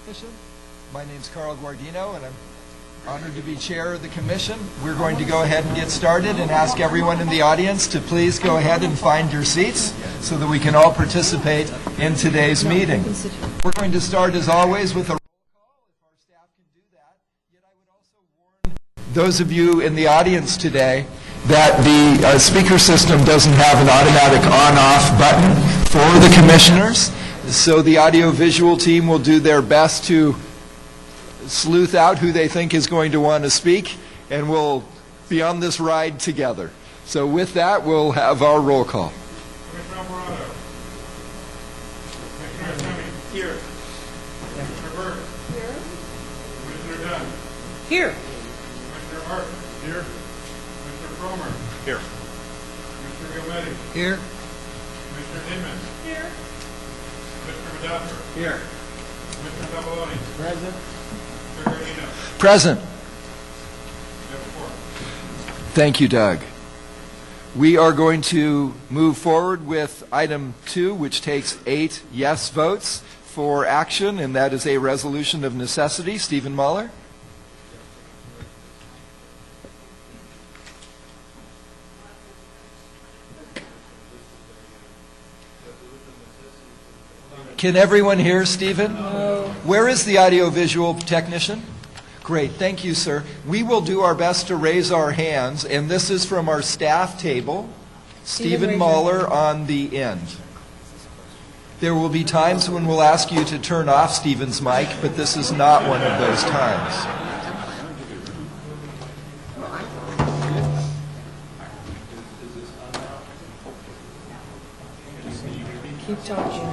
Commission. My name's Carl Guardino, and I'm honored to be chair of the commission. We're going to go ahead and get started and ask everyone in the audience to please go ahead and find your seats so that we can all participate in today's meeting. We're going to start, as always, with a roll call, if our staff can do that. Yet I would also warn those of you in the audience today that the speaker system doesn't have an automatic on-off button for the commissioners, so the audio-visual team will do their best to sleuth out who they think is going to want to speak, and we'll be on this ride together. So with that, we'll have our roll call. Commissioner Alvarado. Commissioner Cummings. Here. Commissioner Burke. Here. Commissioner Dunn. Here. Commissioner Hart. Here. Commissioner Cromer. Here. Commissioner Gilmetti. Here. Commissioner Inman. Here. Commissioner Medaffer. Here. Commissioner Tabaloni. Present. Mr. Guardino. Present. You have a quorum. Thank you, Doug. We are going to move forward with item 2, which takes 8 yes votes for action, and that is a resolution of necessity. Stephen Mahler. Can everyone hear Stephen? No. Where is the audiovisual technician? Great, thank you, sir. We will do our best to raise our hands, and this is from our staff table. Stephen Mahler on the end. There will be times when we'll ask you to turn off Stephen's mic, but this is not one of those times. Keep talking.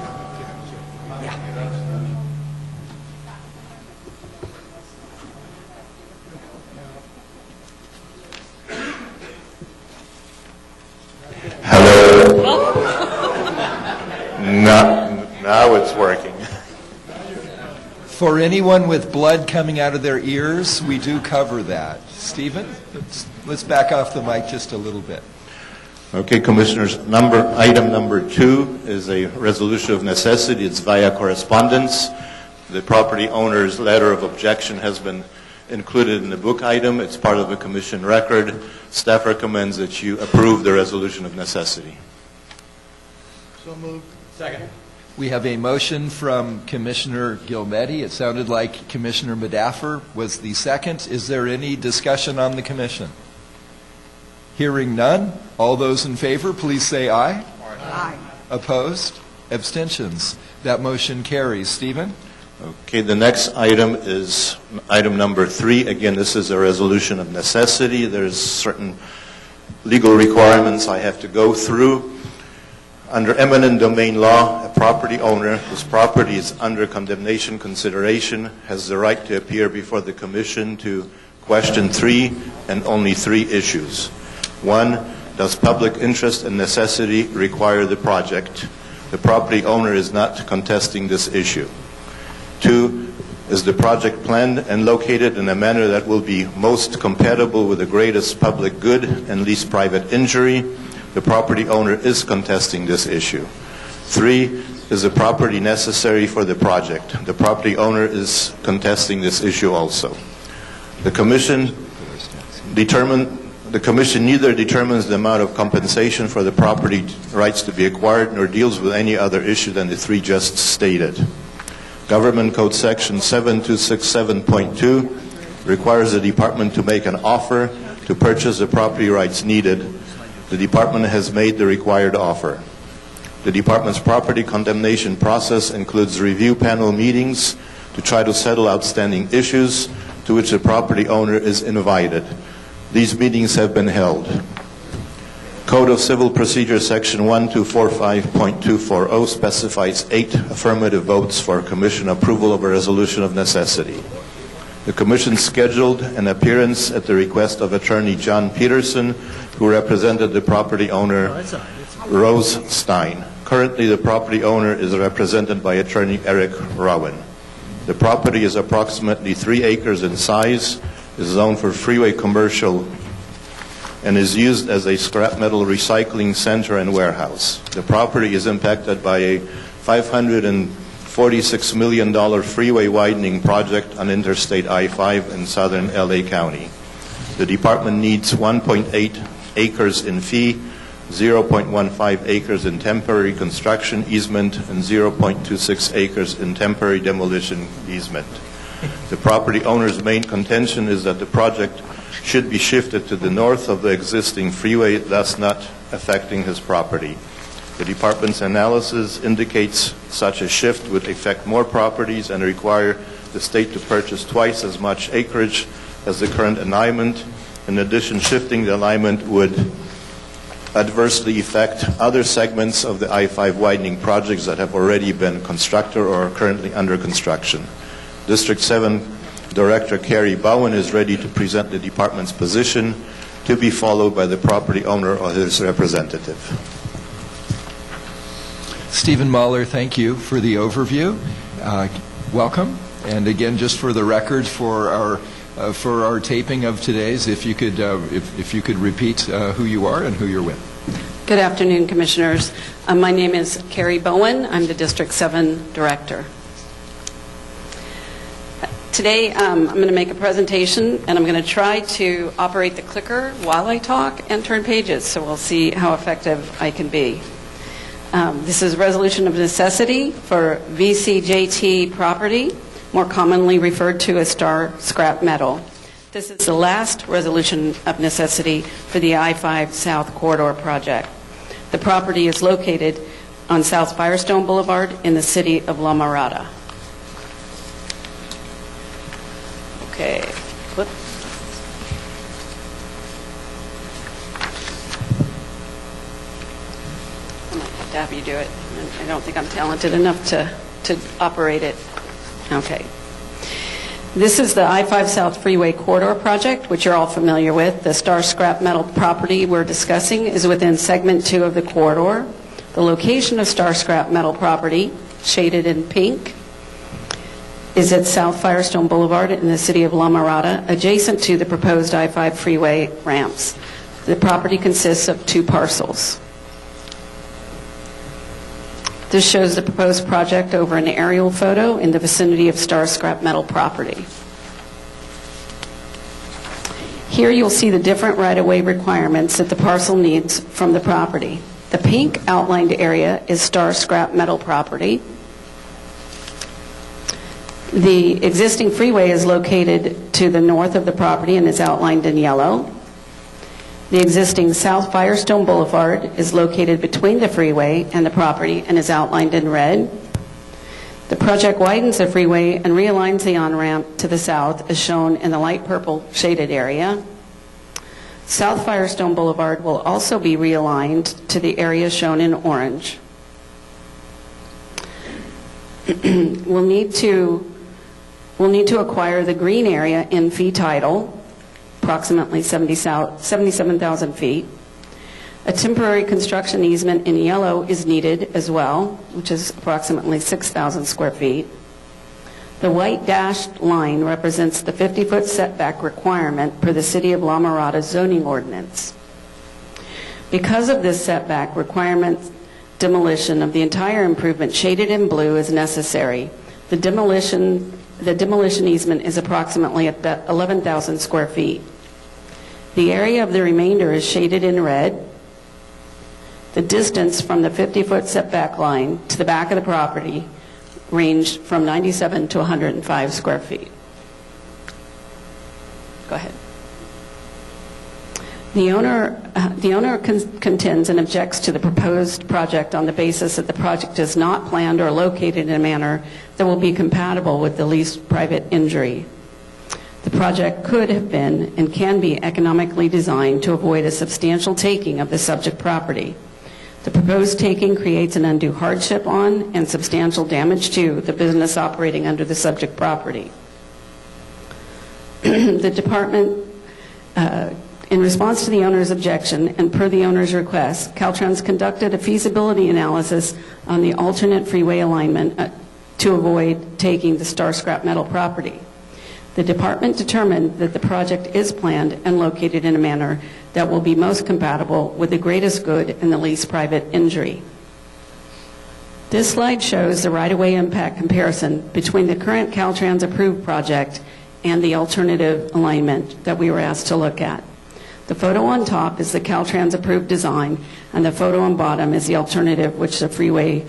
Now it's working. For anyone with blood coming out of their ears, we do cover that. Stephen, let's back off the mic just a little bit. Okay, Commissioners, item number 2 is a resolution of necessity. It's via correspondence. The property owner's letter of objection has been included in the book item. It's part of the commission record. Staff recommends that you approve the resolution of necessity. So moved. Second. We have a motion from Commissioner Gilmetti. It sounded like Commissioner Medaffer was the second. Is there any discussion on the commission? Hearing none, all those in favor, please say aye. Aye. Opposed? Abstentions? That motion carries. Stephen? Okay, the next item is item number 3. Again, this is a resolution of necessity. There's certain legal requirements I have to go through. Under eminent domain law, a property owner whose property is under condemnation consideration has the right to appear before the commission to question 3 and only 3 issues. 1, does public interest and necessity require the project? The property owner is not contesting this issue. 2, is the project planned and located in a manner that will be most compatible with the greatest public good and least private injury? The property owner is contesting this issue. 3, is the property necessary for the project? The property owner is contesting this issue also. The commission neither determines the amount of compensation for the property rights to be acquired nor deals with any other issue than the 3 just stated. Government Code Section 7267.2 requires the department to make an offer to purchase the property rights needed. The department has made the required offer. The department's property condemnation process includes review panel meetings to try to settle outstanding issues to which the property owner is invited. These meetings have been held. Code of Civil Procedure Section 1245.240 specifies 8 affirmative votes for commission approval of a resolution of necessity. The commission scheduled an appearance at the request of attorney John Peterson, who represented the property owner Rose Stein. Currently, the property owner is represented by attorney Eric Rowan. The property is approximately 3 acres in size, is zoned for freeway commercial, and is used as a scrap metal recycling center and warehouse. The property is impacted by a 550 $46 million freeway widening project on Interstate I-5 in southern LA County. The department needs 1.8 acres in fee, 0.15 acres in temporary construction easement, and 0.26 acres in temporary demolition easement. The property owner's main contention is that the project should be shifted to the north of the existing freeway, thus not affecting his property. The department's analysis indicates such a shift would affect more properties and require the state to purchase twice as much acreage as the current alignment. In addition, shifting the alignment would adversely affect other segments of the I-5 widening projects that have already been constructed or are currently under construction. District 7 Director Kerry Bowen is ready to present the department's position, to be followed by the property owner or his representative. Stephen Mahler, thank you for the overview. Welcome. And again, just for the record, for our taping of today's, if you could repeat who you are and who you're with. Good afternoon, Commissioners. My name is Kerry Bowen. I'm the District 7 Director. Today, I'm going to make a presentation, and I'm going to try to operate the clicker while I talk and turn pages, so we'll see how effective I can be. This is a resolution of necessity for VCJT property, more commonly referred to as Star Scrap Metal. This is the last resolution of necessity for the I-5 South Corridor project. The property is located on South Firestone Boulevard in the city of La Mirada. Okay. Whoop. I might have to have you do it. I don't think I'm talented enough to operate it. Okay. This is the I-5 South Freeway Corridor project, which you're all familiar with. The Star Scrap Metal property we're discussing is within Segment 2 of the corridor. The location of Star Scrap Metal property, shaded in pink, is at South Firestone Boulevard in the city of La Mirada, adjacent to the proposed I-5 freeway ramps. The property consists of 2 parcels. This shows the proposed project over an aerial photo in the vicinity of Star Scrap Metal property. Here you'll see the different right-of-way requirements that the parcel needs from the property. The pink outlined area is Star Scrap Metal property. The existing freeway is located to the north of the property and is outlined in yellow. The existing South Firestone Boulevard is located between the freeway and the property and is outlined in red. The project widens the freeway and realigns the on-ramp to the south, as shown in the light purple shaded area. South Firestone Boulevard will also be realigned to the area shown in orange. We'll need to acquire the green area in fee title, approximately 77,000 feet. A temporary construction easement in yellow is needed as well, which is approximately 6,000 square feet. The white dashed line represents the 50-foot setback requirement per the City of La Mirada zoning ordinance. Because of this setback requirement, demolition of the entire improvement shaded in blue is necessary. The demolition easement is approximately 11,000 square feet. The area of the remainder is shaded in red. The distance from the 50-foot setback line to the back of the property ranged from 97 to 105 square feet. Go ahead. The owner contends and objects to the proposed project on the basis that the project is not planned or located in a manner that will be compatible with the least private injury. The project could have been and can be economically designed to avoid a substantial taking of the subject property. The proposed taking creates an undue hardship on and substantial damage to the business operating under the subject property. The department, in response to the owner's objection and per the owner's request, Caltrans conducted a feasibility analysis on the alternate freeway alignment to avoid taking the Star Scrap Metal property. The department determined that the project is planned and located in a manner that will be most compatible with the greatest good and the least private injury. This slide shows the right-of-way impact comparison between the current Caltrans approved project and the alternative alignment that we were asked to look at. The photo on top is the Caltrans approved design, and the photo on bottom is the alternative, which the freeway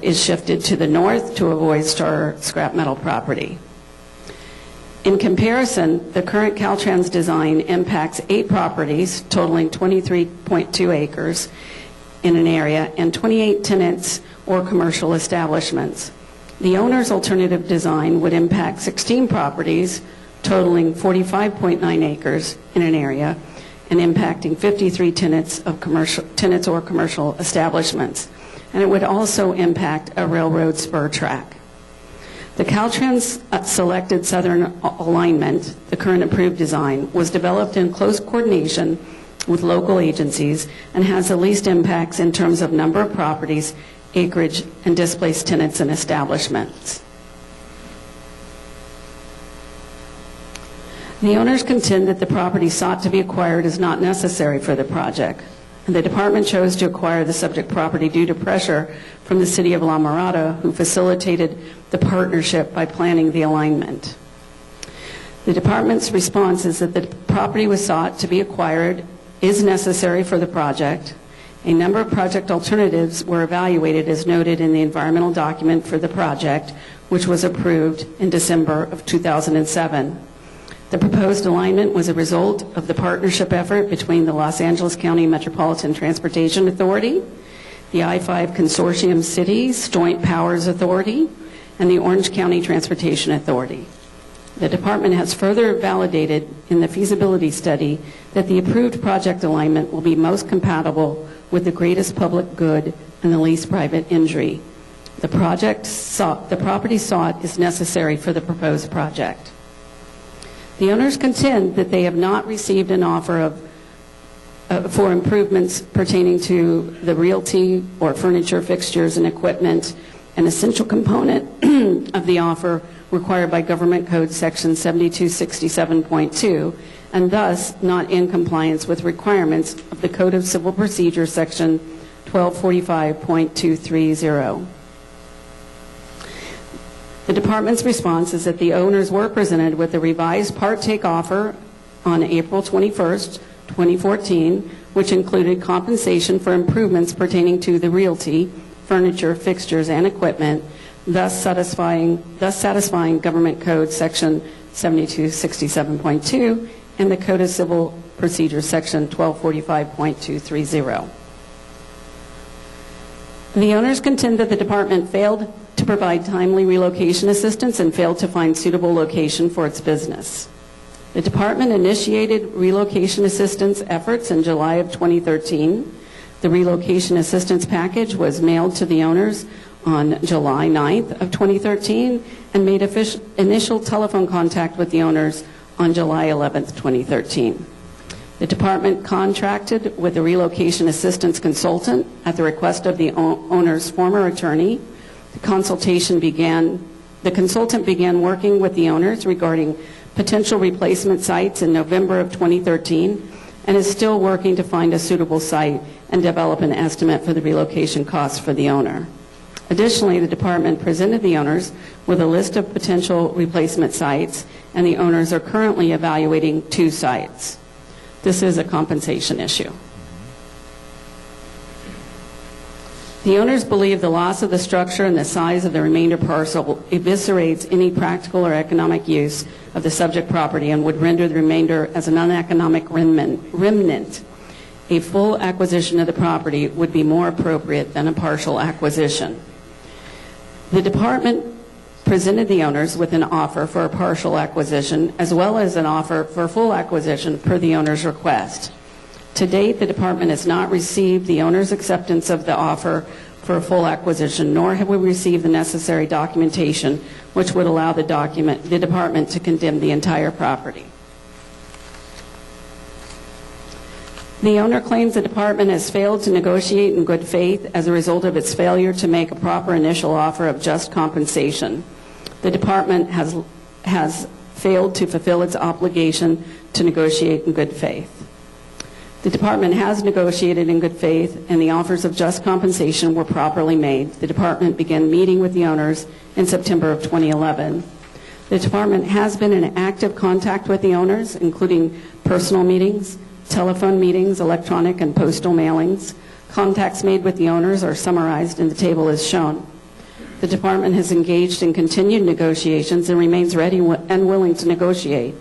is shifted to the north to avoid Star scrap metal property. In comparison, the current Caltrans design impacts 8 properties totaling 23.2 acres in an area and 28 tenants or commercial establishments. The owner's alternative design would impact 16 properties totaling 45.9 acres in an area and impacting 53 tenants or commercial establishments. And it would also impact a railroad spur track. The Caltrans selected southern alignment, the current approved design, was developed in close coordination with local agencies and has the least impacts in terms of number of properties, acreage, and displaced tenants and establishments. The owners contend that the property sought to be acquired is not necessary for the project. And the department chose to acquire the subject property due to pressure from the city of La Mirada, who facilitated the partnership by planning the alignment. The department's response is that the property was sought to be acquired is necessary for the project. A number of project alternatives were evaluated as noted in the environmental document for the project, which was approved in December of 2007. The proposed alignment was a result of the partnership effort between the Los Angeles County Metropolitan Transportation Authority, the I-5 Consortium Cities Joint Powers Authority, and the Orange County Transportation Authority. The department has further validated in the feasibility study that the approved project alignment will be most compatible with the greatest public good and the least private injury. The property sought is necessary for the proposed project. The owners contend that they have not received an offer for improvements pertaining to the realty or furniture, fixtures, and equipment, an essential component of the offer required by Government Code Section 7267.2, and thus not in compliance with requirements of the Code of Civil Procedure Section 1245.230. The department's response is that the owners were presented with a revised part-take offer on April 21st, 2014, which included compensation for improvements pertaining to the realty, furniture, fixtures, and equipment, thus satisfying Government Code Section 7267.2 and the Code of Civil Procedure Section 1245.230. The owners contend that the department failed to provide timely relocation assistance and failed to find suitable location for its business. The department initiated relocation assistance efforts in July of 2013. The relocation assistance package was mailed to the owners on July 9th of 2013 and made initial telephone contact with the owners on July 11th, 2013. The department contracted with a relocation assistance consultant at the request of the owner's former attorney. The consultant began working with the owners regarding potential replacement sites in November of 2013 and is still working to find a suitable site and develop an estimate for the relocation costs for the owner. Additionally, the department presented the owners with a list of potential replacement sites, and the owners are currently evaluating 2 sites. This is a compensation issue. The owners believe the loss of the structure and the size of the remainder parcel eviscerates any practical or economic use of the subject property and would render the remainder as an uneconomic remnant. A full acquisition of the property would be more appropriate than a partial acquisition. The department presented the owners with an offer for a partial acquisition as well as an offer for full acquisition per the owner's request. To date, the department has not received the owner's acceptance of the offer for a full acquisition, nor have we received the necessary documentation which would allow the department to condemn the entire property. The owner claims the department has failed to negotiate in good faith as a result of its failure to make a proper initial offer of just compensation. The department has failed to fulfill its obligation to negotiate in good faith. The department has negotiated in good faith, and the offers of just compensation were properly made. The department began meeting with the owners in September of 2011. The department has been in active contact with the owners, including personal meetings, telephone meetings, electronic and postal mailings. Contacts made with the owners are summarized in the table as shown. The department has engaged in continued negotiations and remains ready and willing to negotiate.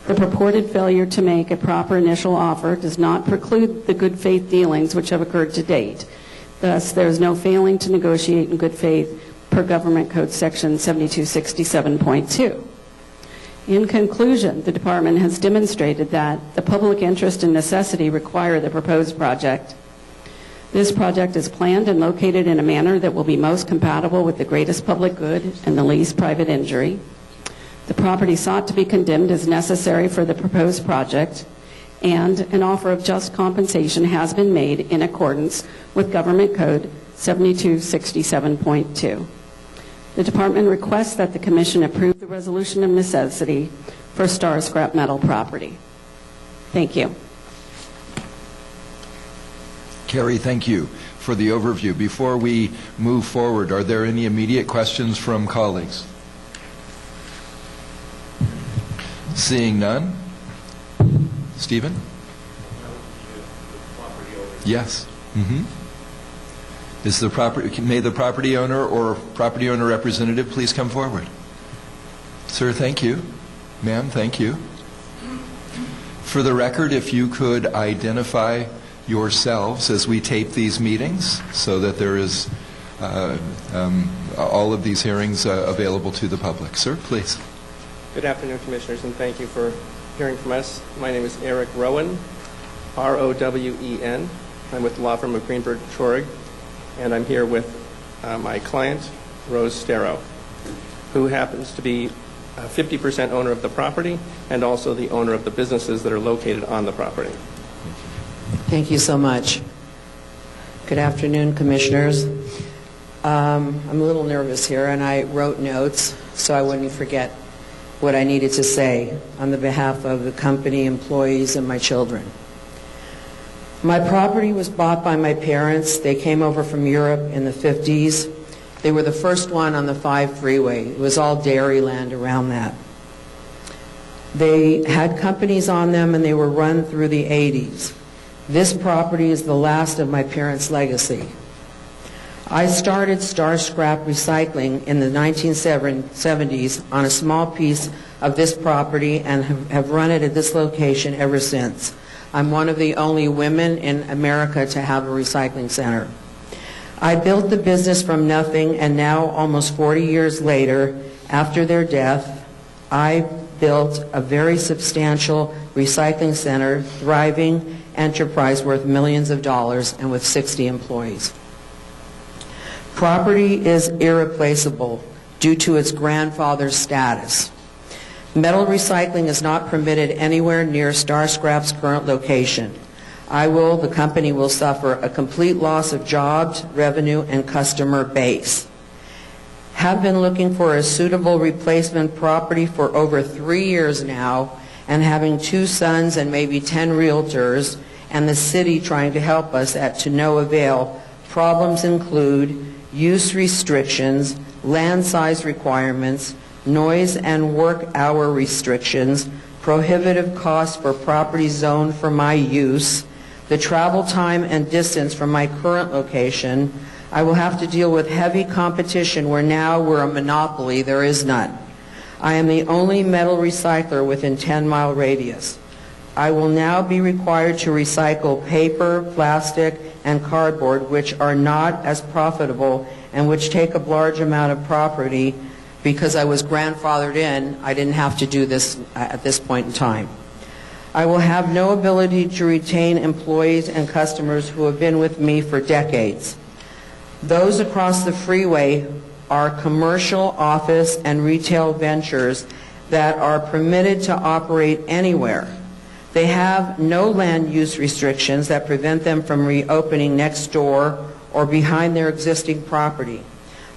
The purported failure to make a proper initial offer does not preclude the good faith dealings which have occurred to date. Thus, there is no failing to negotiate in good faith per Government Code Section 7267.2. In conclusion, the department has demonstrated that the public interest and necessity require the proposed project. This project is planned and located in a manner that will be most compatible with the greatest public good and the least private injury. The property sought to be condemned is necessary for the proposed project, and an offer of just compensation has been made in accordance with Government Code 7267.2. The department requests that the Commission approve the resolution of necessity for Star Scrap Metal property. Thank you. Carrie, thank you for the overview. Before we move forward, are there any immediate questions from colleagues? Seeing none. Stephen? Yes. Is the property, may the property owner or property owner representative please come forward? Sir, thank you. Ma'am, thank you. For the record, if you could identify yourselves as we tape these meetings so that there is all of these hearings available to the public. Sir, please. Good afternoon, Commissioners, and thank you for hearing from us. My name is Eric Rowan, R-O-W-E-N. I'm with the law firm of Greenberg Traurig, and I'm here with my client, Rose Starrow, who happens to be a 50% owner of the property and also the owner of the businesses that are located on the property. Thank you so much. Good afternoon, Commissioners. I'm a little nervous here, and I wrote notes so I wouldn't forget what I needed to say on the behalf of the company, employees, and my children. My property was bought by my parents. They came over from Europe in the 50s. They were the first one on the 5 freeway. It was all dairy land around that. They had companies on them, and they were run through the 80s. This property is the last of my parents' legacy. I started Star Scrap Recycling in the 1970s on a small piece of this property and have run it at this location ever since. I'm one of the only women in America to have a recycling center. I built the business from nothing, and now, almost 40 years later, after their death, I built a very substantial recycling center, thriving enterprise worth millions of dollars and with 60 employees. Property is irreplaceable due to its grandfather's status. Metal recycling is not permitted anywhere near Star Scrap's current location. The company will suffer a complete loss of jobs, revenue, and customer base. Have been looking for a suitable replacement property for over 3 years now, and having 2 sons and maybe 10 realtors, and the city trying to help us to no avail. Problems include use restrictions, land size requirements, noise and work hour restrictions, prohibitive costs for property zoned for my use, the travel time and distance from my current location. I will have to deal with heavy competition where now we're a monopoly, there is none. I am the only metal recycler within 10-mile radius. I will now be required to recycle paper, plastic, and cardboard, which are not as profitable and which take a large amount of property. Because I was grandfathered in, I didn't have to do this at this point in time. I will have no ability to retain employees and customers who have been with me for decades. Those across the freeway are commercial, office, and retail ventures that are permitted to operate anywhere. They have no land use restrictions that prevent them from reopening next door or behind their existing property.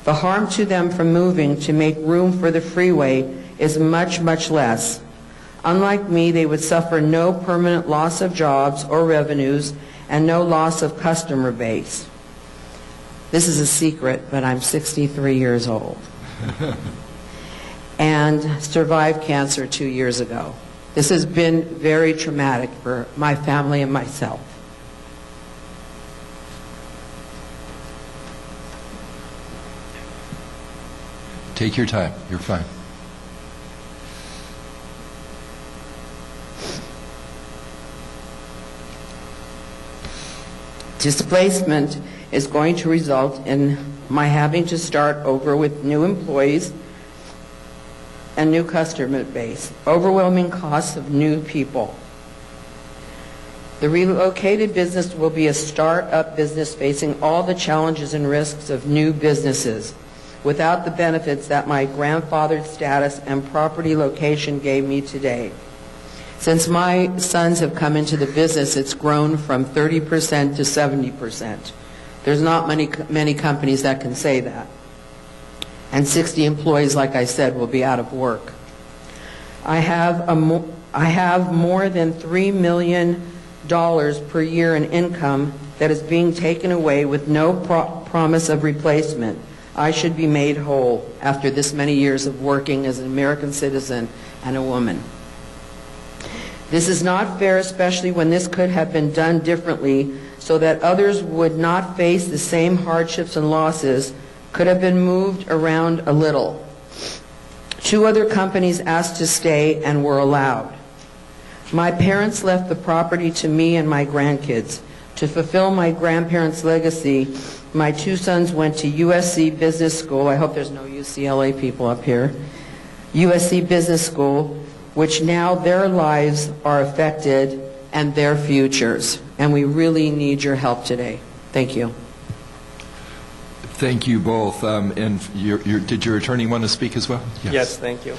The harm to them from moving to make room for the freeway is much, much less. Unlike me, they would suffer no permanent loss of jobs or revenues and no loss of customer base. This is a secret, but I'm 63 years old and survived cancer 2 years ago. This has been very traumatic for my family and myself. Take your time. You're fine. Displacement is going to result in my having to start over with new employees and new customer base, overwhelming costs of new people. The relocated business will be a start-up business facing all the challenges and risks of new businesses without the benefits that my grandfathered status and property location gave me today. Since my sons have come into the business, it's grown from 30% to 70%. There's not many companies that can say that. And 60 employees, like I said, will be out of work. I have more than $3 million per year in income that is being taken away with no promise of replacement. I should be made whole after this many years of working as an American citizen and a woman. This is not fair, especially when this could have been done differently so that others would not face the same hardships and losses, could have been moved around a little. 2 other companies asked to stay and were allowed. My parents left the property to me and my grandkids. To fulfill my grandparents' legacy, my 2 sons went to USC Business School. I hope there's no UCLA people up here. USC Business School, which now their lives are affected and their futures. And we really need your help today. Thank you. Thank you both. And did your attorney want to speak as well? Yes, thank you.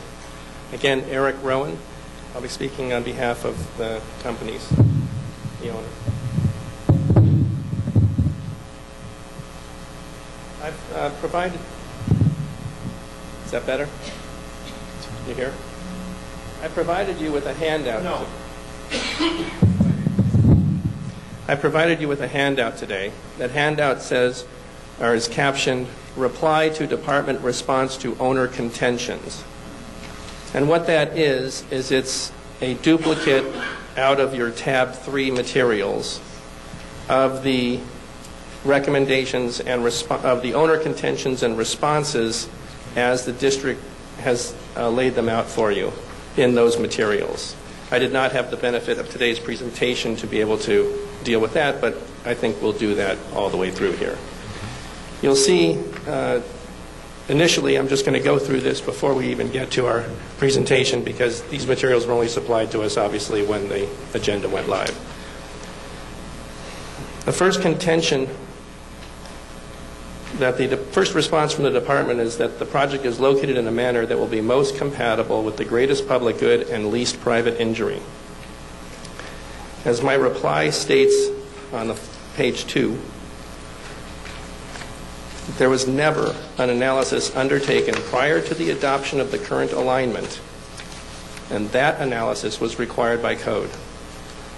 Again, Eric Rowan. I'll be speaking on behalf of the companies, the owner. I've provided, is that better? You hear? I provided you with a handout. No. I provided you with a handout today. That handout says, or is captioned, Reply to Department Response to Owner Contentions. And what that is it's a duplicate out of your tab 3 materials of the recommendations and of the owner contentions and responses as the district has laid them out for you in those materials. I did not have the benefit of today's presentation to be able to deal with that, but I think we'll do that all the way through here. You'll see, initially, I'm just going to go through this before we even get to our presentation because these materials were only supplied to us, obviously, when the agenda went live. The first contention that the first response from the department is that the project is located in a manner that will be most compatible with the greatest public good and least private injury. As my reply states on page 2, there was never an analysis undertaken prior to the adoption of the current alignment, and that analysis was required by code.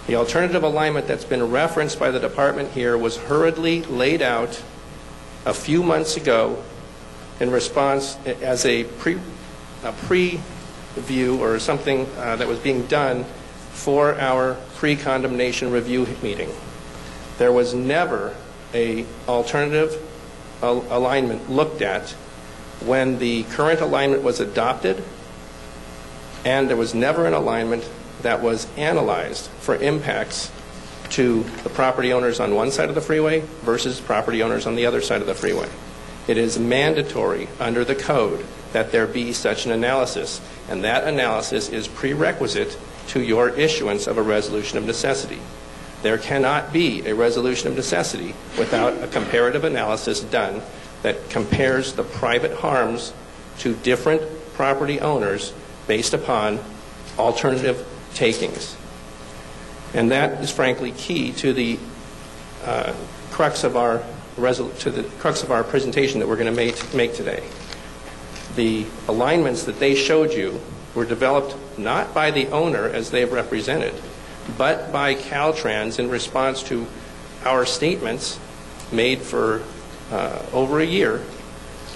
The alternative alignment that's been referenced by the department here was hurriedly laid out a few months ago in response as a preview or something that was being done for our pre-condemnation review meeting. There was never an alternative alignment looked at when the current alignment was adopted, and there was never an alignment that was analyzed for impacts to the property owners on one side of the freeway versus property owners on the other side of the freeway. It is mandatory under the code that there be such an analysis, and that analysis is prerequisite to your issuance of a resolution of necessity. There cannot be a resolution of necessity without a comparative analysis done that compares the private harms to different property owners based upon alternative takings. And that is frankly key to the crux of our presentation that we're going to make today. The alignments that they showed you were developed not by the owner as they've represented, but by Caltrans in response to our statements made for over a year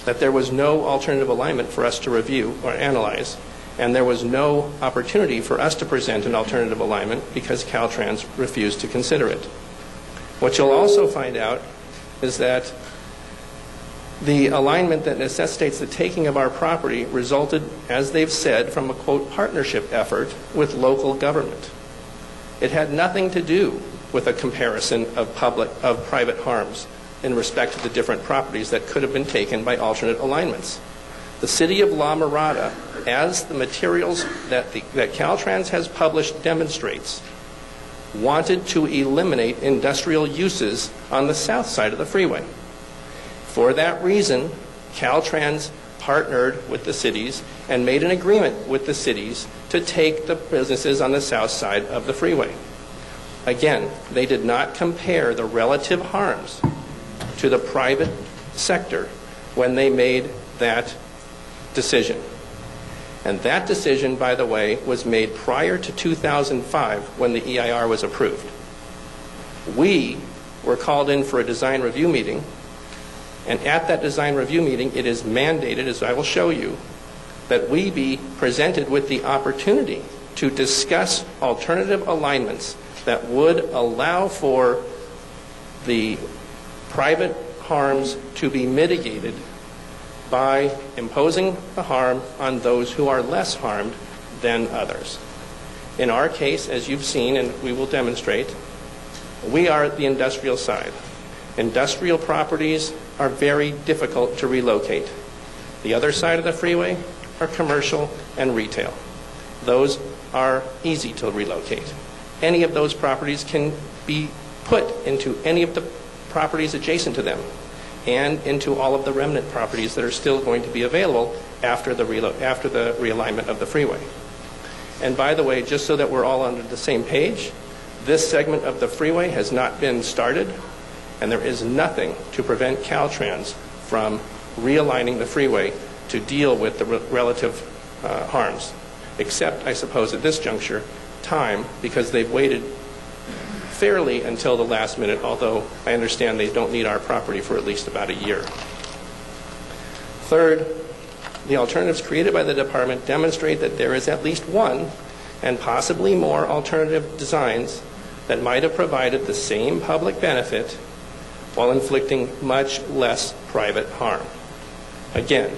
that there was no alternative alignment for us to review or analyze, and there was no opportunity for us to present an alternative alignment because Caltrans refused to consider it. What you'll also find out is that the alignment that necessitates the taking of our property resulted, as they've said, from a, quote, partnership effort with local government. It had nothing to do with a comparison of private harms in respect to the different properties that could have been taken by alternate alignments. The city of La Mirada, as the materials that Caltrans has published demonstrates, wanted to eliminate industrial uses on the south side of the freeway. For that reason, Caltrans partnered with the cities and made an agreement with the cities to take the businesses on the south side of the freeway. Again, they did not compare the relative harms to the private sector when they made that decision. And that decision, by the way, was made prior to 2005 when the EIR was approved. We were called in for a design review meeting, and at that design review meeting, it is mandated, as I will show you, that we be presented with the opportunity to discuss alternative alignments that would allow for the private harms to be mitigated by imposing the harm on those who are less harmed than others. In our case, as you've seen and we will demonstrate, we are at the industrial side. Industrial properties are very difficult to relocate. The other side of the freeway are commercial and retail. Those are easy to relocate. Any of those properties can be put into any of the properties adjacent to them and into all of the remnant properties that are still going to be available after the realignment of the freeway. And by the way, just so that we're all on the same page, this segment of the freeway has not been started, and there is nothing to prevent Caltrans from realigning the freeway to deal with the relative harms, except, I suppose, at this juncture, time, because they've waited fairly until the last minute, although I understand they don't need our property for at least about a year. Third, the alternatives created by the department demonstrate that there is at least one and possibly more alternative designs that might have provided the same public benefit while inflicting much less private harm. Again,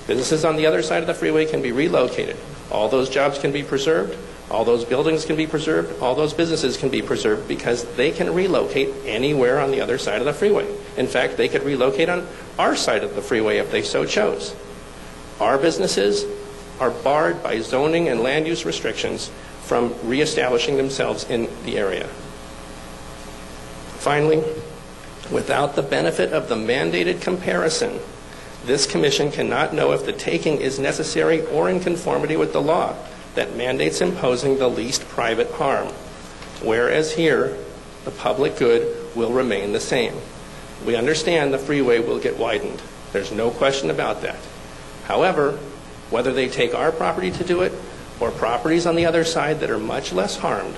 businesses on the other side of the freeway can be relocated. All those jobs can be preserved. All those buildings can be preserved. All those businesses can be preserved because they can relocate anywhere on the other side of the freeway. In fact, they could relocate on our side of the freeway if they so chose. Our businesses are barred by zoning and land use restrictions from reestablishing themselves in the area. Finally, without the benefit of the mandated comparison, this commission cannot know if the taking is necessary or in conformity with the law that mandates imposing the least private harm, whereas here, the public good will remain the same. We understand the freeway will get widened. There's no question about that. However, whether they take our property to do it or properties on the other side that are much less harmed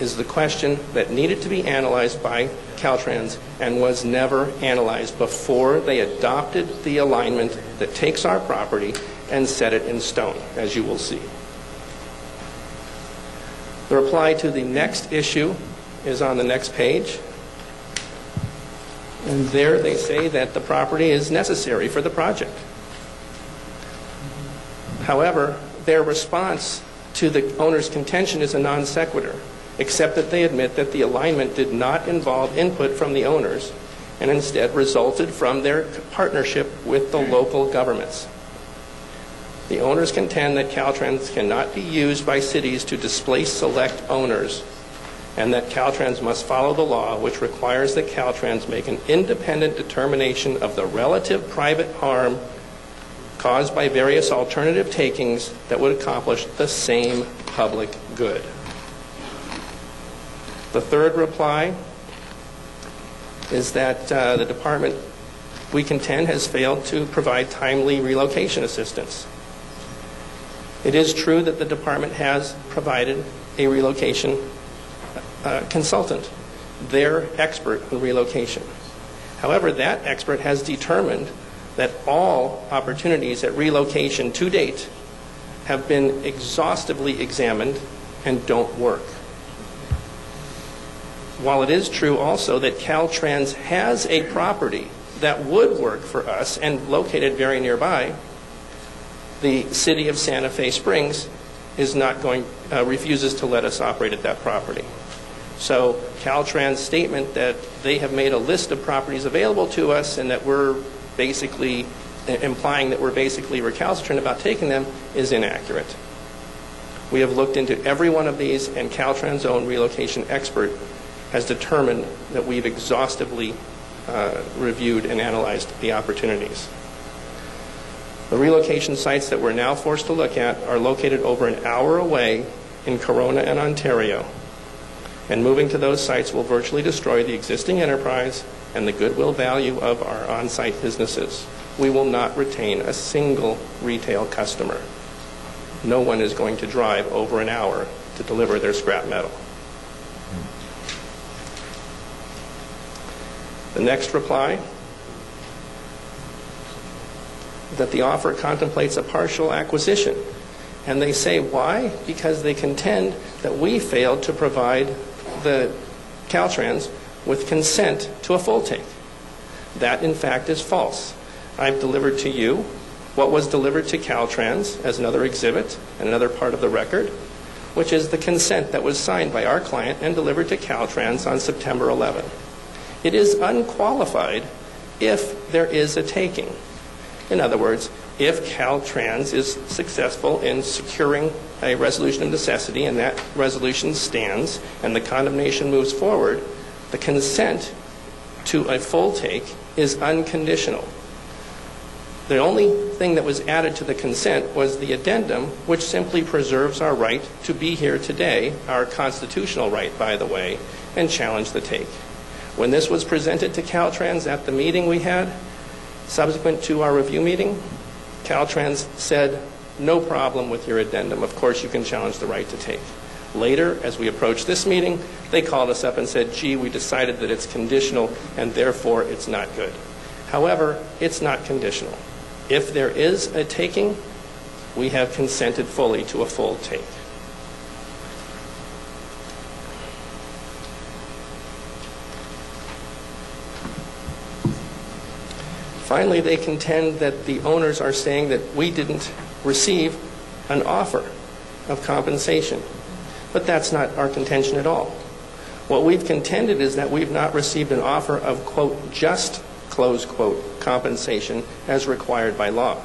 is the question that needed to be analyzed by Caltrans and was never analyzed before they adopted the alignment that takes our property and set it in stone, as you will see. The reply to the next issue is on the next page. And there they say that the property is necessary for the project. However, their response to the owner's contention is a non sequitur, except that they admit that the alignment did not involve input from the owners and instead resulted from their partnership with the local governments. The owners contend that Caltrans cannot be used by cities to displace select owners, and that Caltrans must follow the law, which requires that Caltrans make an independent determination of the relative private harm caused by various alternative takings that would accomplish the same public good. The third reply is that the department, we contend, has failed to provide timely relocation assistance. It is true that the department has provided a relocation consultant, their expert in relocation. However, that expert has determined that all opportunities at relocation to date have been exhaustively examined and don't work. While it is true also that Caltrans has a property that would work for us and located very nearby, the city of Santa Fe Springs refuses to let us operate at that property. So Caltrans' statement that they have made a list of properties available to us and that we're basically implying that we're basically recalcitrant about taking them is inaccurate. We have looked into every one of these, and Caltrans' own relocation expert has determined that we've exhaustively reviewed and analyzed the opportunities. The relocation sites that we're now forced to look at are located over an hour away in Corona and Ontario, and moving to those sites will virtually destroy the existing enterprise and the goodwill value of our on-site businesses. We will not retain a single retail customer. No one is going to drive over an hour to deliver their scrap metal. The next reply, that the offer contemplates a partial acquisition. And they say, why? Because they contend that we failed to provide the Caltrans with consent to a full take. That, in fact, is false. I've delivered to you what was delivered to Caltrans as another exhibit and another part of the record, which is the consent that was signed by our client and delivered to Caltrans on September 11. It is unqualified if there is a taking. In other words, if Caltrans is successful in securing a resolution of necessity and that resolution stands and the condemnation moves forward, the consent to a full take is unconditional. The only thing that was added to the consent was the addendum, which simply preserves our right to be here today, our constitutional right, by the way, and challenge the take. When this was presented to Caltrans at the meeting we had, subsequent to our review meeting, Caltrans said, no problem with your addendum. Of course, you can challenge the right to take. Later, as we approached this meeting, they called us up and said, gee, we decided that it's conditional and therefore it's not good. However, it's not conditional. If there is a taking, we have consented fully to a full take. Finally, they contend that the owners are saying that we didn't receive an offer of compensation. But that's not our contention at all. What we've contended is that we've not received an offer of, quote, just, close quote, compensation as required by law.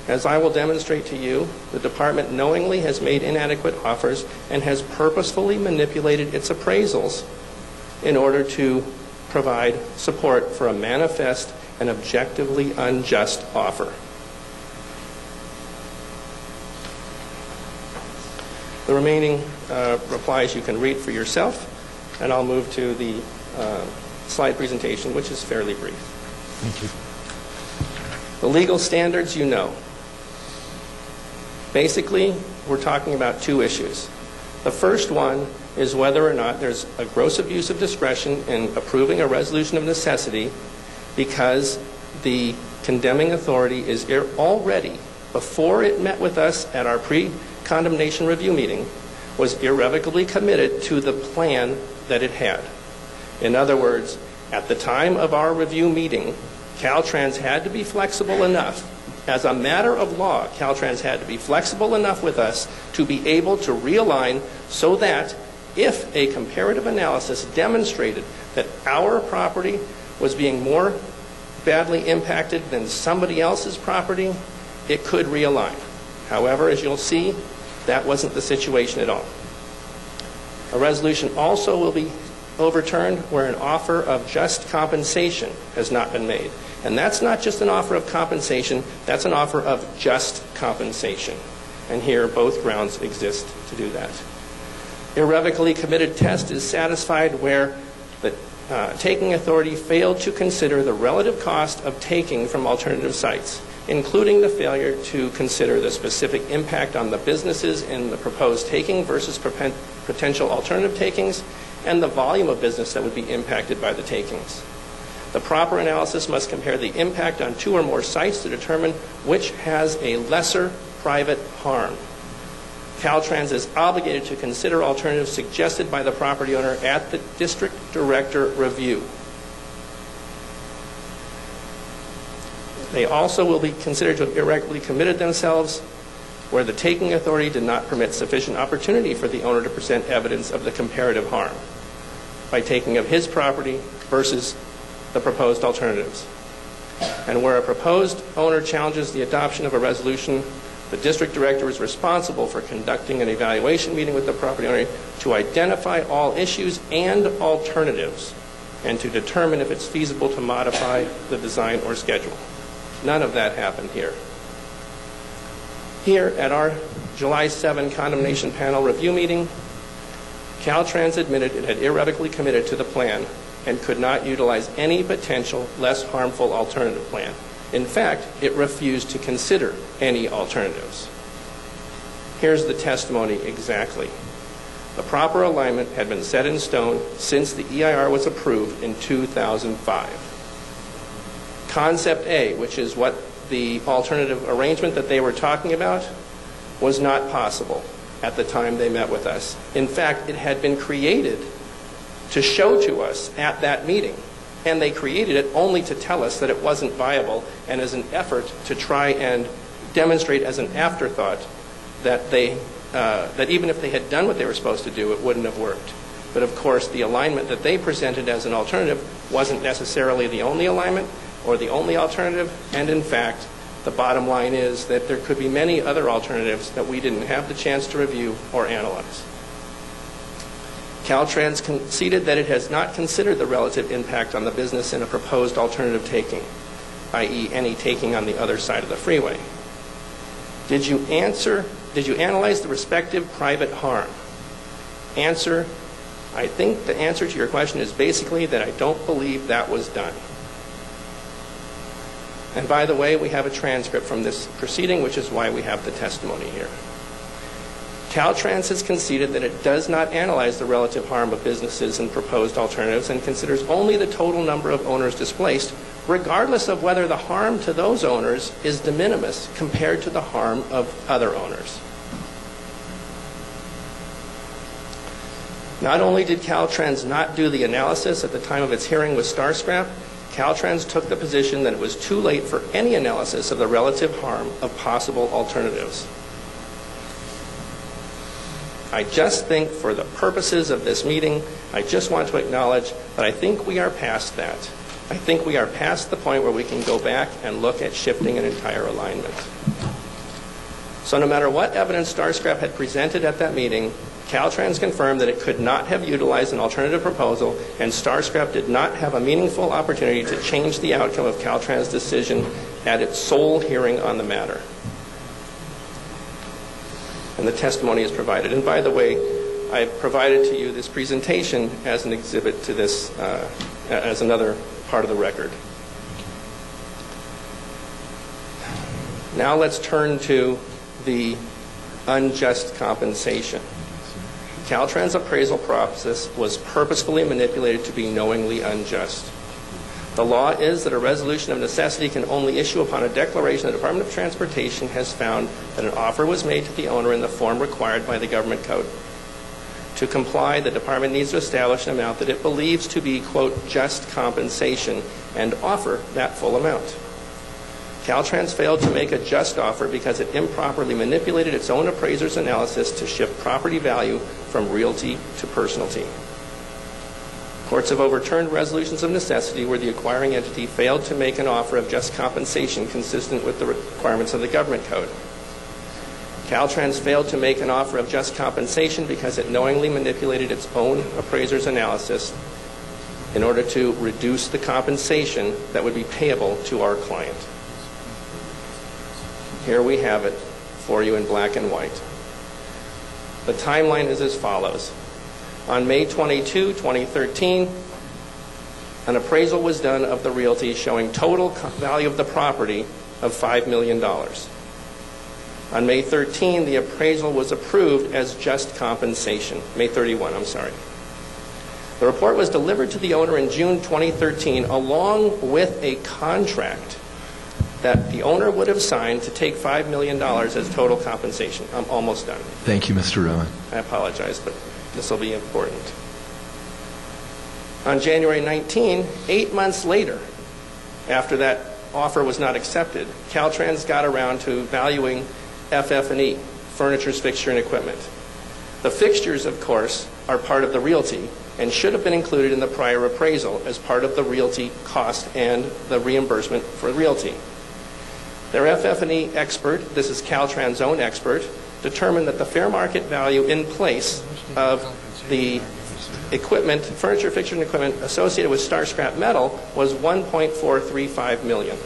As I will demonstrate to you, the department knowingly has made inadequate offers and has purposefully manipulated its appraisals in order to provide support for a manifest and objectively unjust offer. The remaining replies you can read for yourself, and I'll move to the slide presentation, which is fairly brief. Thank you. The legal standards, you know. Basically, we're talking about two issues. The first one is whether or not there's a gross abuse of discretion in approving a resolution of necessity because the condemning authority is already, before it met with us at our pre-condemnation review meeting, was irrevocably committed to the plan that it had. In other words, at the time of our review meeting, Caltrans had to be flexible enough. As a matter of law, Caltrans had to be flexible enough with us to be able to realign so that if a comparative analysis demonstrated that our property was being more badly impacted than somebody else's property, it could realign. However, as you'll see, that wasn't the situation at all. A resolution also will be overturned where an offer of just compensation has not been made. And that's not just an offer of compensation, that's an offer of just compensation. And here, both grounds exist to do that. Irrevocably committed test is satisfied where the taking authority failed to consider the relative cost of taking from alternative sites. including the failure to consider the specific impact on the businesses in the proposed taking versus potential alternative takings, and the volume of business that would be impacted by the takings. The proper analysis must compare the impact on 2 or more sites to determine which has a lesser private harm. Caltrans is obligated to consider alternatives suggested by the property owner at the district director review. They also will be considered to have irregularly committed themselves where the taking authority did not permit sufficient opportunity for the owner to present evidence of the comparative harm by taking of his property versus the proposed alternatives. And where a proposed owner challenges the adoption of a resolution, the district director is responsible for conducting an evaluation meeting with the property owner to identify all issues and alternatives and to determine if it's feasible to modify the design or schedule. None of that happened here. Here at our July 7 condemnation panel review meeting, Caltrans admitted it had irrevocably committed to the plan and could not utilize any potential less harmful alternative plan. In fact, it refused to consider any alternatives. Here's the testimony exactly. The proper alignment had been set in stone since the EIR was approved in 2005. Concept A, which is what the alternative arrangement that they were talking about, was not possible at the time they met with us. In fact, it had been created to show to us at that meeting, and they created it only to tell us that it wasn't viable and as an effort to try and demonstrate as an afterthought that that even if they had done what they were supposed to do, it wouldn't have worked. But of course, the alignment that they presented as an alternative wasn't necessarily the only alignment or the only alternative, and in fact, the bottom line is that there could be many other alternatives that we didn't have the chance to review or analyze. Caltrans conceded that it has not considered the relative impact on the business in a proposed alternative taking, i.e. any taking on the other side of the freeway. Did you analyze the respective private harm? Answer, I think the answer to your question is basically that I don't believe that was done. And by the way, we have a transcript from this proceeding, which is why we have the testimony here. Caltrans has conceded that it does not analyze the relative harm of businesses in proposed alternatives and considers only the total number of owners displaced, regardless of whether the harm to those owners is de minimis compared to the harm of other owners. Not only did Caltrans not do the analysis at the time of its hearing with Starscrap, Caltrans took the position that it was too late for any analysis of the relative harm of possible alternatives. I just think for the purposes of this meeting, I just want to acknowledge that I think we are past that. I think we are past the point where we can go back and look at shifting an entire alignment. So no matter what evidence Starscrap had presented at that meeting, Caltrans confirmed that it could not have utilized an alternative proposal, and Starscrap did not have a meaningful opportunity to change the outcome of Caltrans' decision at its sole hearing on the matter. And the testimony is provided. And by the way, I provided to you this presentation as an exhibit to this, as another part of the record. Now let's turn to the unjust compensation. Caltrans' appraisal process was purposefully manipulated to be knowingly unjust. The law is that a resolution of necessity can only issue upon a declaration the Department of Transportation has found that an offer was made to the owner in the form required by the government code. To comply, the department needs to establish an amount that it believes to be, quote, just compensation and offer that full amount. Caltrans failed to make a just offer because it improperly manipulated its own appraiser's analysis to shift property value from realty to personalty. Courts have overturned resolutions of necessity where the acquiring entity failed to make an offer of just compensation consistent with the requirements of the government code. Caltrans failed to make an offer of just compensation because it knowingly manipulated its own appraiser's analysis in order to reduce the compensation that would be payable to our client. Here we have it for you in black and white. The timeline is as follows. On May 22, 2013, an appraisal was done of the realty showing total value of the property of $5 million. On May 13, the appraisal was approved as just compensation. May 31, I'm sorry. The report was delivered to the owner in June 2013 along with a contract that the owner would have signed to take $5 million as total compensation. I'm almost done. Thank you, Mr. Rowan. I apologize, but this will be important. On January 19, 8 months later, after that offer was not accepted, Caltrans got around to valuing FF&E, furnitures, fixture, and equipment. The fixtures, of course, are part of the realty and should have been included in the prior appraisal as part of the realty cost and the reimbursement for realty. Their FF&E expert, this is Caltrans' own expert, determined that the fair market value in place of the equipment, furniture, fixture, and equipment associated with Star Scrap Metal was $1.435 million.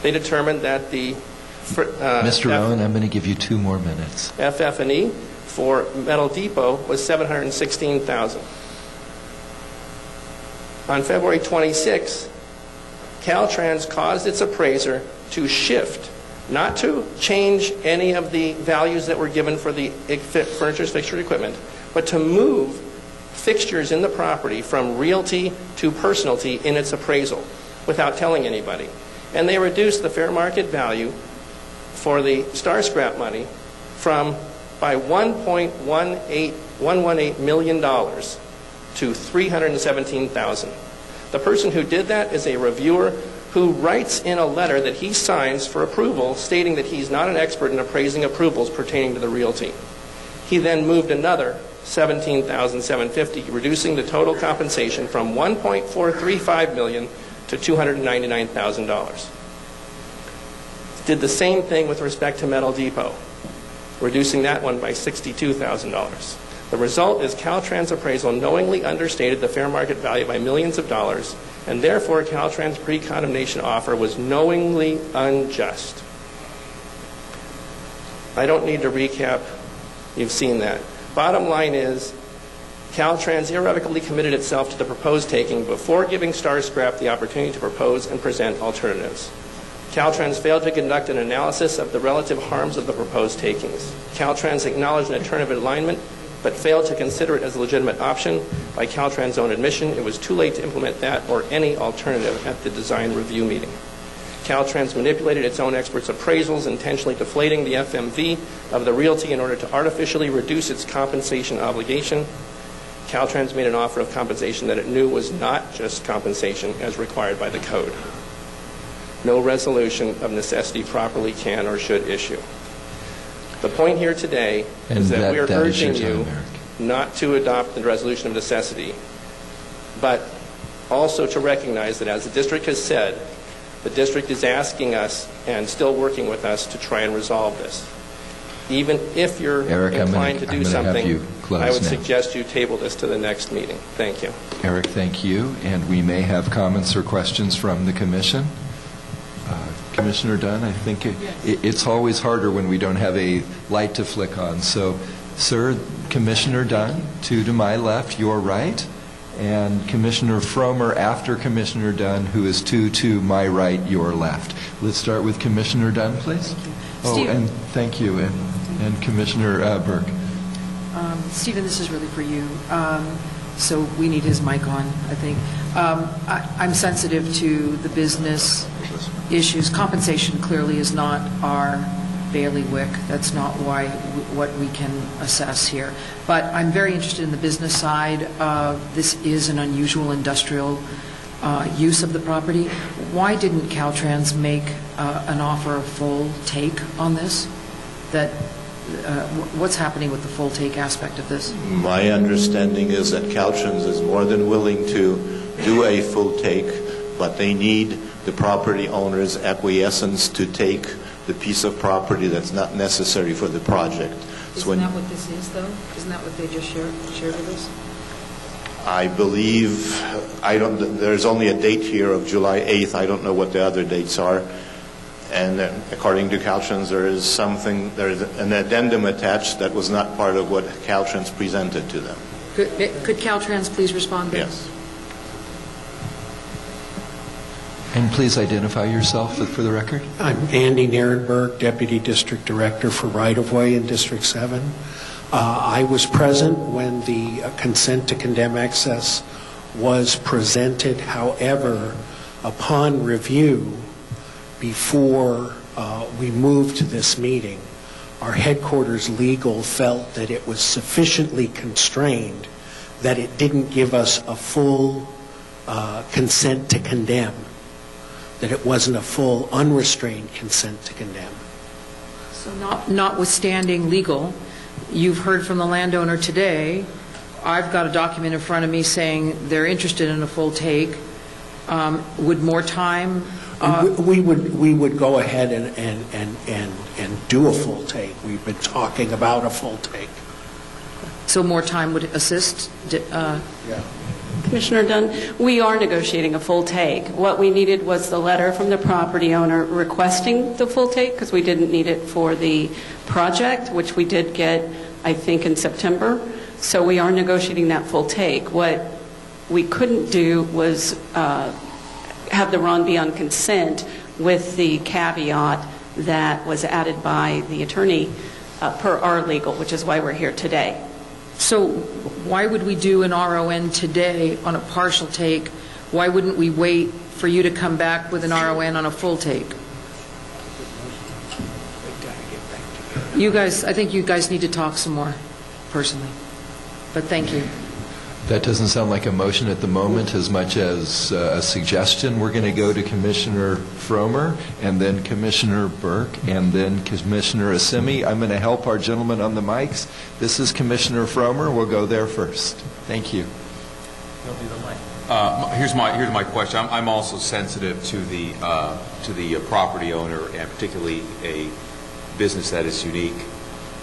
They determined that the Mr. Rowan, I'm going to give you 2 more minutes. FF&E for Metal Depot was $716,000. On February 26, Caltrans caused its appraiser to shift, not to change any of the values that were given for the furniture, fixture, and equipment, but to move fixtures in the property from realty to personalty in its appraisal without telling anybody. And they reduced the fair market value for the Star Scrap money by $1.118 million to $317,000. The person who did that is a reviewer who writes in a letter that he signs for approval stating that he's not an expert in appraising approvals pertaining to the realty. He then moved another $17,750, reducing the total compensation from $1.435 million to $299,000. Did the same thing with respect to Metal Depot, reducing that one by $62,000. The result is Caltrans' appraisal knowingly understated the fair market value by millions of dollars, and therefore Caltrans' pre-condemnation offer was knowingly unjust. I don't need to recap. You've seen that. Bottom line is, Caltrans irrevocably committed itself to the proposed taking before giving Star Scrap the opportunity to propose and present alternatives. Caltrans failed to conduct an analysis of the relative harms of the proposed takings. Caltrans acknowledged an alternative alignment, but failed to consider it as a legitimate option. By Caltrans' own admission, it was too late to implement that or any alternative at the design review meeting. Caltrans manipulated its own experts' appraisals, intentionally deflating the FMV of the realty in order to artificially reduce its compensation obligation. Caltrans made an offer of compensation that it knew was not just compensation as required by the code. No resolution of necessity properly can or should issue. The point here today is that we are urging you not to adopt the resolution of necessity, but also to recognize that, as the district has said, the district is asking us and still working with us to try and resolve this. Even if you're inclined to do something, I would suggest you table this to the next meeting. Thank you. Eric, thank you. And we may have comments or questions from the Commission. Commissioner Dunn, I think it's always harder when we don't have a light to flick on. So, sir, Commissioner Dunn, 2 to my left, your right, and Commissioner Fromer after Commissioner Dunn, who is 2 to my right, your left. Let's start with Commissioner Dunn, please. Thank you. And thank you, and Commissioner Burke. Stephen, this is really for you. So we need his mic on, I think. I'm sensitive to the business issues. Compensation clearly is not our bailiwick. That's not what we can assess here. But I'm very interested in the business side. This is an unusual industrial use of the property. Why didn't Caltrans make an offer of full take on this? What's happening with the full take aspect of this? My understanding is that Caltrans is more than willing to do a full take, but they need the property owner's acquiescence to take the piece of property that's not necessary for the project. Isn't that what this is, though? Isn't that what they just shared with us? I believe, there's only a date here of July 8th. I don't know what the other dates are. And according to Caltrans, there's an addendum attached that was not part of what Caltrans presented to them. Could Caltrans please respond to this? Yes. And please identify yourself for the record. I'm Andy Nierenberg, Deputy District Director for Right-of-Way in District 7. I was present when the consent to condemn excess was presented. However, upon review, before we moved to this meeting, our headquarters legal felt that it was sufficiently constrained that it didn't give us a full consent to condemn, that it wasn't a full unrestrained consent to condemn. So notwithstanding legal, you've heard from the landowner today. I've got a document in front of me saying they're interested in a full take. Would more time? We would go ahead and do a full take. We've been talking about a full take. So more time would assist? Yeah. Commissioner Dunn, we are negotiating a full take. What we needed was the letter from the property owner requesting the full take, because we didn't need it for the project, which we did get, I think, in September. So we are negotiating that full take. What we couldn't do was have the RON be on consent with the caveat that was added by the attorney per our legal, which is why we're here today. So why would we do an RON today on a partial take? Why wouldn't we wait for you to come back with an RON on a full take? You guys, I think you guys need to talk some more, personally. But thank you. That doesn't sound like a motion at the moment as much as a suggestion. We're going to go to Commissioner Fromer, and then Commissioner Burke, and then Commissioner Assemi. I'm going to help our gentlemen on the mics. This is Commissioner Fromer. We'll go there first. Thank you. Here's my question. I'm also sensitive to the property owner, and particularly a business that is unique.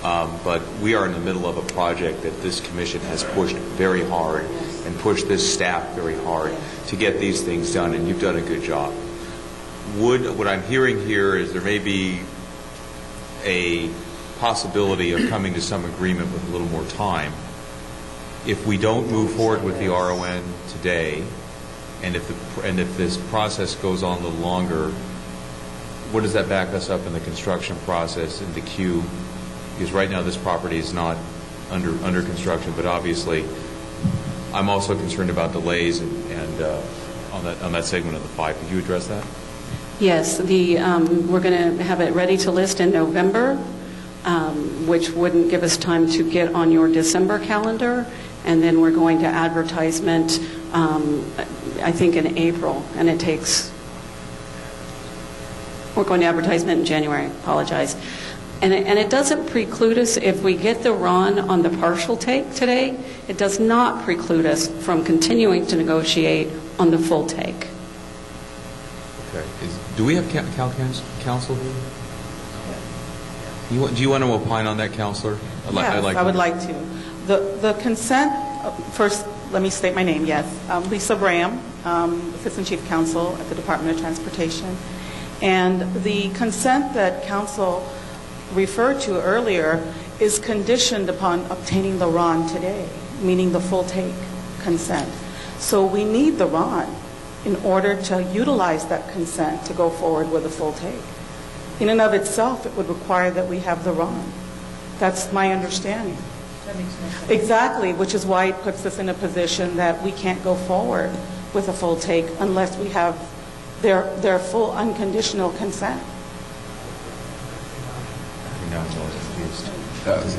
But we are in the middle of a project that this commission has pushed very hard and pushed this staff very hard to get these things done, and you've done a good job. What I'm hearing here is there may be a possibility of coming to some agreement with a little more time. If we don't move forward with the RON today, and if this process goes on a little longer, what does that back us up in the construction process, in the queue? Because right now this property is not under construction, but obviously I'm also concerned about delays and on that segment of the pipe. Could you address that? Yes, we're going to have it ready to list in November, which wouldn't give us time to get on your December calendar, and then we're going to advertisement, I think in April, and we're going to advertisement in January, apologize. And it doesn't preclude us, if we get the RON on the partial take today, it does not preclude us from continuing to negotiate on the full take. Okay. Do we have counsel here? Do you want to opine on that, Counselor? Yes, I would like to. The consent, first, let me state my name, yes. Lisa Bram, Assistant Chief Counsel at the Department of Transportation. And the consent that Counsel referred to earlier is conditioned upon obtaining the RON today, meaning the full take consent. So we need the RON in order to utilize that consent to go forward with a full take. In and of itself, it would require that we have the RON. That's my understanding. That makes no sense. Exactly, which is why it puts us in a position that we can't go forward with a full take unless we have their full unconditional consent.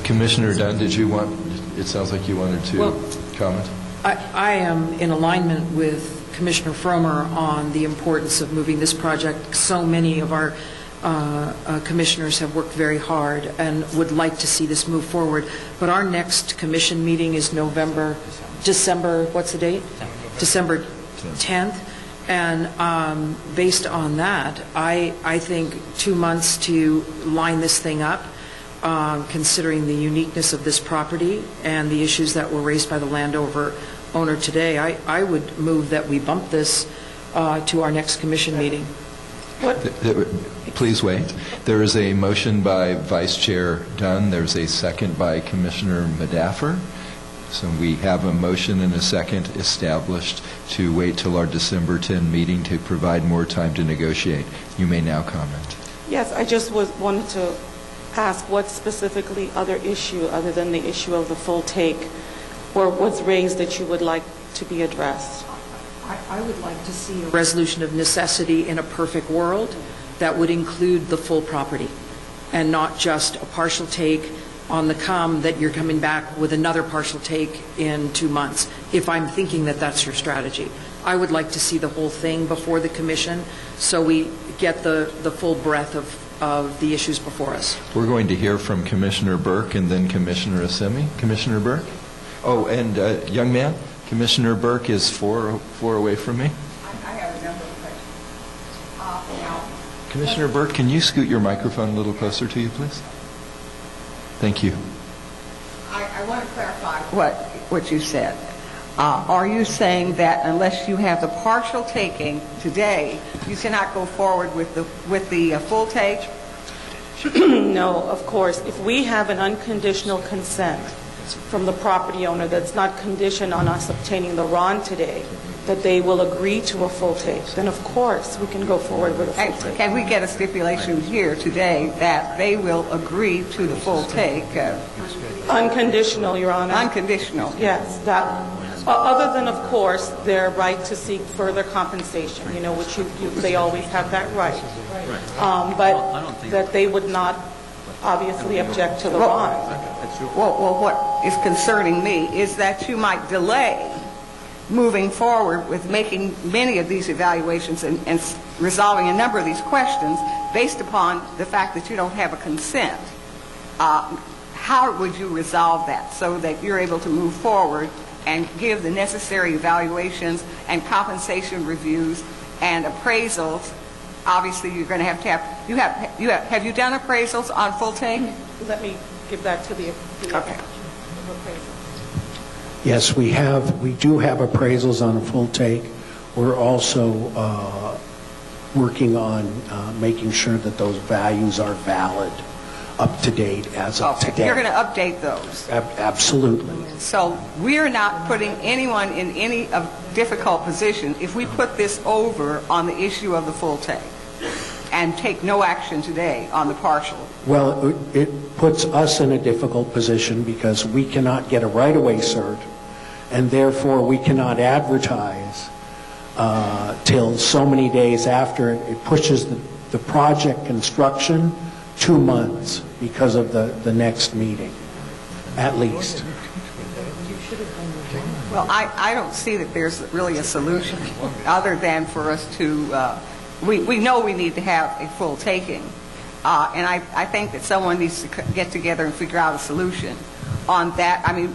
Commissioner Dunn, it sounds like you wanted to comment. I am in alignment with Commissioner Fromer on the importance of moving this project. So many of our commissioners have worked very hard and would like to see this move forward. But our next commission meeting is December, what's the date? December 10th. And based on that, I think 2 months to line this thing up, considering the uniqueness of this property and the issues that were raised by the landowner today, I would move that we bump this to our next commission meeting. Please wait. There is a motion by Vice Chair Dunn. There's a second by Commissioner Medaffer. So we have a motion and a second established to wait till our December 10 meeting to provide more time to negotiate. You may now comment. Yes, I just wanted to ask what specifically other issue, other than the issue of the full take, or was raised that you would like to be addressed? I would like to see a resolution of necessity in a perfect world that would include the full property and not just a partial take on the come that you're coming back with another partial take in 2 months, if I'm thinking that that's your strategy. I would like to see the whole thing before the commission so we get the full breadth of the issues before us. We're going to hear from Commissioner Burke and then Commissioner Assemi. Commissioner Burke? Oh, and young man, Commissioner Burke is four away from me. I have a number of questions. Now, Commissioner Burke, can you scoot your microphone a little closer to you, please? Thank you. I want to clarify what you said. Are you saying that unless you have the partial taking today, you cannot go forward with the full take? No, of course. If we have an unconditional consent from the property owner that's not conditioned on us obtaining the RON today, that they will agree to a full take, then of course we can go forward with a full take. Can we get a stipulation here today that they will agree to the full take? Unconditional, Your Honor. Unconditional. Yes, that, other than, of course, their right to seek further compensation, which they always have that right. But that they would not obviously object to the RON. Well, what is concerning me is that you might delay moving forward with making many of these evaluations and resolving a number of these questions based upon the fact that you don't have a consent. How would you resolve that so that you're able to move forward and give the necessary evaluations and compensation reviews and appraisals? Obviously, you're going to have have you done appraisals on full take? Let me give that to the okay. appraisal. Yes, we do have appraisals on a full take. We're also working on making sure that those values are valid, up to date as of today. You're going to update those? Absolutely. So we're not putting anyone in any difficult position if we put this over on the issue of the full take and take no action today on the partial. Well, it puts us in a difficult position because we cannot get a right-of-way cert, and therefore we cannot advertise till so many days after. It pushes the project construction 2 months because of the next meeting, at least. Well, I don't see that there's really a solution other than for us to, we know we need to have a full taking. And I think that someone needs to get together and figure out a solution on that. I mean,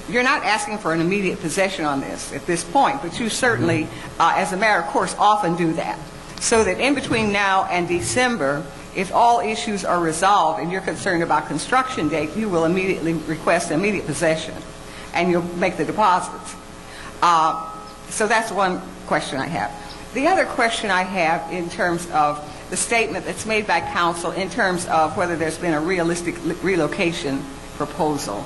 you're not asking for an immediate possession on this at this point, but you certainly, as a matter of course, often do that. So that in between now and December, if all issues are resolved and you're concerned about construction date, you will immediately request immediate possession and you'll make the deposits. So that's one question I have. The other question I have in terms of the statement that's made by counsel in terms of whether there's been a realistic relocation proposal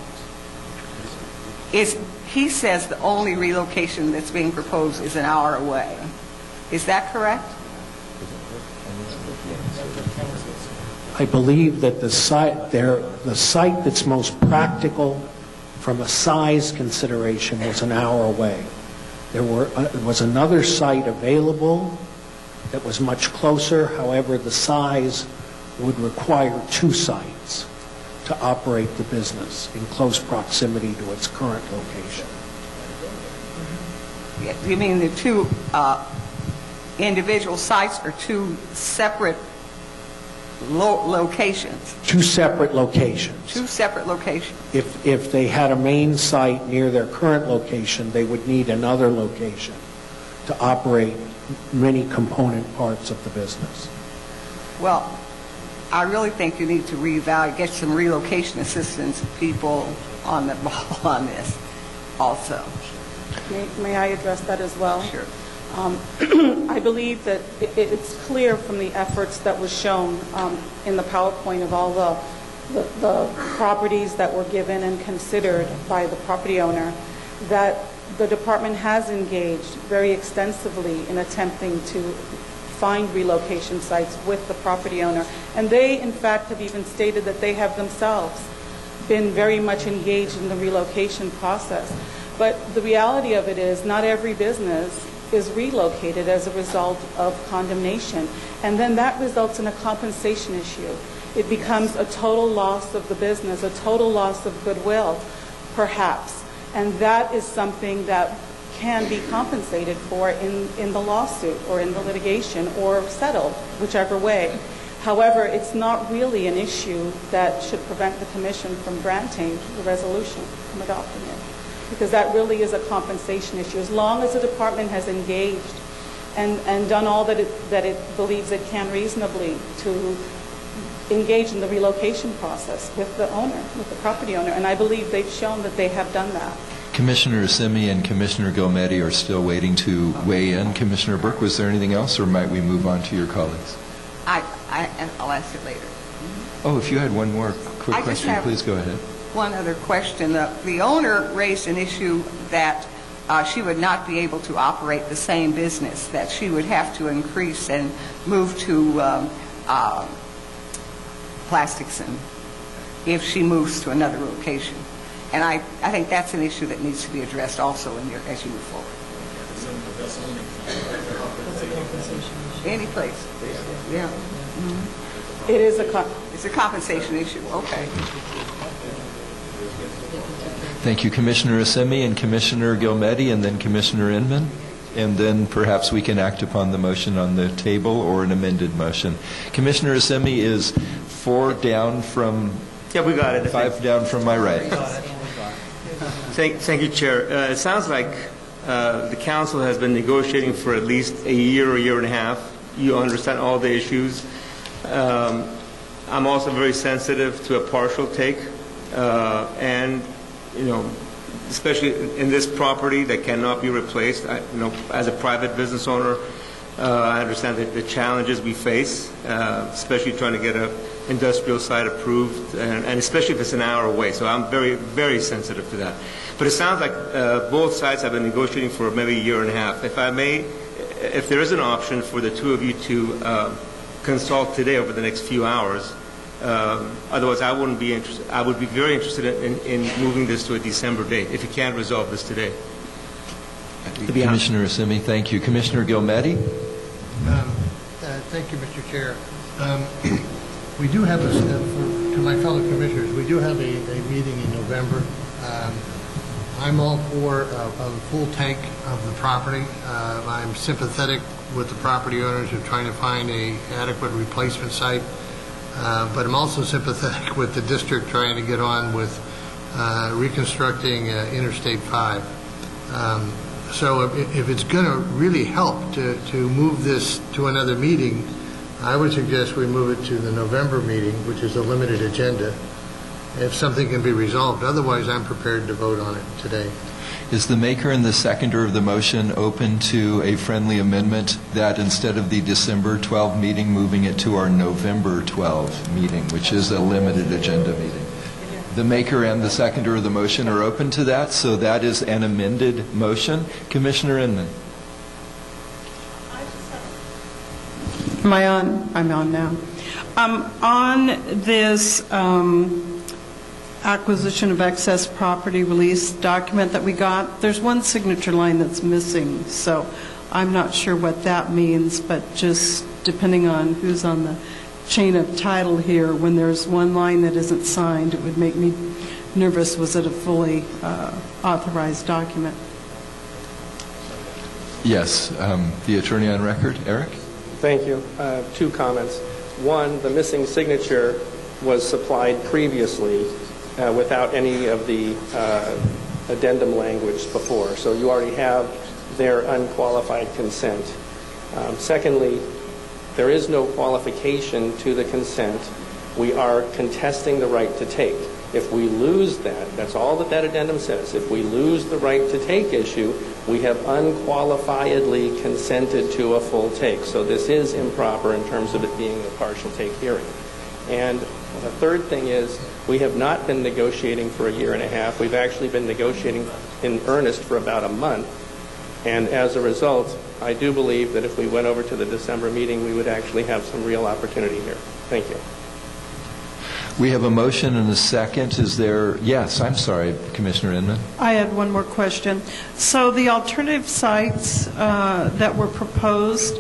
is he says the only relocation that's being proposed is an hour away. Is that correct? I believe that the site that's most practical from a size consideration was an hour away. There was another site available that was much closer. However, the size would require 2 sites to operate the business in close proximity to its current location. You mean the 2 individual sites or 2 separate locations? 2 separate locations. 2 separate locations. If they had a main site near their current location, they would need another location to operate many component parts of the business. Well, I really think you need to reevaluate, get some relocation assistance people on the ball on this also. May I address that as well? Sure. I believe that it's clear from the efforts that was shown in the PowerPoint of all the properties that were given and considered by the property owner, that the department has engaged very extensively in attempting to find relocation sites with the property owner. And they, in fact, have even stated that they have themselves been very much engaged in the relocation process. But the reality of it is not every business is relocated as a result of condemnation. And then that results in a compensation issue. It becomes a total loss of the business, a total loss of goodwill, perhaps. And that is something that can be compensated for in the lawsuit or in the litigation or settled, whichever way. However, it's not really an issue that should prevent the Commission from granting the resolution, from adopting it, because that really is a compensation issue. As long as the department has engaged and done all that it believes it can reasonably to engage in the relocation process with the owner, with the property owner, and I believe they've shown that they have done that. Commissioner Simi and Commissioner Gilmetti are still waiting to weigh in. Commissioner Burke, was there anything else, or might we move on to your colleagues? I'll ask it later. Oh, if you had one more quick question, please go ahead. One other question. The owner raised an issue that she would not be able to operate the same business, that she would have to increase and move to Plasticson if she moves to another location. And I think that's an issue that needs to be addressed also as you move forward. Any place. Yeah. Mm-hmm. It's a compensation issue. Okay. Thank you, Commissioner Assemi and Commissioner Gilmetti, and then Commissioner Inman. And then perhaps we can act upon the motion on the table or an amended motion. Commissioner Assemi is 4 down from... Yeah, we got it. 5 down from my right. Thank you, Chair. It sounds like the council has been negotiating for at least a year and a half. You understand all the issues. I'm also very sensitive to a partial take, and especially in this property that cannot be replaced. As a private business owner, I understand the challenges we face, especially trying to get an industrial site approved, and especially if it's an hour away. So I'm very, very sensitive to that. But it sounds like both sides have been negotiating for maybe a year and a half. If I may, if there is an option for the two of you to consult today over the next few hours, otherwise I wouldn't be interested. I would be very interested in moving this to a December date if you can't resolve this today. Commissioner Assemi, thank you. Commissioner Gilmetti? Thank you, Mr. Chair. We do have, to my fellow commissioners, we do have a meeting in November. I'm all for a full take of the property. I'm sympathetic with the property owners who are trying to find an adequate replacement site, but I'm also sympathetic with the district trying to get on with reconstructing Interstate 5. So if it's going to really help to move this to another meeting, I would suggest we move it to the November meeting, which is a limited agenda, if something can be resolved. Otherwise, I'm prepared to vote on it today. Is the maker and the seconder of the motion open to a friendly amendment that instead of the December 12 meeting, moving it to our November 12 meeting, which is a limited agenda meeting? The maker and the seconder of the motion are open to that, so that is an amended motion. Commissioner Inman. Am I on? I'm on now. On this acquisition of excess property release document that we got, there's one signature line that's missing, so I'm not sure what that means, but just depending on who's on the chain of title here, when there's one line that isn't signed, it would make me nervous. Was it a fully authorized document? Yes. The attorney on record, Eric? Thank you. 2 comments. One, the missing signature was supplied previously without any of the addendum language before, so you already have their unqualified consent. Secondly, there is no qualification to the consent. We are contesting the right to take. If we lose that, that's all that addendum says. If we lose the right to take issue, we have unqualifiedly consented to a full take. So this is improper in terms of it being a partial take hearing. And the third thing is, we have not been negotiating for a year and a half. We've actually been negotiating in earnest for about a month. And as a result, I do believe that if we went over to the December meeting, we would actually have some real opportunity here. Thank you. We have a motion and a second. Is there, yes, I'm sorry, Commissioner Inman. I had one more question. So the alternative sites that were proposed,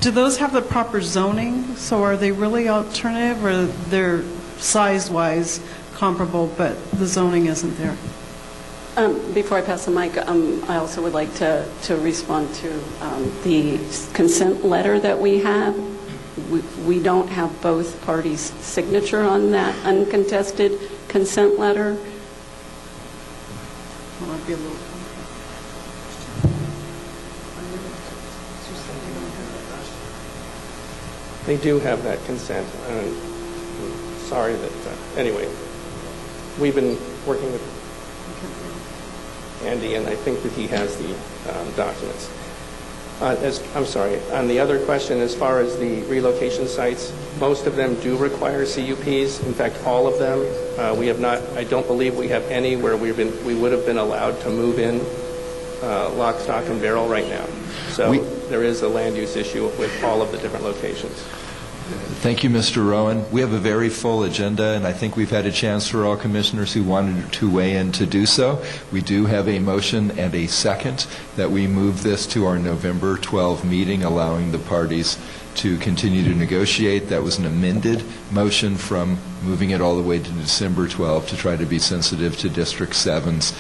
do those have the proper zoning? So are they really alternative, or they're size-wise comparable, but the zoning isn't there? Before I pass the mic, I also would like to respond to the consent letter that we have. We don't have both parties' signature on that uncontested consent letter. Well, that'd be a little... They do have that consent. I'm sorry that, anyway, we've been working with Andy, and I think that he has the documents. I'm sorry, on the other question, as far as the relocation sites, most of them do require CUPs. In fact, all of them. We have not, I don't believe we have any where we would have been allowed to move in lock, stock, and barrel right now. So there is a land use issue with all of the different locations. Thank you, Mr. Rowan. We have a very full agenda, and I think we've had a chance for all commissioners who wanted to weigh in to do so. We do have a motion and a second that we move this to our November 12 meeting, allowing the parties to continue to negotiate. That was an amended motion from moving it all the way to December 12 to try to be sensitive to District 7's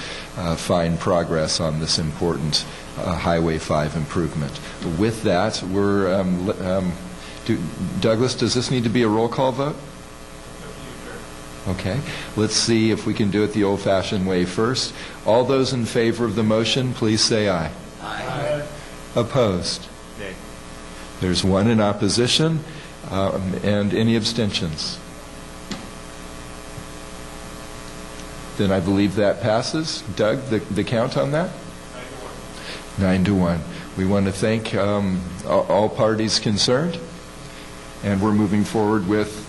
fine progress on this important Highway 5 improvement. With that, we're Douglas, does this need to be a roll call vote? Okay. Let's see if we can do it the old-fashioned way first. All those in favor of the motion, please say aye. Aye. Opposed? Nay. There's one in opposition. And any abstentions? Then I believe that passes. Doug, the count on that? 9-1. We want to thank all parties concerned. And we're moving forward with,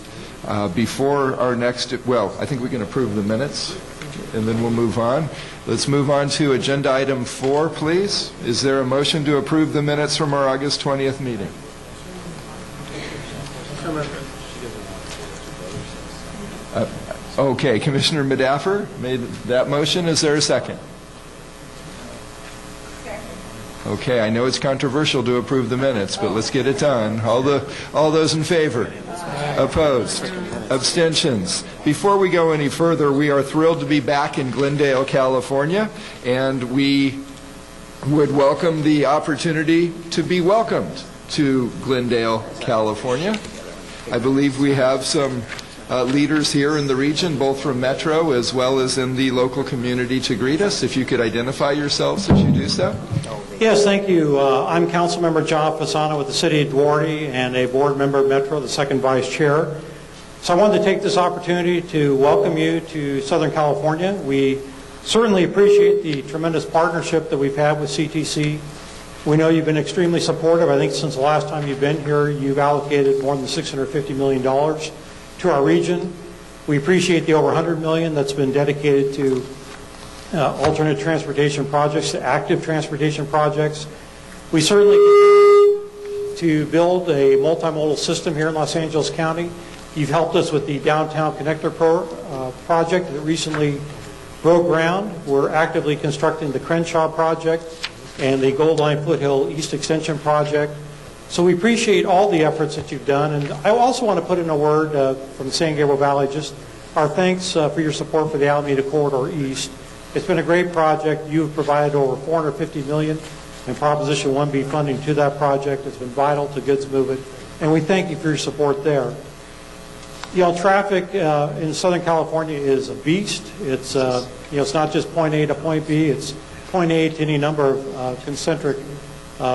before our next, well, I think we can approve the minutes, and then we'll move on. Let's move on to agenda item 4, please. Is there a motion to approve the minutes from our August 20th meeting? Okay, Commissioner Medaffer made that motion. Is there a second? Okay, I know it's controversial to approve the minutes, but let's get it done. All those in favor? Opposed? Abstentions? Before we go any further, we are thrilled to be back in Glendale, California, and we would welcome the opportunity to be welcomed to Glendale, California. I believe we have some leaders here in the region, both from Metro as well as in the local community, to greet us. If you could identify yourselves as you do so. Yes, thank you. I'm Councilmember John Fasano with the City of Duarte and a board member of Metro, the second vice chair. So I wanted to take this opportunity to welcome you to Southern California. We certainly appreciate the tremendous partnership that we've had with CTC. We know you've been extremely supportive. I think since the last time you've been here, you've allocated more than $650 million to our region. We appreciate the over $100 million that's been dedicated to alternate transportation projects, to active transportation projects. We certainly continue to build a multimodal system here in Los Angeles County. You've helped us with the Downtown Connector project that recently broke ground. We're actively constructing the Crenshaw project and the Gold Line Foothill East Extension project. So we appreciate all the efforts that you've done. And I also want to put in a word from San Gabriel Valley, just our thanks for your support for the Alameda Corridor East. It's been a great project. You've provided over $450 million in Proposition 1B funding to that project. It's been vital to goods movement, and we thank you for your support there. You know, traffic in Southern California is a beast. It's it's not just point A to point B. It's point A to any number of concentric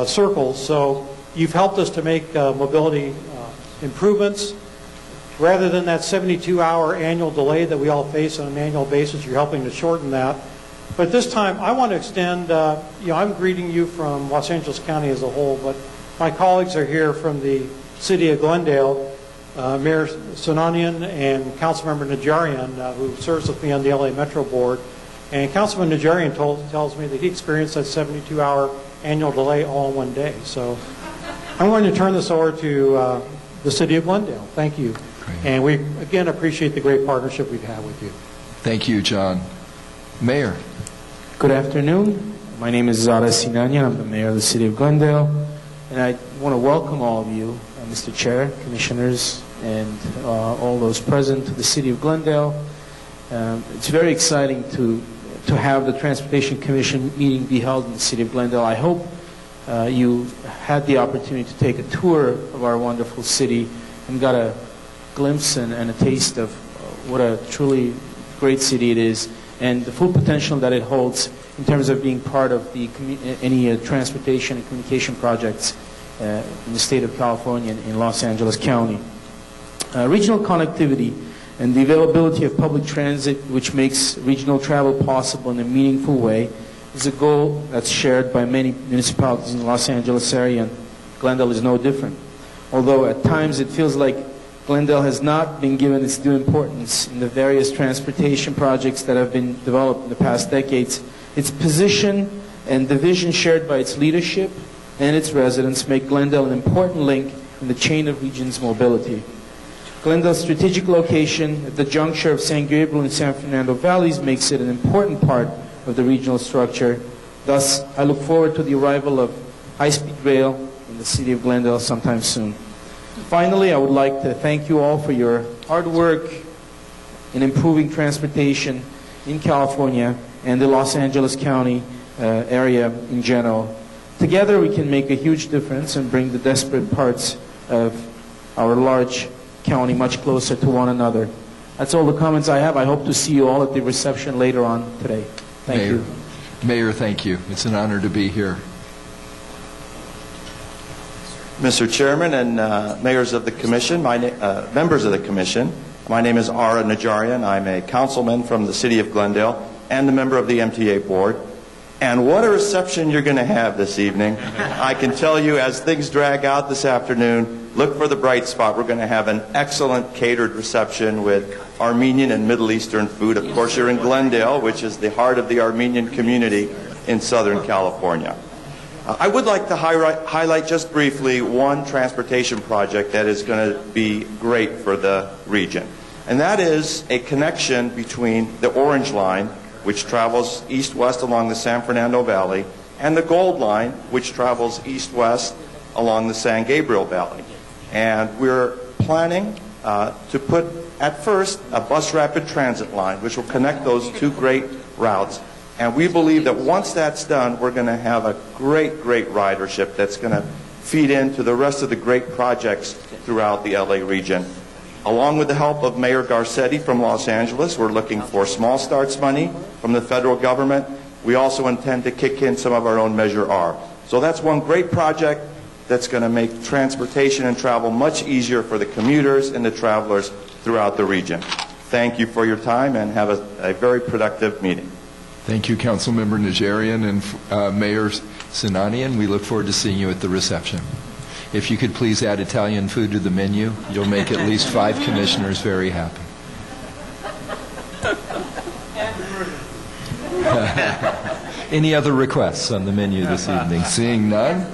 circles. So you've helped us to make mobility improvements. Rather than that 72-hour annual delay that we all face on an annual basis, you're helping to shorten that. But this time, I want to extend, I'm greeting you from Los Angeles County as a whole, but my colleagues are here from the city of Glendale. Mayor Sunanian and Councilmember Najarian, who serves with me on the LA Metro Board. And Councilman Najarian tells me that he experienced that 72-hour annual delay all in one day. So I'm going to turn this over to the City of Glendale. Thank you. Great. And we, again, appreciate the great partnership we've had with you. Thank you, John. Mayor. Good afternoon. My name is Zara Sinanian. I'm the mayor of the City of Glendale. And I want to welcome all of you, Mr. Chair, commissioners, and all those present to the City of Glendale. It's very exciting to have the Transportation Commission meeting be held in the City of Glendale. I hope you had the opportunity to take a tour of our wonderful city and got a glimpse and a taste of what a truly great city it is and the full potential that it holds in terms of being part of any transportation and communication projects in the state of California in Los Angeles County. Regional connectivity and the availability of public transit, which makes regional travel possible in a meaningful way, is a goal that's shared by many municipalities in the Los Angeles area, and Glendale is no different. Although at times it feels like Glendale has not been given its due importance in the various transportation projects that have been developed in the past decades, its position and the vision shared by its leadership and its residents make Glendale an important link in the chain of region's mobility. Glendale's strategic location at the juncture of San Gabriel and San Fernando Valleys makes it an important part of the regional structure. Thus, I look forward to the arrival of high-speed rail in the city of Glendale sometime soon. Finally, I would like to thank you all for your hard work in improving transportation in California and the Los Angeles County area in general. Together, we can make a huge difference and bring the desperate parts of our large county much closer to one another. That's all the comments I have. I hope to see you all at the reception later on today. Thank you. Mayor, thank you. It's an honor to be here. Mr. Chairman and members of the Commission, my name is Ara Najarian. I'm a councilman from the City of Glendale and a member of the MTA Board. And what a reception you're going to have this evening. I can tell you, as things drag out this afternoon, look for the bright spot. We're going to have an excellent catered reception with Armenian and Middle Eastern food. Of course, you're in Glendale, which is the heart of the Armenian community in Southern California. I would like to highlight just briefly one transportation project that is going to be great for the region. And that is a connection between the Orange Line, which travels east-west along the San Fernando Valley, and the Gold Line, which travels east-west along the San Gabriel Valley. And we're planning to put, at first, a bus rapid transit line, which will connect those two great routes. And we believe that once that's done, we're going to have a great ridership that's going to feed into the rest of the great projects throughout the LA region. Along with the help of Mayor Garcetti from Los Angeles, we're looking for small starts money from the federal government. We also intend to kick in some of our own Measure R. So that's one great project that's going to make transportation and travel much easier for the commuters and the travelers throughout the region. Thank you for your time and have a very productive meeting. Thank you, Councilmember Najarian and Mayor Sinanian. We look forward to seeing you at the reception. If you could please add Italian food to the menu, you'll make at least 5 commissioners very happy. Any other requests on the menu this evening? Seeing none?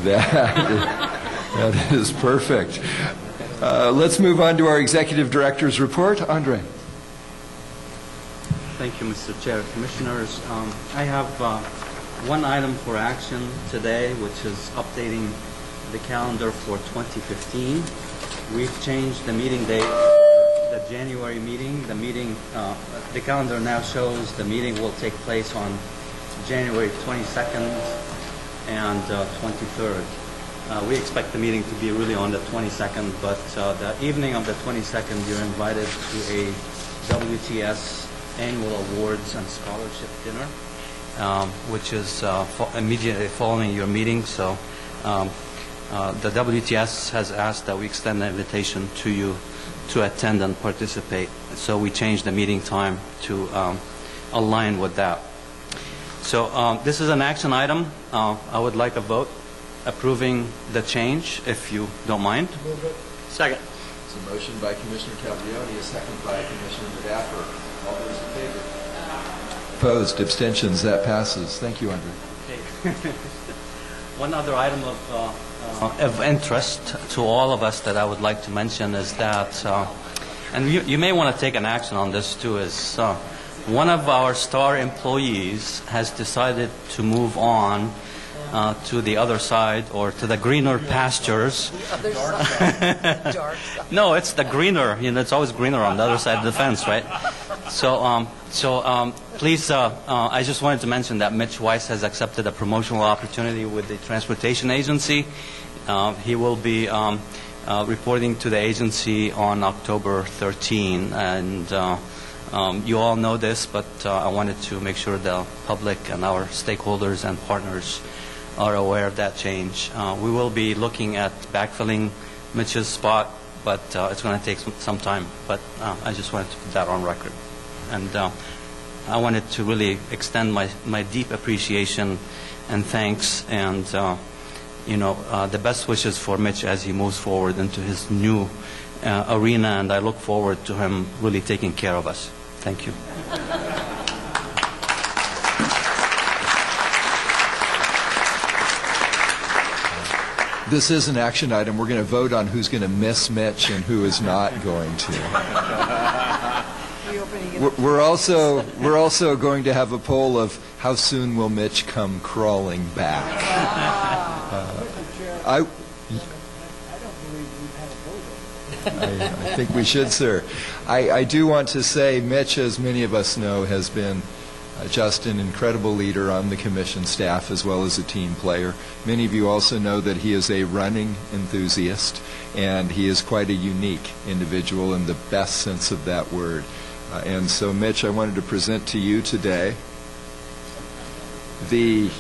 That is perfect. Let's move on to our Executive Director's report. Andre. Thank you, Mr. Chair. Commissioners, I have one item for action today, which is updating the calendar for 2015. We've changed the meeting date, the January meeting. The calendar now shows the meeting will take place on January 22nd and 23rd. We expect the meeting to be really on the 22nd, but the evening of the 22nd, you're invited to a WTS Annual Awards and Scholarship Dinner, which is immediately following your meeting. So the WTS has asked that we extend the invitation to you to attend and participate. So we changed the meeting time to align with that. So this is an action item. I would like a vote approving the change, if you don't mind. Second. It's a motion by Commissioner Caprioni, a second by Commissioner Medapper. All those in favor? Opposed, abstentions, that passes. Thank you, Andre. One other item of interest to all of us that I would like to mention is that, and you may want to take an action on this too, is one of our star employees has decided to move on to the other side, or to the greener pastures. No, it's the greener. You know, it's always greener on the other side of the fence, right? So please, I just wanted to mention that Mitch Weiss has accepted a promotional opportunity with the Transportation Agency. He will be reporting to the agency on October 13, and you all know this, but I wanted to make sure the public and our stakeholders and partners are aware of that change. We will be looking at backfilling Mitch's spot, but it's going to take some time. But I just wanted to put that on record. And I wanted to really extend my deep appreciation and thanks, and the best wishes for Mitch as he moves forward into his new arena, and I look forward to him really taking care of us. Thank you. This is an action item. We're going to vote on who's going to miss Mitch and who is not going to. We're also going to have a poll of how soon will Mitch come crawling back. I think we should, sir. I do want to say Mitch, as many of us know, has been just an incredible leader on the commission staff as well as a team player. Many of you also know that he is a running enthusiast, and he is quite a unique individual in the best sense of that word. And so, Mitch, I wanted to present to you today this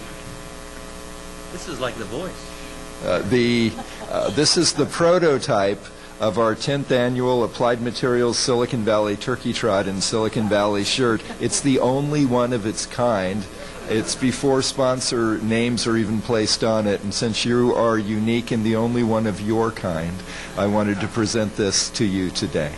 is like The Voice. This is the prototype of our 10th annual Applied Materials Silicon Valley Turkey Trot in Silicon Valley shirt. It's the only one of its kind. It's before sponsor names are even placed on it, and since you are unique and the only one of your kind, I wanted to present this to you today.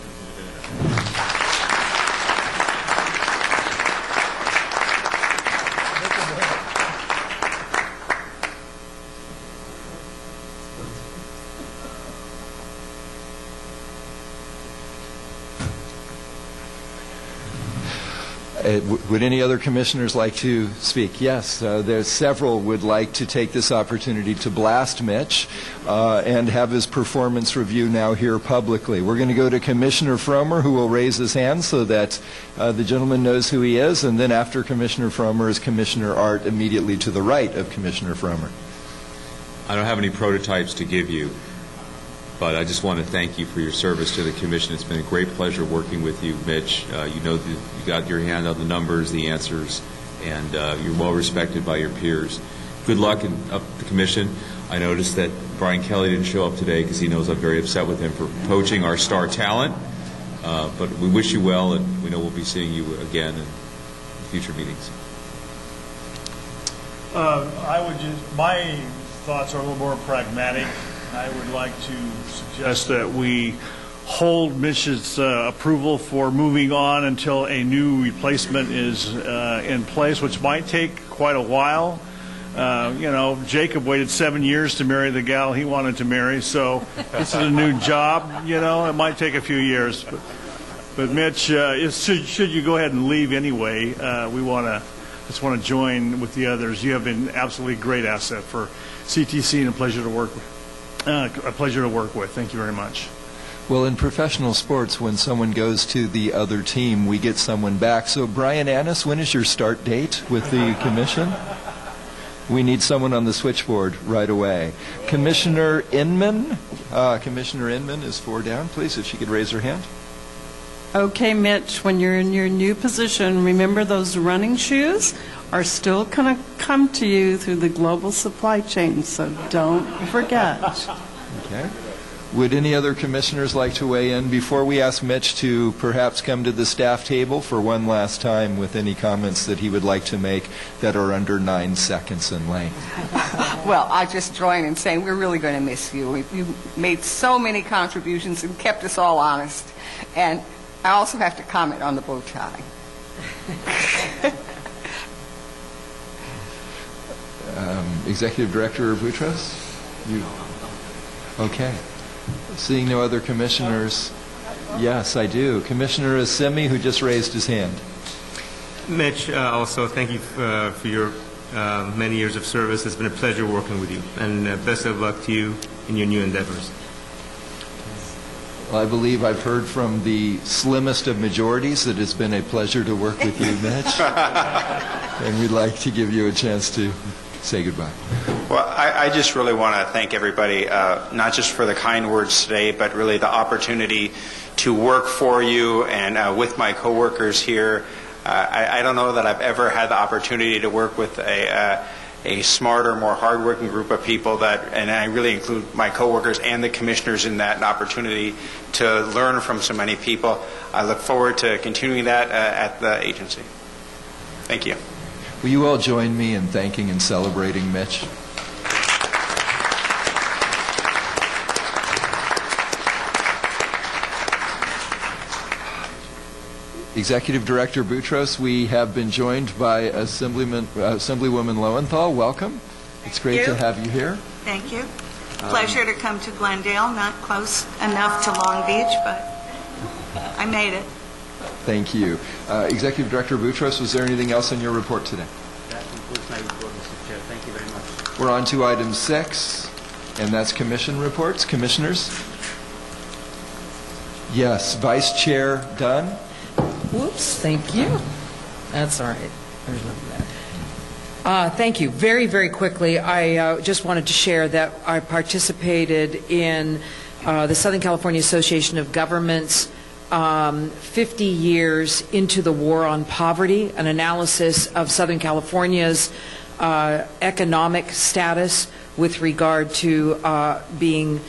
Would any other commissioners like to speak? Yes, there's several would like to take this opportunity to blast Mitch and have his performance review now here publicly. We're going to go to Commissioner Fromer, who will raise his hand so that the gentleman knows who he is, and then after Commissioner Fromer is Commissioner Art, immediately to the right of Commissioner Fromer. I don't have any prototypes to give you, but I just want to thank you for your service to the Commission. It's been a great pleasure working with you, Mitch. You know that you got your hand on the numbers, the answers, and you're well respected by your peers. Good luck up the Commission. I noticed that Brian Kelly didn't show up today because he knows I'm very upset with him for poaching our star talent. But we wish you well, and we know we'll be seeing you again in future meetings. My thoughts are a little more pragmatic. I would like to suggest that we hold Mitch's approval for moving on until a new replacement is in place, which might take quite a while. Jacob waited 7 years to marry the gal he wanted to marry, so this is a new job. It might take a few years. But Mitch, should you go ahead and leave anyway, we just want to join with the others. You have been absolutely a great asset for CTC and a pleasure to work with. Thank you very much. Well, in professional sports, when someone goes to the other team, we get someone back. So, Brian Annis, when is your start date with the commission? We need someone on the switchboard right away. Commissioner Inman. Commissioner Inman is 4 down, please, if she could raise her hand. Okay, Mitch, when you're in your new position, remember those running shoes are still going to come to you through the global supply chain, so don't forget. Okay. Would any other commissioners like to weigh in before we ask Mitch to perhaps come to the staff table for one last time with any comments that he would like to make that are under 9 seconds in length? Well, I just join in saying we're really going to miss you. You made so many contributions and kept us all honest. And I also have to comment on the bow tie. Executive Director Boutros? You? Okay. Seeing no other commissioners, yes, I do. Commissioner Assemi, who just raised his hand. Mitch, also thank you for your many years of service. It's been a pleasure working with you, and best of luck to you in your new endeavors. Well, I believe I've heard from the slimmest of majorities that it's been a pleasure to work with you, Mitch. And we'd like to give you a chance to say goodbye. Well, I just really want to thank everybody, not just for the kind words today, but really the opportunity to work for you and with my coworkers here. I don't know that I've ever had the opportunity to work with a smarter, more hardworking group of people and I really include my coworkers and the commissioners in that, an opportunity to learn from so many people. I look forward to continuing that at the agency. Thank you. Will you all join me in thanking and celebrating Mitch? Executive Director Boutros, we have been joined by Assemblywoman Lowenthal. Welcome. It's great to have you here. Thank you. Pleasure to come to Glendale. Not close enough to Long Beach, but I made it. Thank you. Executive Director Boutros, was there anything else in your report today? That concludes my report, Mr. Chair. Thank you very much. We're on to item 6, and that's commission reports. Commissioners? Yes. Vice Chair Dunn? Whoops, thank you. That's all right. There's nothing there. Thank you. Very, very quickly, I just wanted to share that I participated in the Southern California Association of Governments 50 years into the war on poverty, an analysis of Southern California's economic status with regard to being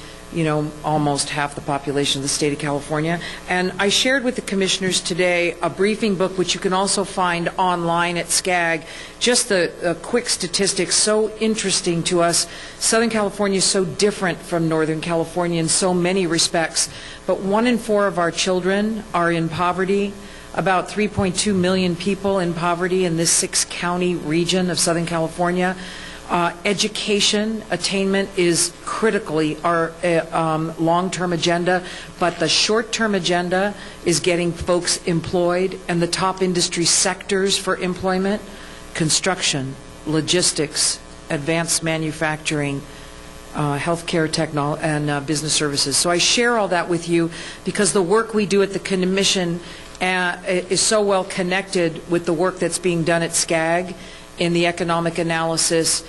almost half the population of the state of California. And I shared with the commissioners today a briefing book, which you can also find online at SCAG, just the quick statistics, so interesting to us. Southern California is so different from Northern California in so many respects, but 1 in 4 of our children are in poverty. About 3.2 million people in poverty in this 6-county region of Southern California. Education attainment is critically our long-term agenda, but the short-term agenda is getting folks employed, and the top industry sectors for employment: construction, logistics, advanced manufacturing, healthcare, technology, and business services. So I share all that with you because the work we do at the Commission is so well connected with the work that's being done at SCAG in the economic analysis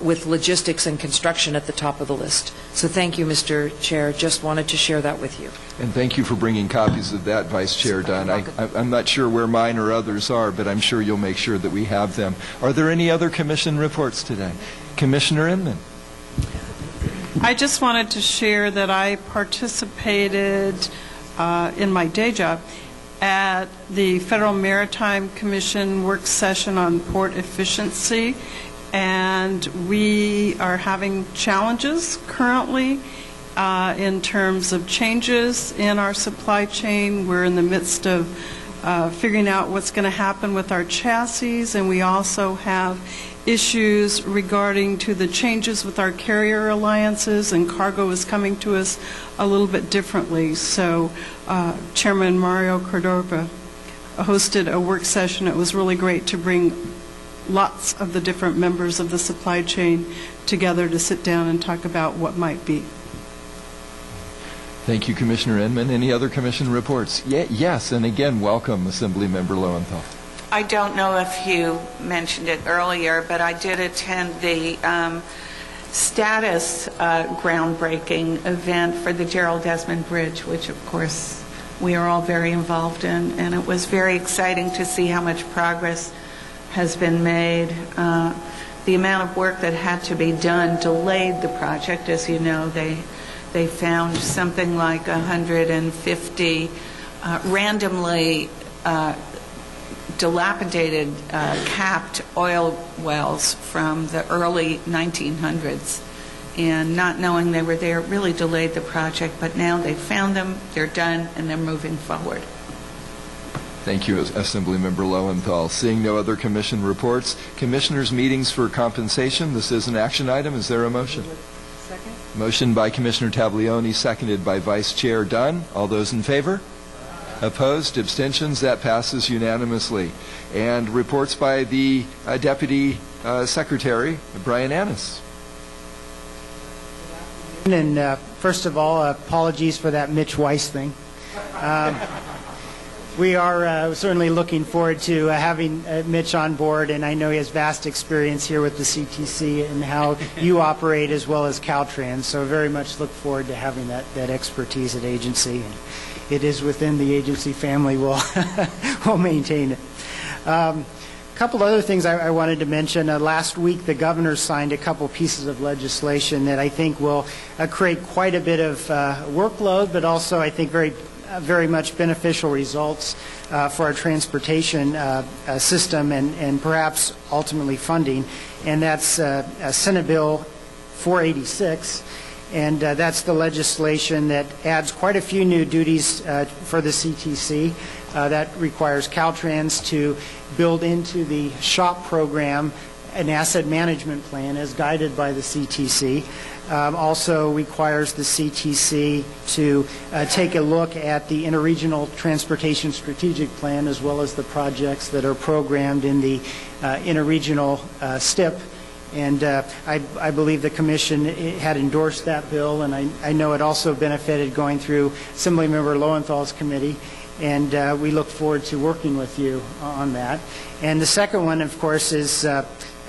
with logistics and construction at the top of the list. So thank you, Mr. Chair. Just wanted to share that with you. And thank you for bringing copies of that, Vice Chair Dunn. I'm not sure where mine or others are, but I'm sure you'll make sure that we have them. Are there any other commission reports today? Commissioner Inman. I just wanted to share that I participated in my day job at the Federal Maritime Commission work session on port efficiency, and we are having challenges currently in terms of changes in our supply chain. We're in the midst of figuring out what's going to happen with our chassis, and we also have issues regarding to the changes with our carrier alliances, and cargo is coming to us a little bit differently. So Chairman Mario Cordova hosted a work session. It was really great to bring lots of the different members of the supply chain together to sit down and talk about what might be. Thank you, Commissioner Inman. Any other commission reports? Yes, and again, welcome, Assemblymember Lowenthal. I don't know if you mentioned it earlier, but I did attend the status groundbreaking event for the Gerald Desmond Bridge, which of course we are all very involved in, and it was very exciting to see how much progress has been made. The amount of work that had to be done delayed the project. As you know, they they found something like 150 randomly dilapidated capped oil wells from the early 1900s. And not knowing they were there really delayed the project, but now they found them, they're done, and they're moving forward. Thank you, Assemblymember Lowenthal. Seeing no other commission reports, commissioners' meetings for compensation. This is an action item. Is there a motion? Second. Motion by Commissioner Taglioni, seconded by Vice Chair Dunn. All those in favor? Opposed? Abstentions? That passes unanimously. And reports by the Deputy Secretary, Brian Annis. And first of all, apologies for that Mitch Weiss thing. We are certainly looking forward to having Mitch on board, and I know he has vast experience here with the CTC and how you operate as well as Caltrans, so very much look forward to having that expertise at agency. And it is within the agency family, we'll maintain it. A couple other things I wanted to mention. Last week, the governor signed a couple pieces of legislation that I think will create quite a bit of workload, but also I think very much beneficial results for our transportation system and perhaps ultimately funding. And that's Senate Bill 486. And that's the legislation that adds quite a few new duties for the CTC. That requires Caltrans to build into the SHOP program an asset management plan as guided by the CTC. Also requires the CTC to take a look at the interregional transportation strategic plan as well as the projects that are programmed in the interregional STIP. And I believe the Commission had endorsed that bill, and I know it also benefited going through Assemblymember Lowenthal's committee, and we look forward to working with you on that. And the second one, of course, is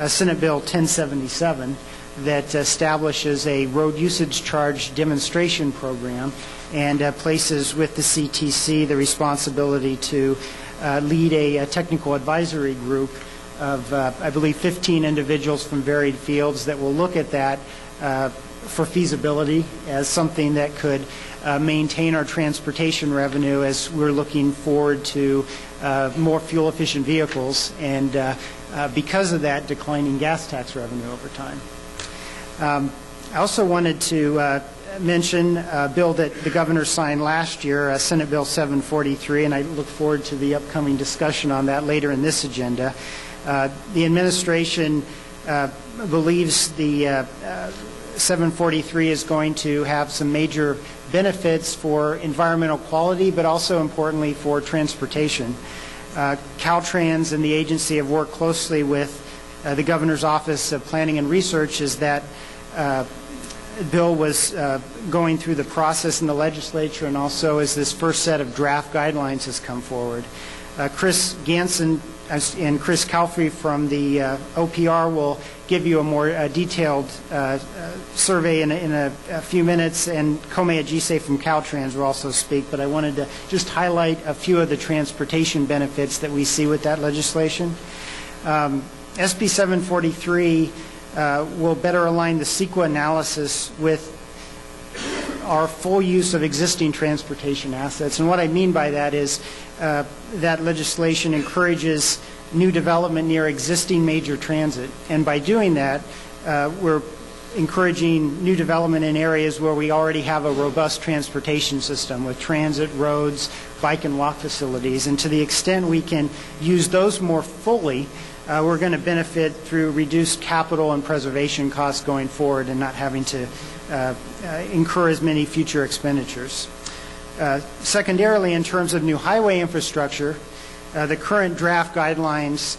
Senate Bill 1077 that establishes a road usage charge demonstration program and places with the CTC the responsibility to lead a technical advisory group of, I believe, 15 individuals from varied fields that will look at that for feasibility as something that could maintain our transportation revenue as we're looking forward to more fuel-efficient vehicles and, because of that, declining gas tax revenue over time. I also wanted to mention a bill that the governor signed last year, Senate Bill 743, and I look forward to the upcoming discussion on that later in this agenda. The administration believes the 743 is going to have some major benefits for environmental quality, but also importantly for transportation. Caltrans and the agency have worked closely with the Governor's Office of Planning and Research as that bill was going through the process in the legislature and also as this first set of draft guidelines has come forward. Chris Ganson and Chris Calfrey from the OPR will give you a more detailed survey in a few minutes, and Kome Ajise from Caltrans will also speak, but I wanted to just highlight a few of the transportation benefits that we see with that legislation. SB 743 will better align the CEQA analysis with our full use of existing transportation assets. And what I mean by that is that legislation encourages new development near existing major transit. And by doing that, we're encouraging new development in areas where we already have a robust transportation system with transit, roads, bike and walk facilities. And to the extent we can use those more fully, we're going to benefit through reduced capital and preservation costs going forward and not having to incur as many future expenditures. Secondarily, in terms of new highway infrastructure, the current draft guidelines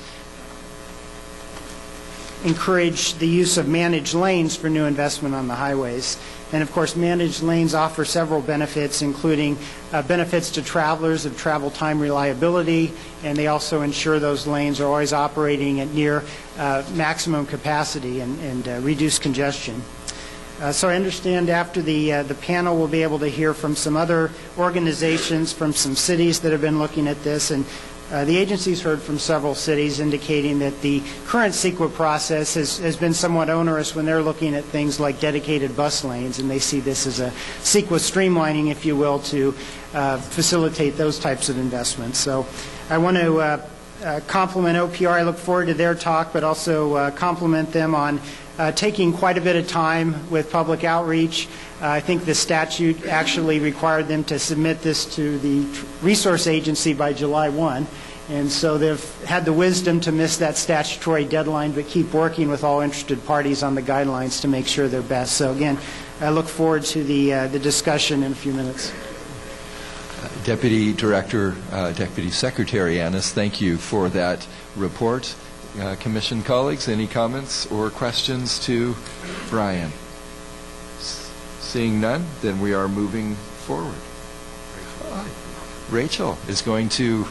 encourage the use of managed lanes for new investment on the highways. And of course, managed lanes offer several benefits, including benefits to travelers of travel time reliability, and they also ensure those lanes are always operating at near maximum capacity and reduce congestion. So I understand after the panel we'll be able to hear from some other organizations, from some cities that have been looking at this, and The agency's heard from several cities indicating that the current CEQA process has been somewhat onerous when they're looking at things like dedicated bus lanes, and they see this as a CEQA streamlining, if you will, to facilitate those types of investments. So I want to compliment OPR. I look forward to their talk, but also compliment them on taking quite a bit of time with public outreach. I think the statute actually required them to submit this to the resource agency by July 1, and so they've had the wisdom to miss that statutory deadline, but keep working with all interested parties on the guidelines to make sure they're best. So again, I look forward to the discussion in a few minutes. Deputy Director, Deputy Secretary Annis, thank you for that report. Commission colleagues, any comments or questions to Brian? Seeing none, then we are moving forward. Rachel is going to,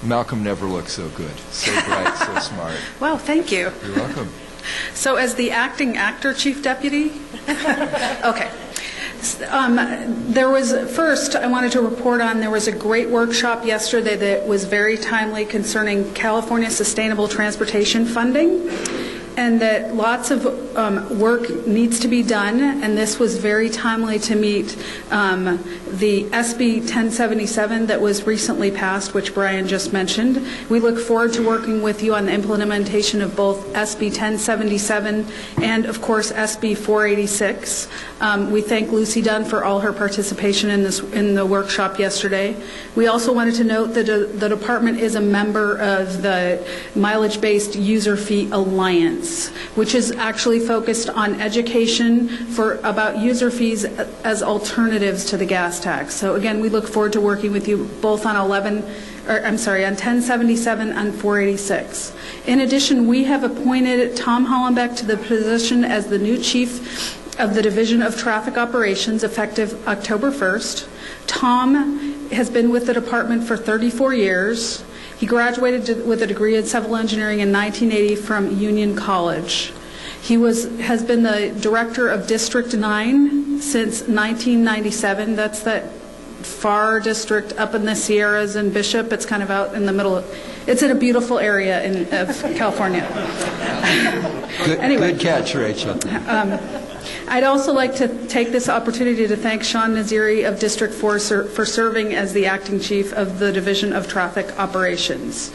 Malcolm never looked so good, so bright, so smart. Well, thank you. You're welcome. So as the acting actor chief deputy, okay. There was, first, I wanted to report on, there was a great workshop yesterday that was very timely concerning California Sustainable Transportation Funding, and that lots of work needs to be done, and this was very timely to meet the SB 1077 that was recently passed, which Brian just mentioned. We look forward to working with you on the implementation of both SB 1077 and, of course, SB 486. We thank Lucy Dunn for all her participation in the workshop yesterday. We also wanted to note that the department is a member of the Mileage-Based User Fee Alliance, which is actually focused on education about user fees as alternatives to the gas tax. So again, we look forward to working with you both on 1077 and 486. In addition, we have appointed Tom Hollenbeck to the position as the new chief of the Division of Traffic Operations effective October 1st. Tom has been with the department for 34 years. He graduated with a degree in civil engineering in 1980 from Union College. He has been the director of District 9 since 1997. That's that far district up in the Sierras and Bishop. It's kind of out in the middle. It's in a beautiful area of California. Good catch, Rachel. I'd also like to take this opportunity to thank Sean Naziri of District 4 for serving as the acting chief of the Division of Traffic Operations.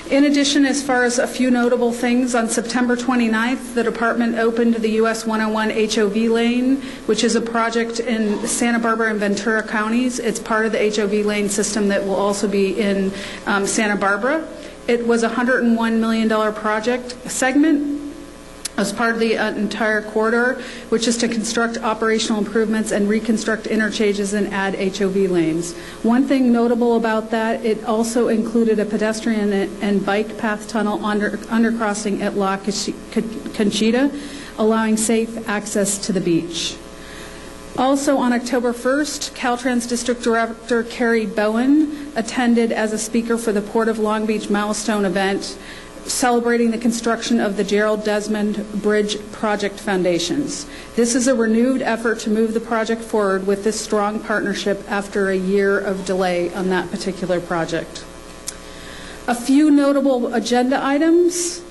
In addition, as far as a few notable things, on September 29th, the department opened the US 101 HOV lane, which is a project in Santa Barbara and Ventura counties. It's part of the HOV lane system that will also be in Santa Barbara. It was a $101 million project segment as part of the entire corridor, which is to construct operational improvements and reconstruct interchanges and add HOV lanes. One thing notable about that, it also included a pedestrian and bike path tunnel undercrossing at La Conchita, allowing safe access to the beach. Also on October 1st, Caltrans District Director Carrie Bowen attended as a speaker for the Port of Long Beach Milestone event, celebrating the construction of the Gerald Desmond Bridge project foundations. This is a renewed effort to move the project forward with this strong partnership after a year of delay on that particular project. A few notable agenda items.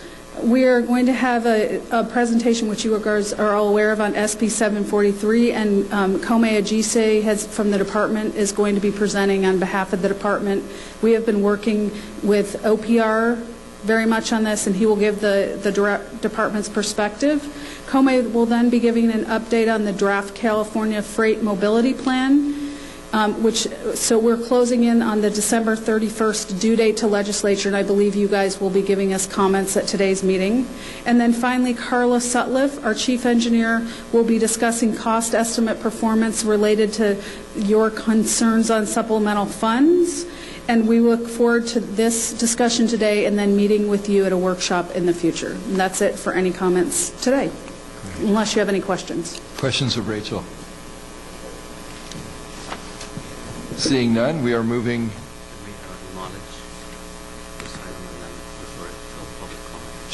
We are going to have a presentation, which you guys are all aware of, on SB 743, and Kome Ajise from the department is going to be presenting on behalf of the department. We have been working with OPR very much on this, and he will give the department's perspective. Kome will then be giving an update on the draft California Freight Mobility Plan, so we're closing in on the December 31st due date to legislature, and I believe you guys will be giving us comments at today's meeting. And then finally, Carla Sutliff, our chief engineer, will be discussing cost estimate performance related to your concerns on supplemental funds. And we look forward to this discussion today and then meeting with you at a workshop in the future. And that's it for any comments today, unless you have any questions. Questions of Rachel? Seeing none, we are moving.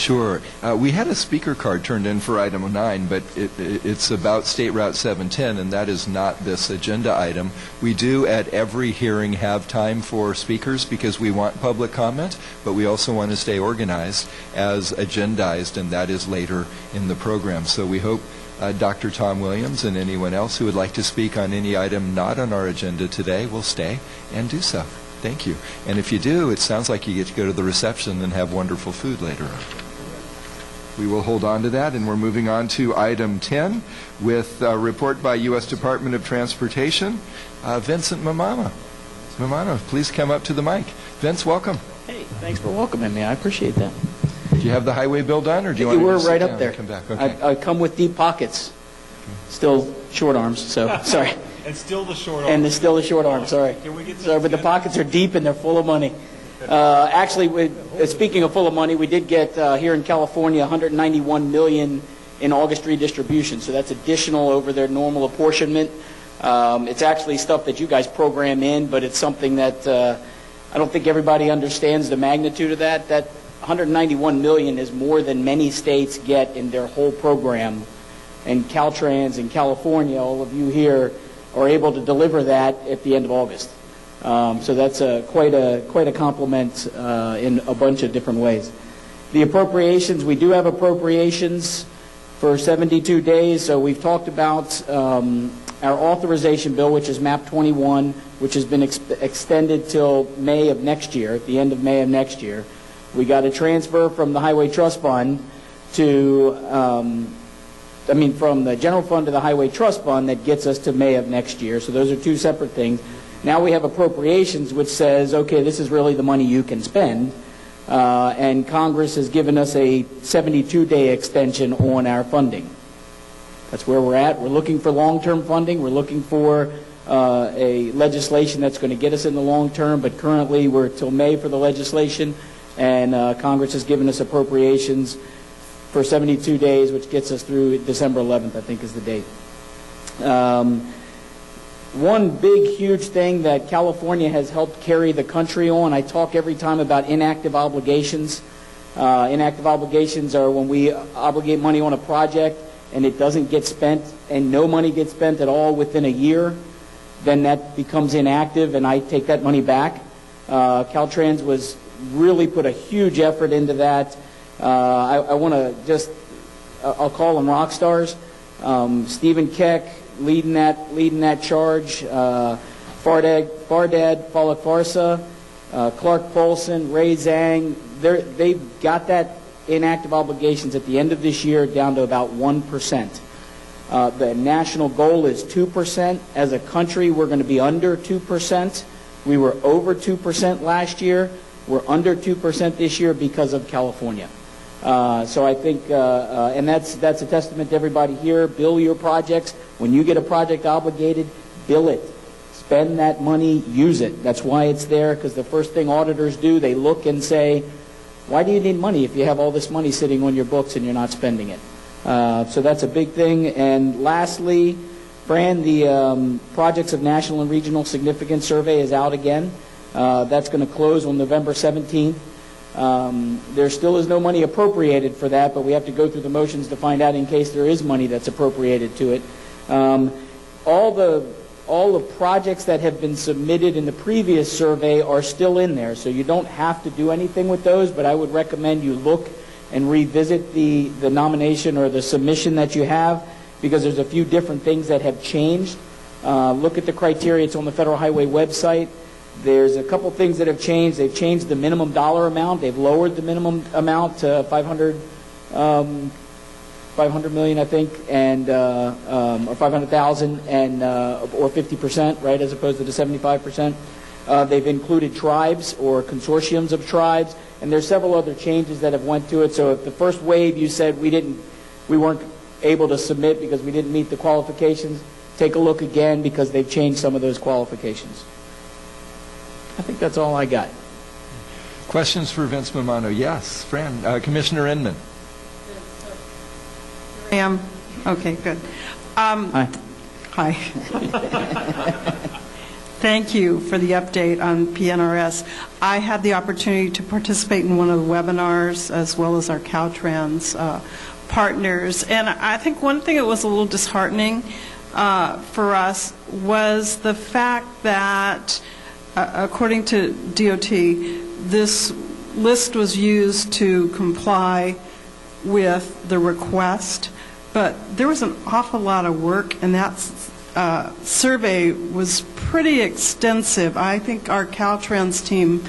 Sure. We had a speaker card turned in for item 9, but it's about State Route 710, and that is not this agenda item. We do at every hearing have time for speakers because we want public comment, but we also want to stay organized as agendized, and that is later in the program. So we hope Dr. Tom Williams and anyone else who would like to speak on any item not on our agenda today will stay and do so. Thank you. And if you do, it sounds like you get to go to the reception and have wonderful food later on. We will hold on to that, and we're moving on to item 10 with a report by U.S. Department of Transportation. Vincent Mamano. Mamano, please come up to the mic. Vince, welcome. Hey, thanks for welcoming me. I appreciate that. Do you have the highway bill done, or do you want to We're sit right down up there. and come back? Okay. I come with deep pockets. Still short arms, so sorry. And still the short arm. And it's still the short arm, sorry. Sorry, but the pockets are deep and they're full of money. Actually, speaking of full of money, we did get here in California $191 million in August redistribution, so that's additional over their normal apportionment. It's actually stuff that you guys program in, but it's something that I don't think everybody understands the magnitude of that. That $191 million is more than many states get in their whole program. And Caltrans in California, all of you here, are able to deliver that at the end of August. So that's quite a compliment in a bunch of different ways. The appropriations, we do have appropriations for 72 days. So we've talked about our authorization bill, which is MAP 21, which has been extended till May of next year, at the end of May of next year. We got a transfer from the Highway Trust Fund to from the general fund to the Highway Trust Fund that gets us to May of next year. So those are two separate things. Now we have appropriations, which says, okay, this is really the money you can spend. And Congress has given us a 72-day extension on our funding. That's where we're at. We're looking for long-term funding. We're looking for a legislation that's going to get us in the long term, but currently we're till May for the legislation, and Congress has given us appropriations for 72 days, which gets us through December 11th, I think is the date. One big, huge thing that California has helped carry the country on, I talk every time about inactive obligations. Inactive obligations are when we obligate money on a project and it doesn't get spent, and no money gets spent at all within a year, then that becomes inactive, and I take that money back. Caltrans was really put a huge effort into that. I want to just, I'll call them rock stars. Stephen Keck leading that charge. Fardad Falak Farsa, Clark Polson, Ray Zhang. They've got that inactive obligations at the end of this year down to about 1%. The national goal is 2%. As a country, we're going to be under 2%. We were over 2% last year. We're under 2% this year because of California. So I think, and that's a testament to everybody here. Bill your projects. When you get a project obligated, bill it. Spend that money, use it. That's why it's there, because the first thing auditors do, they look and say, why do you need money if you have all this money sitting on your books and you're not spending it? So that's a big thing. And lastly, Fran, the Projects of National and Regional Significance Survey is out again. That's going to close on November 17th. There still is no money appropriated for that, but we have to go through the motions to find out in case there is money that's appropriated to it. All the projects that have been submitted in the previous survey are still in there, so you don't have to do anything with those, but I would recommend you look and revisit the nomination or the submission that you have, because there's a few different things that have changed. Look at the criteria. It's on the Federal Highway website. There's a couple things that have changed. They've changed the minimum dollar amount. They've lowered the minimum amount to $500 million, I think, and or 500,000, and or 50%, right, as opposed to the 75%. They've included tribes or consortiums of tribes, and there's several other changes that have went to it. So if the first wave you said we weren't able to submit because we didn't meet the qualifications, take a look again, because they've changed some of those qualifications. I think that's all I got. Questions for Vince Mamano? Yes, Fran. Commissioner Inman. I am. Okay, good. Hi. Hi. Thank you for the update on PNRS. I had the opportunity to participate in one of the webinars as well as our Caltrans partners. And I think one thing that was a little disheartening for us was the fact that, according to DOT, this list was used to comply with the request, but there was an awful lot of work, and that survey was pretty extensive. I think our Caltrans team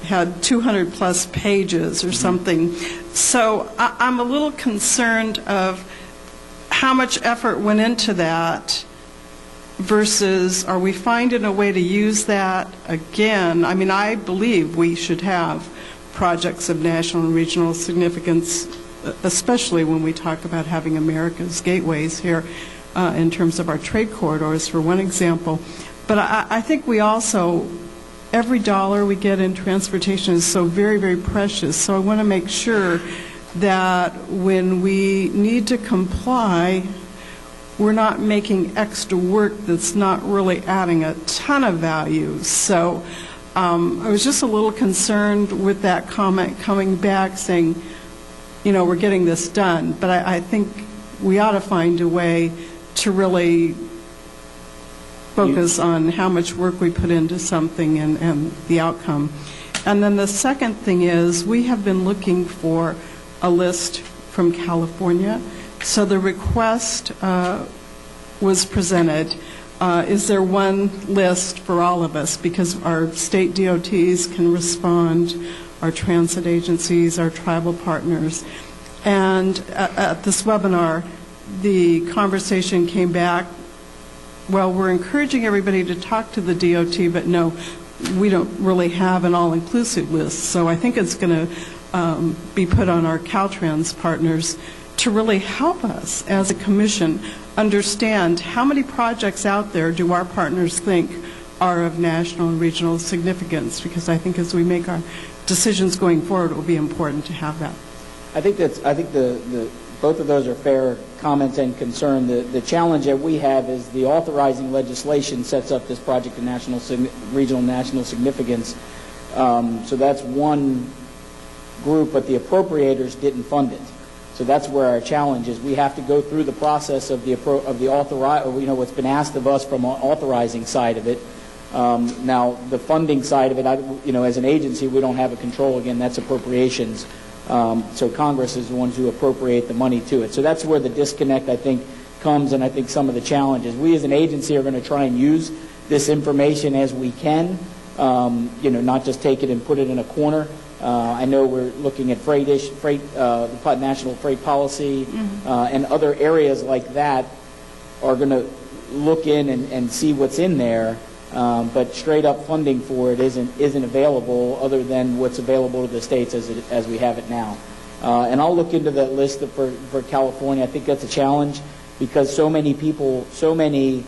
had 200 plus pages or something. So I'm a little concerned of how much effort went into that versus are we finding a way to use that again? I mean, I believe we should have projects of national and regional significance, especially when we talk about having America's gateways here in terms of our trade corridors, for one example. But I think we also, every dollar we get in transportation is so very, very precious. So I want to make sure that when we need to comply, we're not making extra work that's not really adding a ton of value. So I was just a little concerned with that comment coming back saying, you know, we're getting this done. But I think we ought to find a way to really focus on how much work we put into something and the outcome. And then the second thing is we have been looking for a list from California. So the request was presented. Is there one list for all of us? Because our state DOTs can respond, our transit agencies, our tribal partners. And at this webinar, the conversation came back, well, we're encouraging everybody to talk to the DOT, but no, we don't really have an all-inclusive list. So I think it's going to be put on our Caltrans partners to really help us as a commission understand how many projects out there do our partners think are of national and regional significance, because I think as we make our decisions going forward, it will be important to have that. I think both of those are fair comments and concern. The challenge that we have is the authorizing legislation sets up this project of regional national significance. So that's one group, but the appropriators didn't fund it. So that's where our challenge is. We have to go through the process of the what's been asked of us from an authorizing side of it. Now, the funding side of it, as an agency, we don't have a control. Again, that's appropriations. So Congress is the ones who appropriate the money to it. So that's where the disconnect, I think, comes, and I think some of the challenges. We as an agency are going to try and use this information as we can, not just take it and put it in a corner. I know we're looking at the national freight policy, and other areas like that are going to look in and see what's in there. But straight up funding for it isn't available other than what's available to the states as we have it now. And I'll look into that list for California. I think that's a challenge because so many people, so many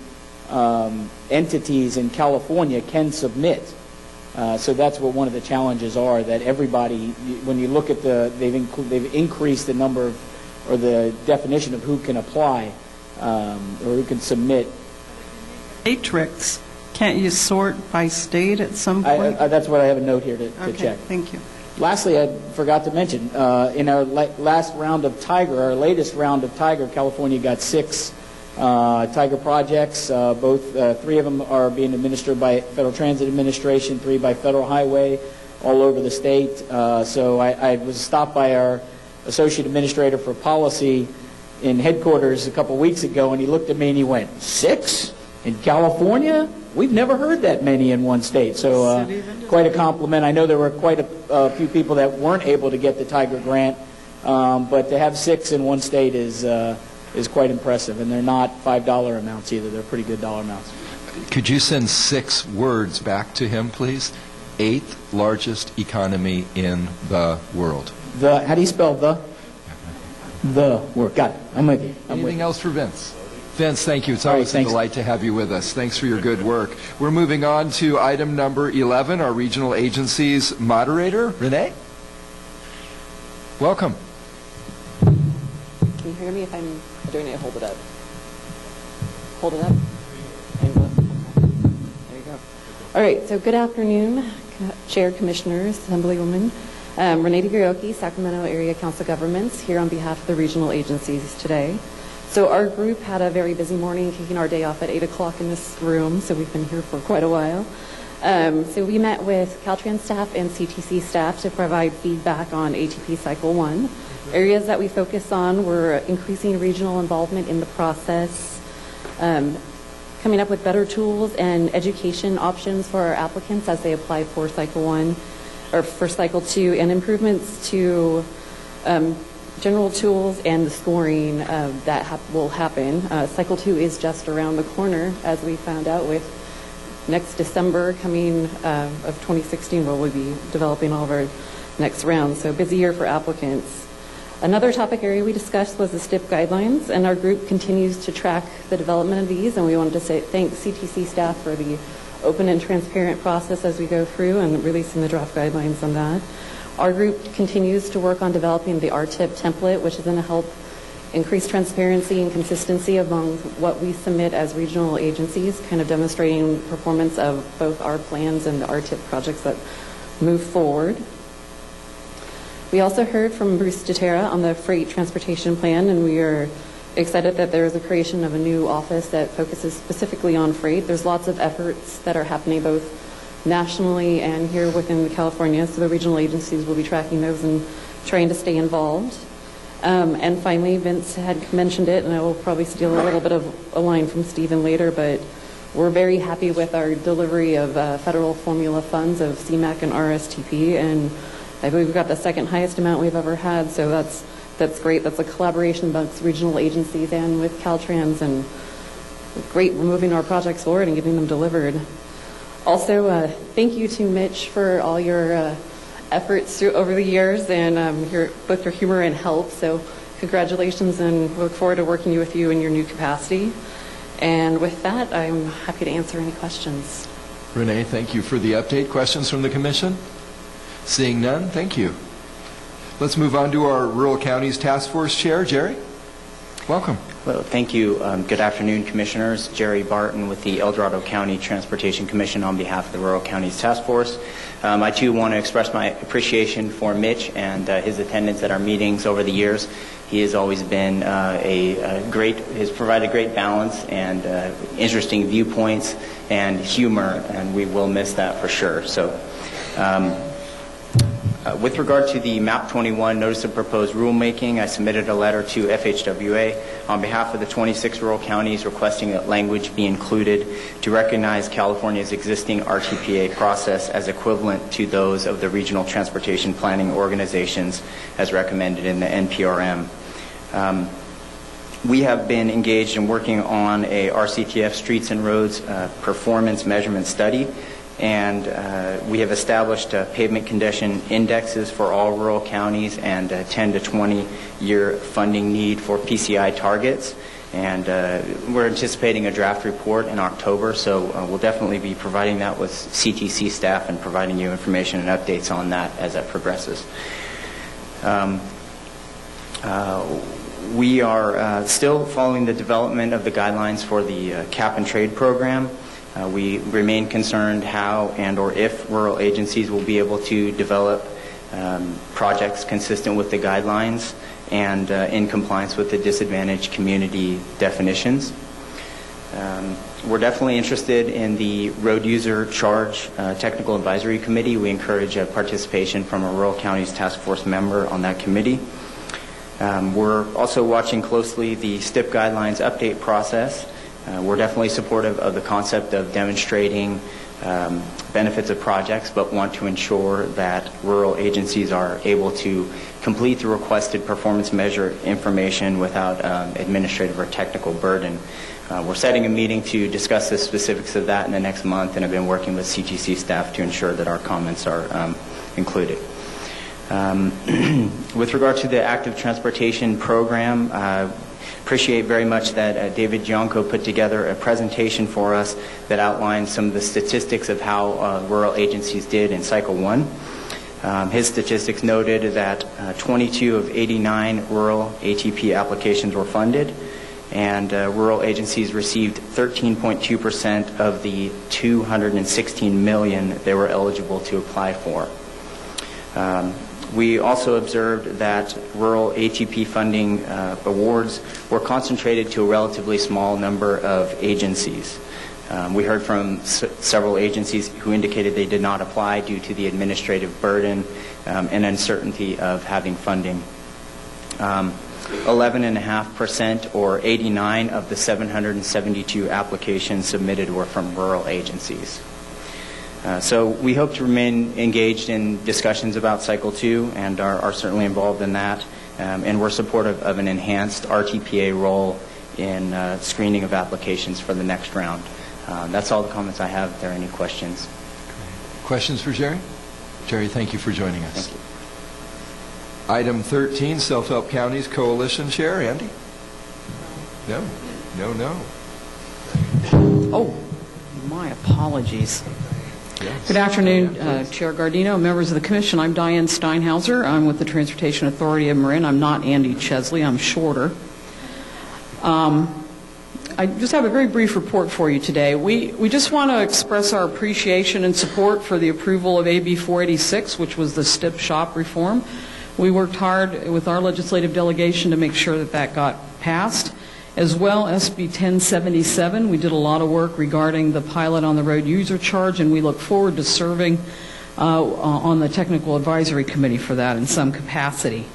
entities in California can submit. So that's what one of the challenges are, that everybody, when you look at they've increased the number of, or the definition of who can apply or who can submit. Matrix. Can't you sort by state at some point? That's what I have a note here to check. Thank you. Lastly, I forgot to mention, in our last round of Tiger, our latest round of Tiger, California got 6 Tiger projects. Three of them are being administered by Federal Transit Administration, 3 by Federal Highway, all over the state. So I was stopped by our Associate Administrator for Policy in headquarters a couple weeks ago, and he looked at me and he went, 6 in California? We've never heard that many in one state. So quite a compliment. I know there were quite a few people that weren't able to get the Tiger grant, but to have 6 in one state is quite impressive. And they're not $5 amounts either. They're pretty good dollar amounts. Could you send 6 words back to him, please? 8th largest economy in the world. How do you spell the? The word. Got it. I'm with you. Anything else for Vince? Vince, thank you. It's always a delight to have you with us. Thanks for your good work. We're moving on to item number 11, our regional agencies moderator, Renee. Welcome. Can you hear me if I'm doing it? Hold it up. Hold it up. There you go. All right, so good afternoon, Chair, Commissioners, Assemblywoman. Renee DeGarioki, Sacramento Area Council Governments, here on behalf of the regional agencies today. So our group had a very busy morning, kicking our day off at 8 o'clock in this room, so we've been here for quite a while. So we met with Caltrans staff and CTC staff to provide feedback on ATP Cycle 1. Areas that we focus on were increasing regional involvement in the process, coming up with better tools and education options for our applicants as they apply for Cycle 1 or for Cycle 2, and improvements to general tools and the scoring that will happen. Cycle 2 is just around the corner, as we found out, with next December coming of 2016, where we'll be developing all of our next round. So busy year for applicants. Another topic area we discussed was the STIP guidelines, and our group continues to track the development of these, and we wanted to thank CTC staff for the open and transparent process as we go through and releasing the draft guidelines on that. Our group continues to work on developing the RTIP template, which is going to help increase transparency and consistency among what we submit as regional agencies, kind of demonstrating performance of both our plans and the RTIP projects that move forward. We also heard from Bruce DeTerra on the freight transportation plan, and we are excited that there is a creation of a new office that focuses specifically on freight. There's lots of efforts that are happening both nationally and here within California, so the regional agencies will be tracking those and trying to stay involved. And finally, Vince had mentioned it, and I will probably steal a little bit of a line from Stephen later, but we're very happy with our delivery of federal formula funds of CMAQ and RSTP, and I believe we've got the second highest amount we've ever had, so that's great. That's a collaboration amongst regional agencies and with Caltrans, and great, we're moving our projects forward and getting them delivered. Also, thank you to Mitch for all your efforts over the years, and both your humor and help. So congratulations, and look forward to working with you in your new capacity. And with that, I'm happy to answer any questions. Renee, thank you for the update. Questions from the Commission? Seeing none, thank you. Let's move on to our Rural Counties Task Force Chair, Jerry. Welcome. Well, thank you. Good afternoon, Commissioners. Jerry Barton with the El Dorado County Transportation Commission on behalf of the Rural Counties Task Force. I, too, want to express my appreciation for Mitch and his attendance at our meetings over the years. He has always been has provided great balance and interesting viewpoints and humor, and we will miss that for sure. So, with regard to the MAP 21 Notice of Proposed Rulemaking, I submitted a letter to FHWA on behalf of the 26 rural counties requesting that language be included to recognize California's existing RTPA process as equivalent to those of the regional transportation planning organizations as recommended in the NPRM. We have been engaged in working on a RCTF Streets and Roads performance measurement study, and we have established pavement condition indexes for all rural counties and a 10 to 20 year funding need for PCI targets. And we're anticipating a draft report in October, so we'll definitely be providing that with CTC staff and providing you information and updates on that as that progresses. We are still following the development of the guidelines for the cap and trade program. We remain concerned how and or if rural agencies will be able to develop projects consistent with the guidelines and in compliance with the disadvantaged community definitions. We're definitely interested in the Road User Charge Technical Advisory Committee. We encourage participation from a Rural Counties Task Force member on that committee. We're also watching closely the STIP guidelines update process. We're definitely supportive of the concept of demonstrating benefits of projects, but want to ensure that rural agencies are able to complete the requested performance measure information without administrative or technical burden. We're setting a meeting to discuss the specifics of that in the next month, and have been working with CTC staff to ensure that our comments are included. With regard to the active transportation program, appreciate very much that David Gianco put together a presentation for us that outlines some of the statistics of how rural agencies did in Cycle 1. His statistics noted that 22 of 89 rural ATP applications were funded, and rural agencies received 13.2% of the $216 million they were eligible to apply for. We also observed that rural ATP funding awards were concentrated to a relatively small number of agencies. We heard from several agencies who indicated they did not apply due to the administrative burden and uncertainty of having funding. 11.5%, or 89 of the 772 applications submitted, were from rural agencies. So we hope to remain engaged in discussions about Cycle 2 and are certainly involved in that. And we're supportive of an enhanced RTPA role in screening of applications for the next round. That's all the comments I have. If there are any questions. Questions for Jerry? Jerry, thank you for joining us. Thank you. Item 13, Self-Help Counties Coalition Chair. Andy? No. Oh, my apologies. Good afternoon, Chair Gardino, members of the Commission. I'm Diane Steinhauser. I'm with the Transportation Authority of Marin. I'm not Andy Chesley. I'm shorter. I just have a very brief report for you today. We just want to express our appreciation and support for the approval of AB 486, which was the STIP shop reform. We worked hard with our legislative delegation to make sure that that got passed. As well, SB 1077, we did a lot of work regarding the pilot on the road user charge, and we look forward to serving on the Technical Advisory Committee for that in some capacity.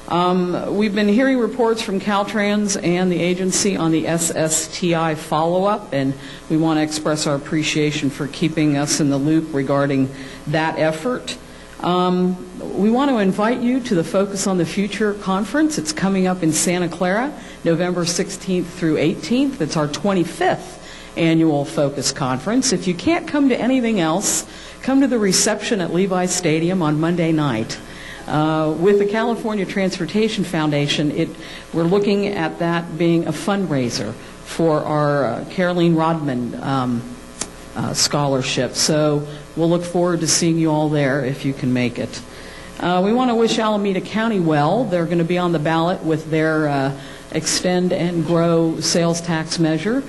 We've been hearing reports from Caltrans and the agency on the SSTI follow-up, and we want to express our appreciation for keeping us in the loop regarding that effort. We want to invite you to the Focus on the Future conference. It's coming up in Santa Clara, November 16th through 18th. It's our 25th annual Focus conference. If you can't come to anything else, come to the reception at Levi Stadium on Monday night. With the California Transportation Foundation, we're looking at that being a fundraiser for our Caroline Rodman scholarship. So we'll look forward to seeing you all there if you can make it. We want to wish Alameda County well. They're going to be on the ballot with their Extend and Grow sales tax measure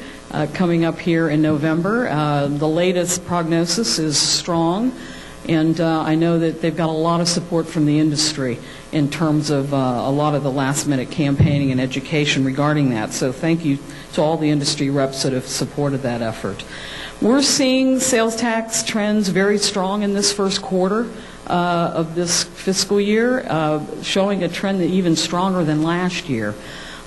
coming up here in November. The latest prognosis is strong, and I know that they've got a lot of support from the industry in terms of a lot of the last-minute campaigning and education regarding that. So thank you to all the industry reps that have supported that effort. We're seeing sales tax trends very strong in this first quarter of this fiscal year, showing a trend that even stronger than last year.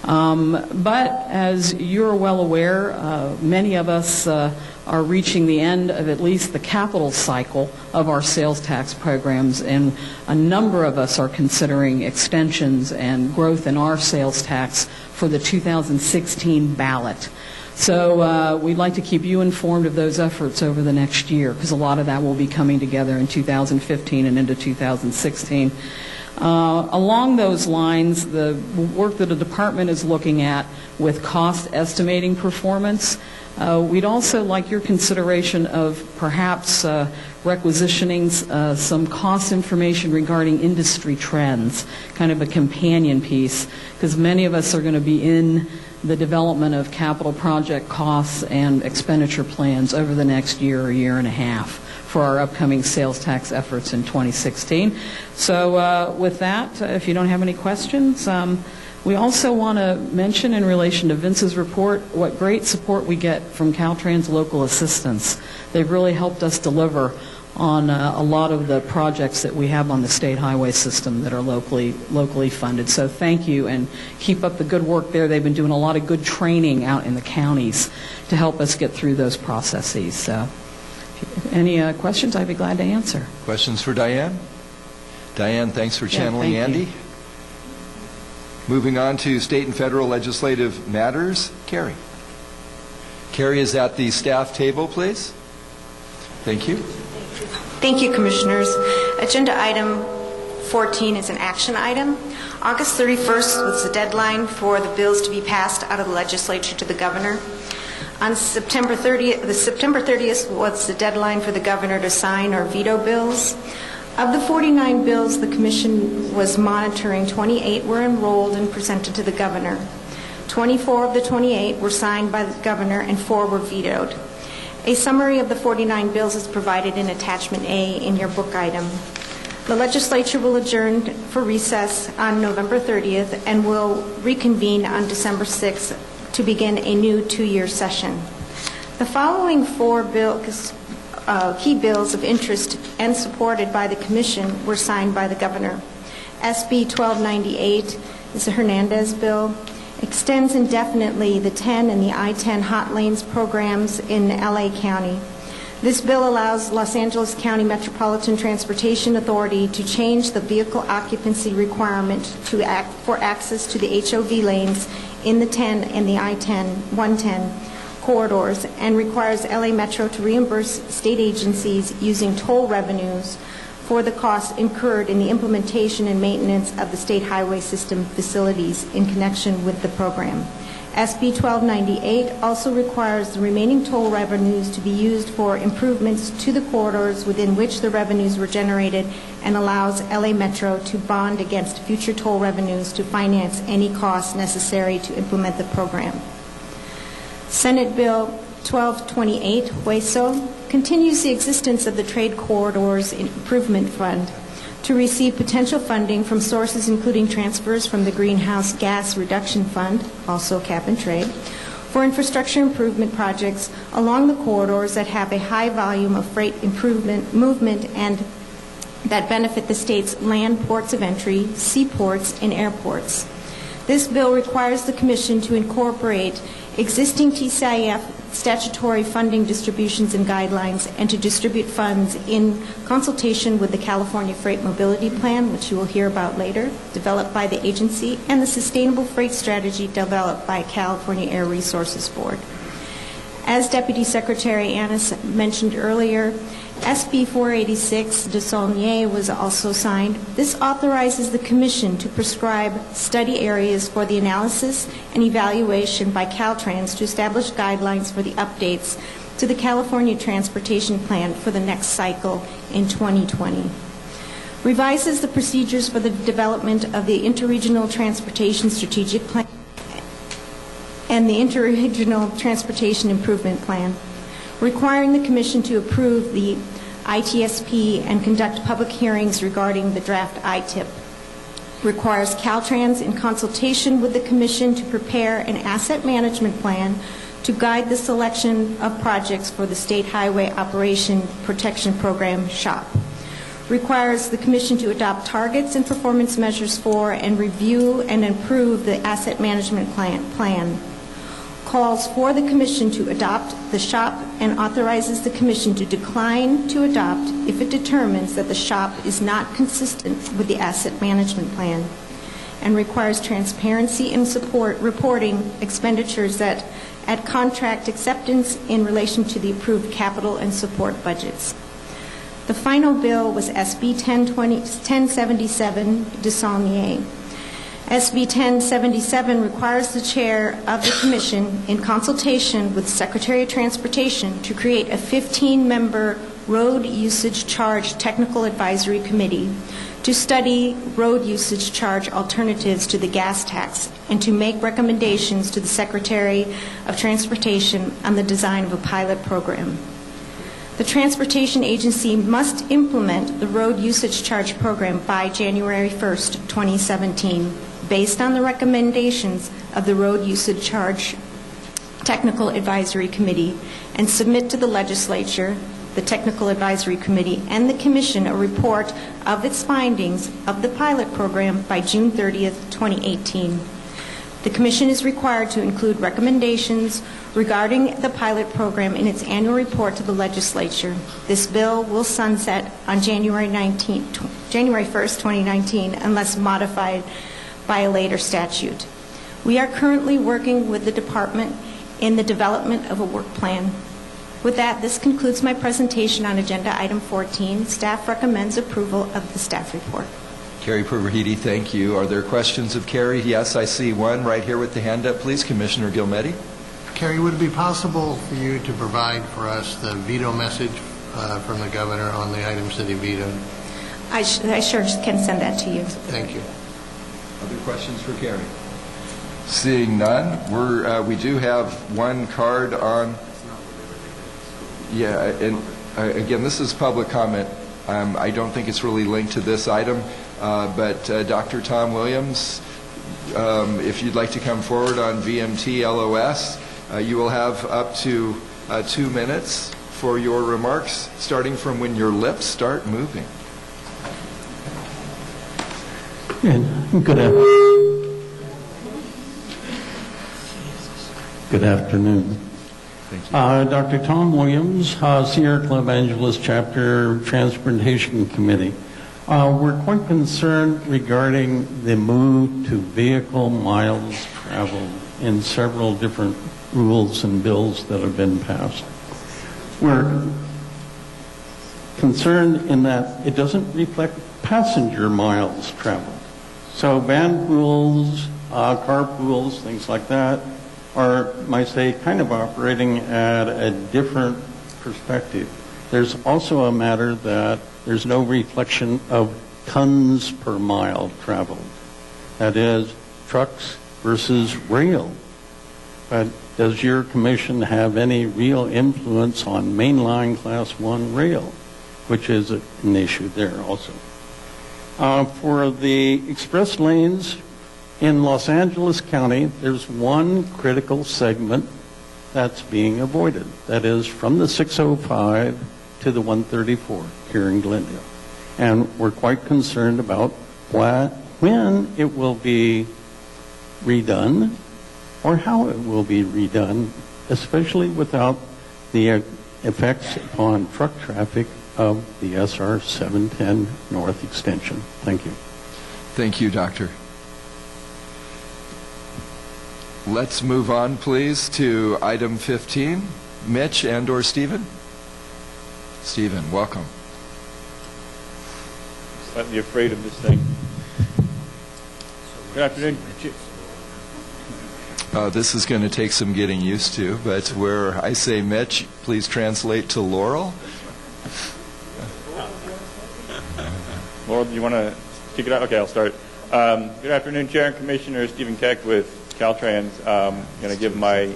But as you're well aware, many of us are reaching the end of at least the capital cycle of our sales tax programs, and a number of us are considering extensions and growth in our sales tax for the 2016 ballot. So we'd like to keep you informed of those efforts over the next year, because a lot of that will be coming together in 2015 and into 2016. Along those lines, the work that the department is looking at with cost estimating performance, we'd also like your consideration of perhaps requisitioning some cost information regarding industry trends, kind of a companion piece, because many of us are going to be in the development of capital project costs and expenditure plans over the next year or year and a half for our upcoming sales tax efforts in 2016. So with that, if you don't have any questions, we also want to mention in relation to Vince's report what great support we get from Caltrans local assistance. They've really helped us deliver on a lot of the projects that we have on the state highway system that are locally funded. So thank you, and keep up the good work there. They've been doing a lot of good training out in the counties to help us get through those processes. So any questions, I'd be glad to answer. Questions for Diane? Diane, thanks for channeling Andy. Moving on to state and federal legislative matters. Carrie. Carrie is at the staff table, please. Thank you. Thank you, Commissioners. Agenda item 14 is an action item. August 31st was the deadline for the bills to be passed out of the legislature to the governor. On September 30th was the deadline for the governor to sign or veto bills. Of the 49 bills the Commission was monitoring, 28 were enrolled and presented to the governor. 24 of the 28 were signed by the governor and 4 were vetoed. A summary of the 49 bills is provided in Attachment A in your book item. The legislature will adjourn for recess on November 30th and will reconvene on December 6th to begin a new 2-year session. The following 4 key bills of interest and supported by the Commission were signed by the Governor. SB 1298 is the Hernandez bill. Extends indefinitely the 10 and the I-10 hot lanes programs in LA County. This bill allows Los Angeles County Metropolitan Transportation Authority to change the vehicle occupancy requirement for access to the HOV lanes in the 10 and the I-10, 110 corridors, and requires LA Metro to reimburse state agencies using toll revenues for the costs incurred in the implementation and maintenance of the state highway system facilities in connection with the program. SB 1298 also requires the remaining toll revenues to be used for improvements to the corridors within which the revenues were generated and allows LA Metro to bond against future toll revenues to finance any costs necessary to implement the program. Senate Bill 1228, Hueso, continues the existence of the Trade Corridors Improvement Fund to receive potential funding from sources including transfers from the Greenhouse Gas Reduction Fund, also cap and trade, for infrastructure improvement projects along the corridors that have a high volume of freight movement and that benefit the state's land ports of entry, seaports, and airports. This bill requires the Commission to incorporate existing TCIF statutory funding distributions and guidelines and to distribute funds in consultation with the California Freight Mobility Plan, which you will hear about later, developed by the agency, and the Sustainable Freight Strategy developed by California Air Resources Board. As Deputy Secretary Annis mentioned earlier, SB 486 de Saulnier was also signed. This authorizes the Commission to prescribe study areas for the analysis and evaluation by Caltrans to establish guidelines for the updates to the California Transportation Plan for the next cycle in 2020. Revises the procedures for the development of the Interregional Transportation Strategic Plan and the Interregional Transportation Improvement Plan, requiring the Commission to approve the ITSP and conduct public hearings regarding the draft ITIP. Requires Caltrans, in consultation with the Commission, to prepare an asset management plan to guide the selection of projects for the State Highway Operation Protection Program, SHOP. Requires the Commission to adopt targets and performance measures for and review and improve the asset management plan. Calls for the Commission to adopt the SHOP and authorizes the Commission to decline to adopt if it determines that the SHOP is not consistent with the asset management plan, and requires transparency and reporting expenditures at contract acceptance in relation to the approved capital and support budgets. The final bill was SB 1077 de Saulnier. SB 1077 requires the chair of the Commission, in consultation with Secretary of Transportation, to create a 15-member road usage charge technical advisory committee to study road usage charge alternatives to the gas tax and to make recommendations to the Secretary of Transportation on the design of a pilot program. The Transportation Agency must implement the road usage charge program by January 1st, 2017, based on the recommendations of the Road Usage Charge Technical Advisory Committee, and submit to the Legislature, the Technical Advisory Committee, and the Commission a report of its findings of the pilot program by June 30th, 2018. The Commission is required to include recommendations regarding the pilot program in its annual report to the Legislature. This bill will sunset on January 1st, 2019, unless modified by a later statute. We are currently working with the Department in the development of a work plan. With that, this concludes my presentation on Agenda Item 14. Staff recommends approval of the staff report. Carrie Purvahidi, thank you. Are there questions of Carrie? Yes, I see one right here with the hand up, please. Commissioner Gilmetti. Carrie, would it be possible for you to provide for us the veto message from the governor on the items that he vetoed? I sure can send that to you. Thank you. Other questions for Carrie? Seeing none, we do have one card on. Yeah, and again, this is public comment. I don't think it's really linked to this item, but Dr. Tom Williams, if you'd like to come forward on VMT LOS, you will have up to 2 minutes for your remarks, starting from when your lips start moving. Good afternoon. Dr. Tom Williams, Sierra Club Angeles Chapter Transportation Committee. We're quite concerned regarding the move to vehicle miles traveled in several different rules and bills that have been passed. We're concerned in that it doesn't reflect passenger miles traveled. So van pools, carpools, things like that are, might say, kind of operating at a different perspective. There's also a matter that there's no reflection of tons per mile traveled. That is, trucks versus rail. But does your commission have any real influence on mainline Class 1 rail, which is an issue there also? For the express lanes in Los Angeles County, there's one critical segment that's being avoided. That is from the 605 to the 134 here in Glendale. And we're quite concerned about when it will be redone or how it will be redone, especially without the effects upon truck traffic of the SR 710 North Extension. Thank you. Thank you, Doctor. Let's move on, please, to item 15. Mitch and/or Stephen? Stephen, welcome. Slightly afraid of this thing. Good afternoon. This is going to take some getting used to, but where I say Mitch, please translate to Laurel. Laurel, do you want to kick it out? Okay, I'll start. Good afternoon, Chair and Commissioner. Stephen Keck with Caltrans. Going to give my...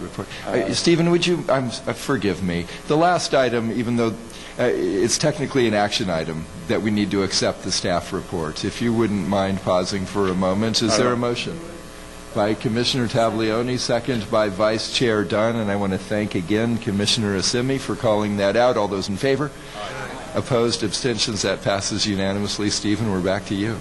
Stephen, would you forgive me? The last item, even though it's technically an action item, that we need to accept the staff report. If you wouldn't mind pausing for a moment. Is there a motion? By Commissioner Taglioni, second by Vice Chair Dunn, and I want to thank again Commissioner Assimi for calling that out. All those in favor? Opposed, abstentions, that passes unanimously. Stephen, we're back to you.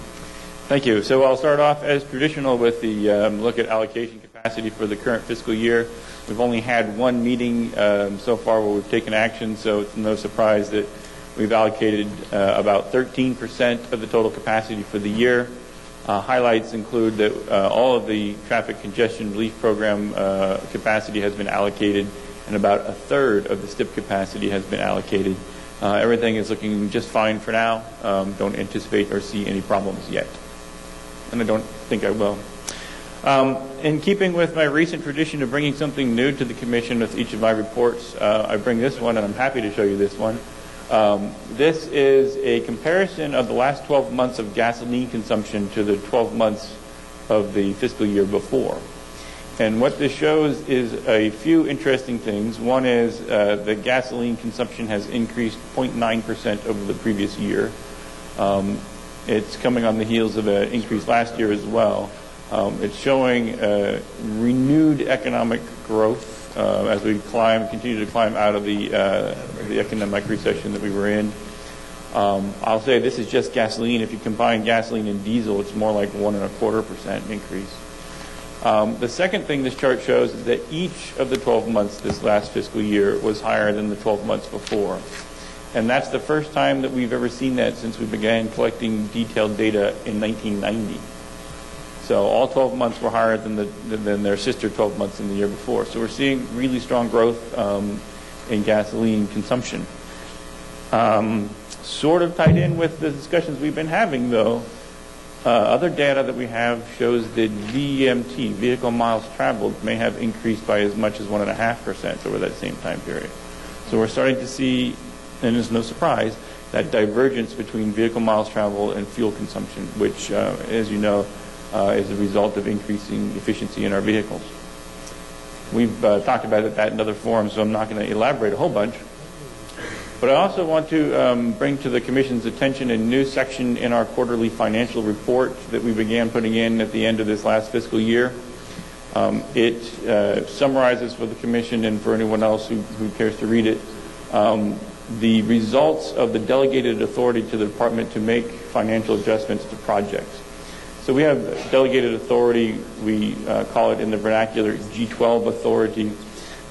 Thank you. So I'll start off as traditional with the look at allocation capacity for the current fiscal year. We've only had one meeting so far where we've taken action, so it's no surprise that we've allocated about 13% of the total capacity for the year. Highlights include that all of the traffic congestion relief program capacity has been allocated, and about a third of the STIP capacity has been allocated. Everything is looking just fine for now. Don't anticipate or see any problems yet. And I don't think I will. In keeping with my recent tradition of bringing something new to the Commission with each of my reports, I bring this one, and I'm happy to show you this one. This is a comparison of the last 12 months of gasoline consumption to the 12 months of the fiscal year before. And what this shows is a few interesting things. One is that gasoline consumption has increased 0.9% over the previous year. It's coming on the heels of an increase last year as well. It's showing renewed economic growth as we continue to climb out of the economic recession that we were in. I'll say this is just gasoline. If you combine gasoline and diesel, it's more like 1.25% increase. The second thing this chart shows is that each of the 12 months this last fiscal year was higher than the 12 months before. And that's the first time that we've ever seen that since we began collecting detailed data in 1990. So all 12 months were higher than their sister 12 months in the year before. So we're seeing really strong growth in gasoline consumption. Sort of tied in with the discussions we've been having, though, other data that we have shows that VMT, vehicle miles traveled, may have increased by as much as 1.5% over that same time period. So we're starting to see, and it's no surprise, that divergence between vehicle miles traveled and fuel consumption, which, as you know, as a result of increasing efficiency in our vehicles. We've talked about that in other forums, so I'm not going to elaborate a whole bunch. But I also want to bring to the Commission's attention a new section in our quarterly financial report that we began putting in at the end of this last fiscal year. It summarizes for the Commission and for anyone else who cares to read it the results of the delegated authority to the Department to make financial adjustments to projects. So we have delegated authority, we call it in the vernacular G12 authority,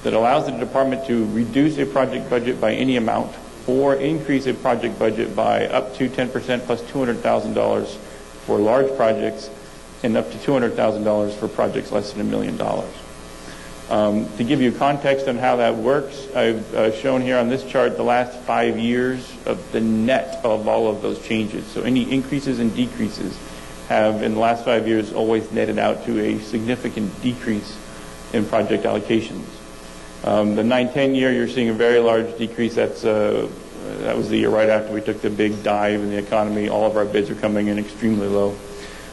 that allows the Department to reduce a project budget by any amount or increase a project budget by up to 10% plus $200,000 for large projects and up to $200,000 for projects less than $1 million. To give you context on how that works, I've shown here on this chart the last 5 years of the net of all of those changes. So any increases and decreases have, in the last 5 years, always netted out to a significant decrease in project allocations. The 9-10 year, you're seeing a very large decrease. That was the year right after we took the big dive in the economy. All of our bids are coming in extremely low.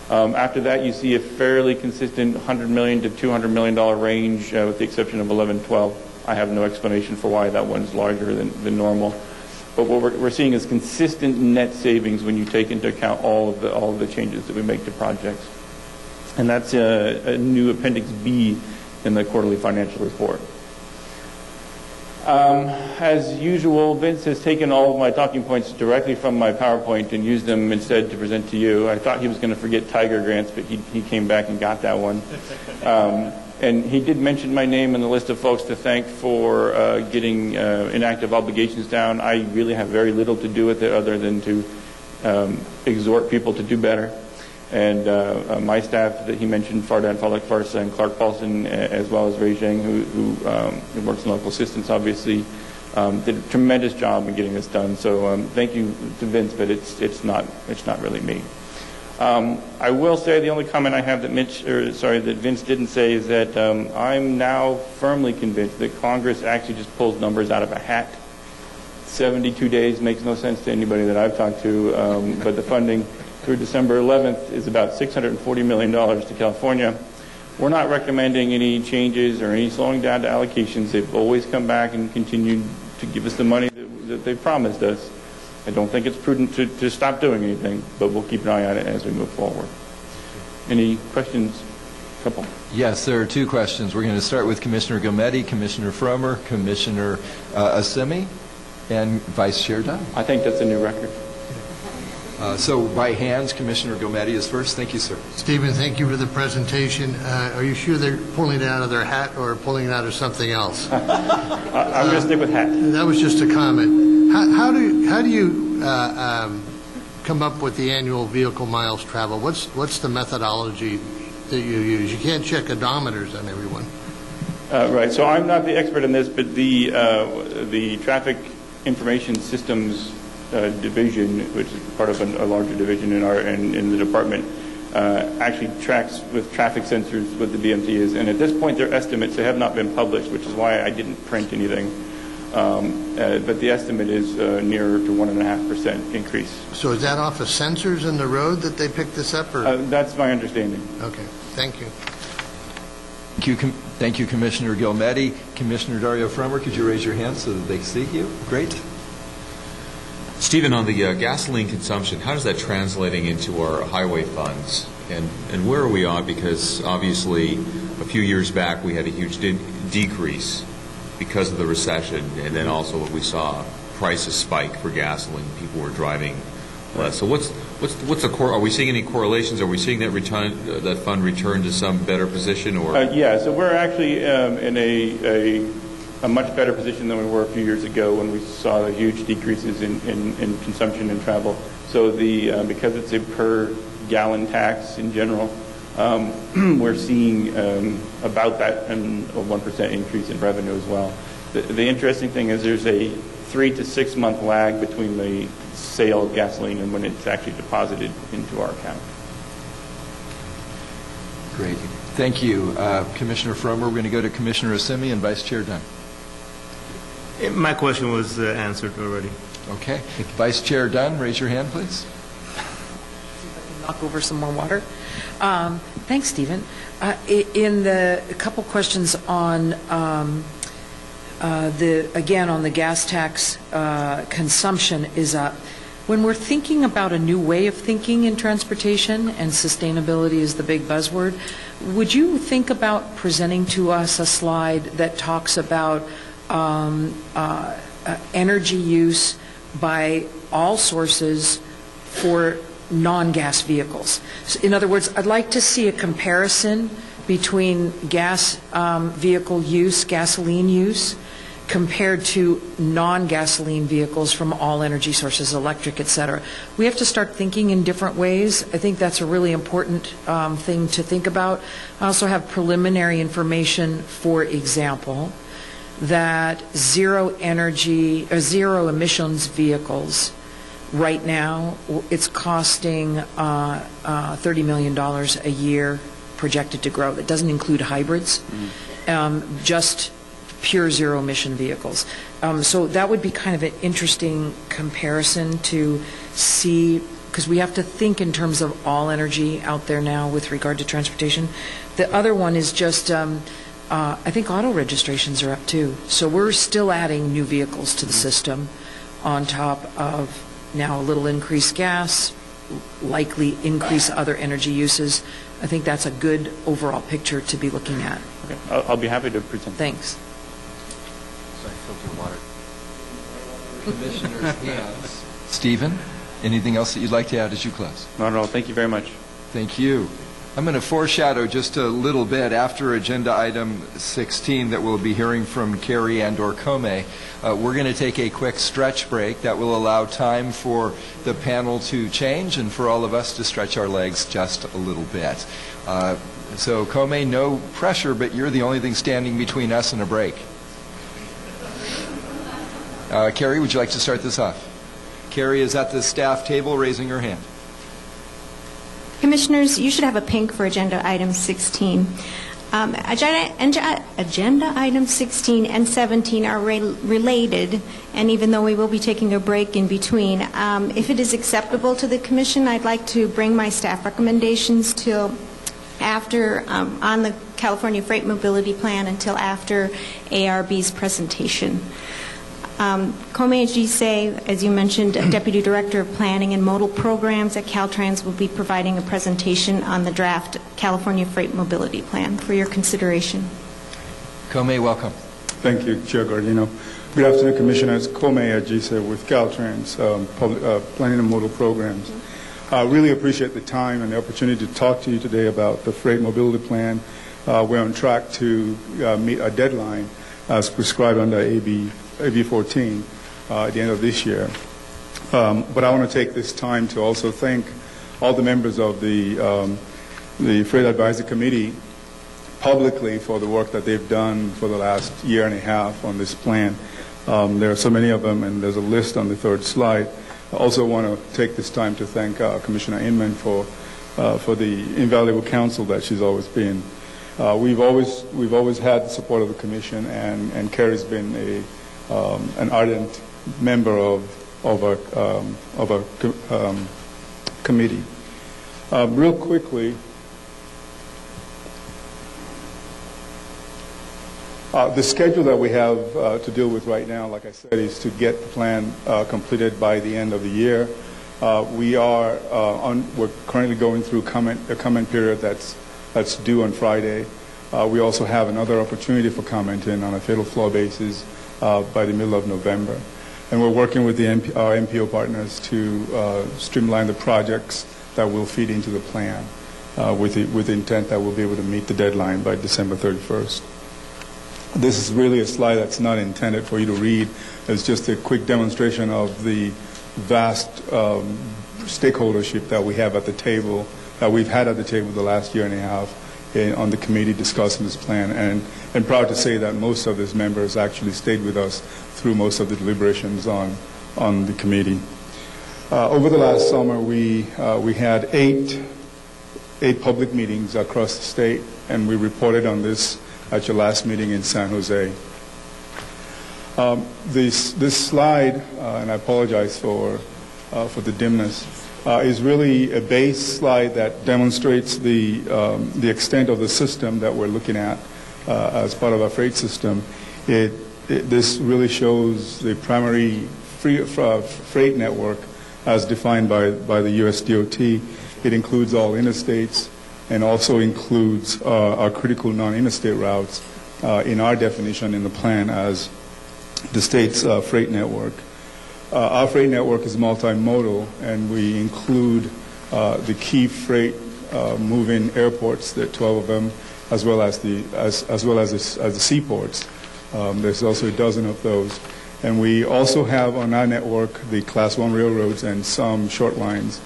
After that, you see a fairly consistent $100 million to $200 million range, with the exception of 11-12. I have no explanation for why that one's larger than normal. But what we're seeing is consistent net savings when you take into account all of the changes that we make to projects. And that's a new Appendix B in the quarterly financial report. As usual, Vince has taken all of my talking points directly from my PowerPoint and used them instead to present to you. I thought he was going to forget Tiger grants, but he came back and got that one. And he did mention my name in the list of folks to thank for getting inactive obligations down. I really have very little to do with it other than to exhort people to do better. And my staff that he mentioned, Fardan Falek Farsa and Clark Paulson, as well as Ray Zhang, who works in local assistance, obviously, did a tremendous job in getting this done. So thank you to Vince, but it's not really me. I will say the only comment I have that Vince didn't say is that I'm now firmly convinced that Congress actually just pulls numbers out of a hat. 72 days makes no sense to anybody that I've talked to, but the funding through December 11th is about $640 million to California. We're not recommending any changes or any slowing down to allocations. They've always come back and continued to give us the money that they promised us. I don't think it's prudent to stop doing anything, but we'll keep an eye on it as we move forward. Any questions? A couple. Yes, there are two questions. We're going to start with Commissioner Gometi, Commissioner Fromer, Commissioner Assemi, and Vice Chair Dunn. I think that's a new record. So by hands, Commissioner Gometi is first. Thank you, sir. Stephen, thank you for the presentation. Are you sure they're pulling it out of their hat or pulling it out of something else? I'm going to stick with hat. That was just a comment. How do you come up with the annual vehicle miles traveled? What's the methodology that you use? You can't check odometers on everyone. Right. So I'm not the expert in this, but the Traffic Information Systems division, which is part of a larger division in the department, actually tracks with traffic sensors what the VMT is. And at this point, their estimates have not been published, which is why I didn't print anything. But the estimate is nearer to 1.5% increase. So is that off of sensors in the road that they picked this up? Or? That's my understanding. Okay. Thank you. Thank you, Commissioner Gometi. Commissioner Dario Fromer, could you raise your hand so that they see you? Great. Stephen, on the gasoline consumption, how is that translating into our highway funds? And where are we on? Because obviously a few years back we had a huge decrease because of the recession, and then also we saw prices spike for gasoline. People were driving less. So what's the are we seeing any correlations? Are we seeing that fund return to some better position? Or yeah, so we're actually in a much better position than we were a few years ago when we saw the huge decreases in consumption and travel. So because it's a per gallon tax in general, we're seeing about that and a 1% increase in revenue as well. The interesting thing is there's a 3 to 6 month lag between the sale of gasoline and when it's actually deposited into our account. Great. Thank you. Commissioner Fromer, we're going to go to Commissioner Assemi and Vice Chair Dunn. My question was answered already. Okay. Vice Chair Dunn, raise your hand, please. knock over some more water. Thanks, Stephen. A couple questions on on the gas tax consumption is up. When we're thinking about a new way of thinking in transportation, and sustainability is the big buzzword, would you think about presenting to us a slide that talks about energy use by all sources for non-gas vehicles? In other words, I'd like to see a comparison between gas vehicle use, gasoline use, compared to non-gasoline vehicles from all energy sources, electric, et cetera. We have to start thinking in different ways. I think that's a really important thing to think about. I also have preliminary information, for example, that zero emissions vehicles right now, it's costing $30 million a year projected to grow. That doesn't include hybrids, just pure zero emission vehicles. So that would be kind of an interesting comparison to see, because we have to think in terms of all energy out there now with regard to transportation. The other one is just, I think auto registrations are up too. So we're still adding new vehicles to the system on top of now a little increased gas, likely increase other energy uses. I think that's a good overall picture to be looking at. Okay. I'll be happy to present. Thanks. Commissioner's hands. Stephen, anything else that you'd like to add as you close? Not at all. Thank you very much. Thank you. I'm going to foreshadow just a little bit after agenda item 16 that we'll be hearing from Carrie and/or Comey. We're going to take a quick stretch break that will allow time for the panel to change and for all of us to stretch our legs just a little bit. So Comey, no pressure, but you're the only thing standing between us and a break. Carrie, would you like to start this off? Carrie is at the staff table raising her hand. Commissioners, you should have a pink for agenda item 16. Agenda items 16 and 17 are related, and even though we will be taking a break in between, if it is acceptable to the Commission, I'd like to bring my staff recommendations till after, on the California Freight Mobility Plan until after ARB's presentation. Comey Ajise, as you mentioned, Deputy Director of Planning and Modal Programs at Caltrans, will be providing a presentation on the draft California Freight Mobility Plan for your consideration. Comey, welcome. Thank you, Chair Guardino. Good afternoon, Commissioners. Comey Ajise with Caltrans, Planning and Modal Programs. I really appreciate the time and the opportunity to talk to you today about the Freight Mobility Plan. We're on track to meet a deadline as prescribed under AB 14 at the end of this year. But I want to take this time to also thank all the members of the Freight Advisory Committee publicly for the work that they've done for the last year and a half on this plan. There are so many of them, and there's a list on the third slide. I also want to take this time to thank Commissioner Inman for the invaluable counsel that she's always been. We've always had the support of the Commission, and Carrie's been an ardent member of our committee. Real quickly, the schedule that we have to deal with right now, like I said, is to get the plan completed by the end of the year. We're currently going through a comment period that's due on Friday. We also have another opportunity for commenting on a fatal flaw basis by the middle of November. And we're working with our MPO partners to streamline the projects that will feed into the plan with the intent that we'll be able to meet the deadline by December 31st. This is really a slide that's not intended for you to read. It's just a quick demonstration of the vast stakeholdership that we have at the table, that we've had at the table the last year and a half on the committee discussing this plan, and proud to say that most of these members actually stayed with us through most of the deliberations on the committee. Over the last summer, we had eight public meetings across the state, and we reported on this at your last meeting in San Jose. This slide, and I apologize for the dimness, is really a base slide that demonstrates the extent of the system that we're looking at as part of our freight system. This really shows the primary freight network as defined by the U.S. DOT. It includes all interstates and also includes our critical non-interstate routes in our definition in the plan as the state's freight network. Our freight network is multimodal, and we include the key freight moving airports, there are 12 of them, as well as the seaports. There's also a dozen of those. And we also have on our network the Class 1 railroads and some short lines,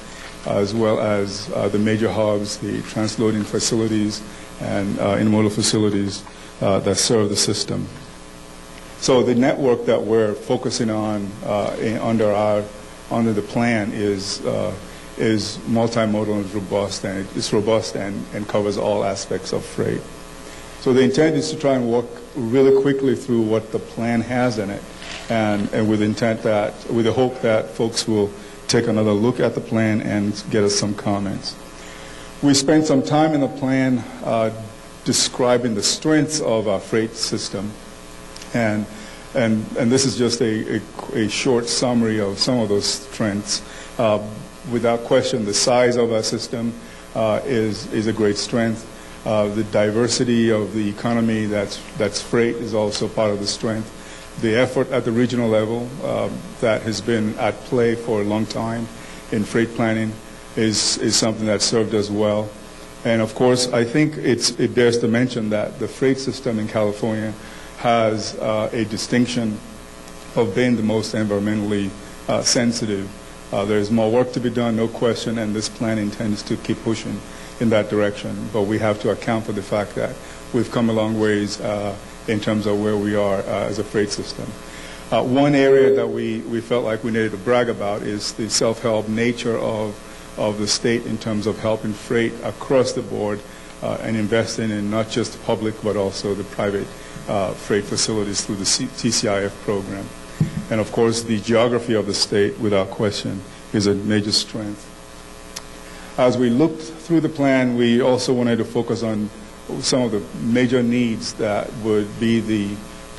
as well as the major hubs, the transloading facilities, and intermodal facilities that serve the system. So the network that we're focusing on under the plan is multimodal and robust, and it's robust and covers all aspects of freight. So the intent is to try and walk really quickly through what the plan has in it, and with the hope that folks will take another look at the plan and get us some comments. We spent some time in the plan describing the strengths of our freight system, and this is just a short summary of some of those strengths. Without question, the size of our system is a great strength. The diversity of the economy that's freight is also part of the strength. The effort at the regional level that has been at play for a long time in freight planning is something that served us well. And of course, I think it bears to mention that the freight system in California has a distinction of being the most environmentally sensitive. There's more work to be done, no question, and this plan intends to keep pushing in that direction. But we have to account for the fact that we've come a long ways in terms of where we are as a freight system. One area that we felt like we needed to brag about is the self-help nature of the state in terms of helping freight across the board and investing in not just the public but also the private freight facilities through the TCIF program. And of course, the geography of the state, without question, is a major strength. As we looked through the plan, we also wanted to focus on some of the major needs that would be the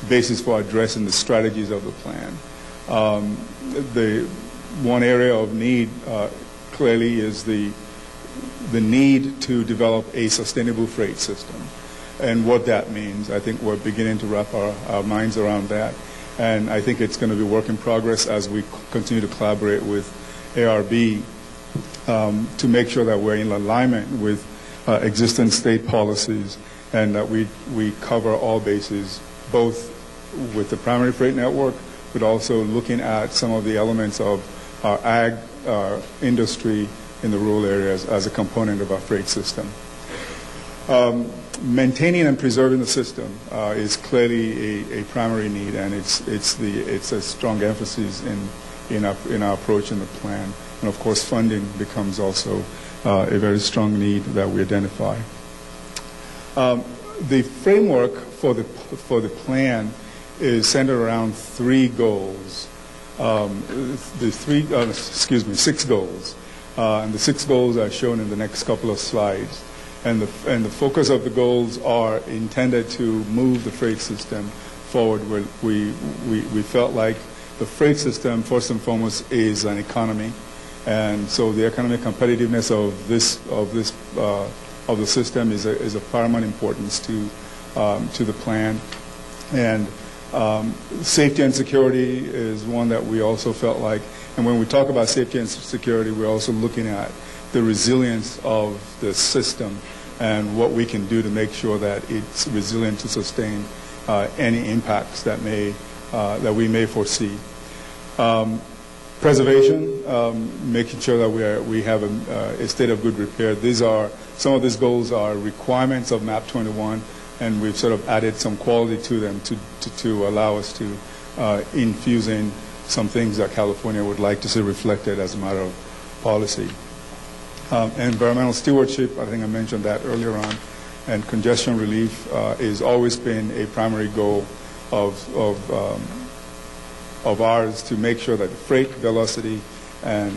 basis for addressing the strategies of the plan. The one area of need clearly is the need to develop a sustainable freight system. And what that means, I think we're beginning to wrap our minds around that. And I think it's going to be work in progress as we continue to collaborate with ARB to make sure that we're in alignment with existing state policies and that we cover all bases, both with the primary freight network, but also looking at some of the elements of our ag industry in the rural areas as a component of our freight system. Maintaining and preserving the system is clearly a primary need, and it's a strong emphasis in our approach in the plan. And of course, funding becomes also a very strong need that we identify. The framework for the plan is centered around three goals. Six goals. And the 6 goals are shown in the next couple of slides. And the focus of the goals are intended to move the freight system forward. Where we felt like the freight system, first and foremost, is an economy, and so the economic competitiveness of the system is of paramount importance to the plan. And safety and security is one that we also felt like. And when we talk about safety and security, we're also looking at the resilience of the system and what we can do to make sure that it's resilient to sustain any impacts that we may foresee. Preservation, making sure that we have a state of good repair. Some of these goals are requirements of MAP 21, and we've sort of added some quality to them to allow us to infuse in some things that California would like to see reflected as a matter of policy. Environmental stewardship, I think I mentioned that earlier on, and congestion relief has always been a primary goal of ours, to make sure that freight velocity and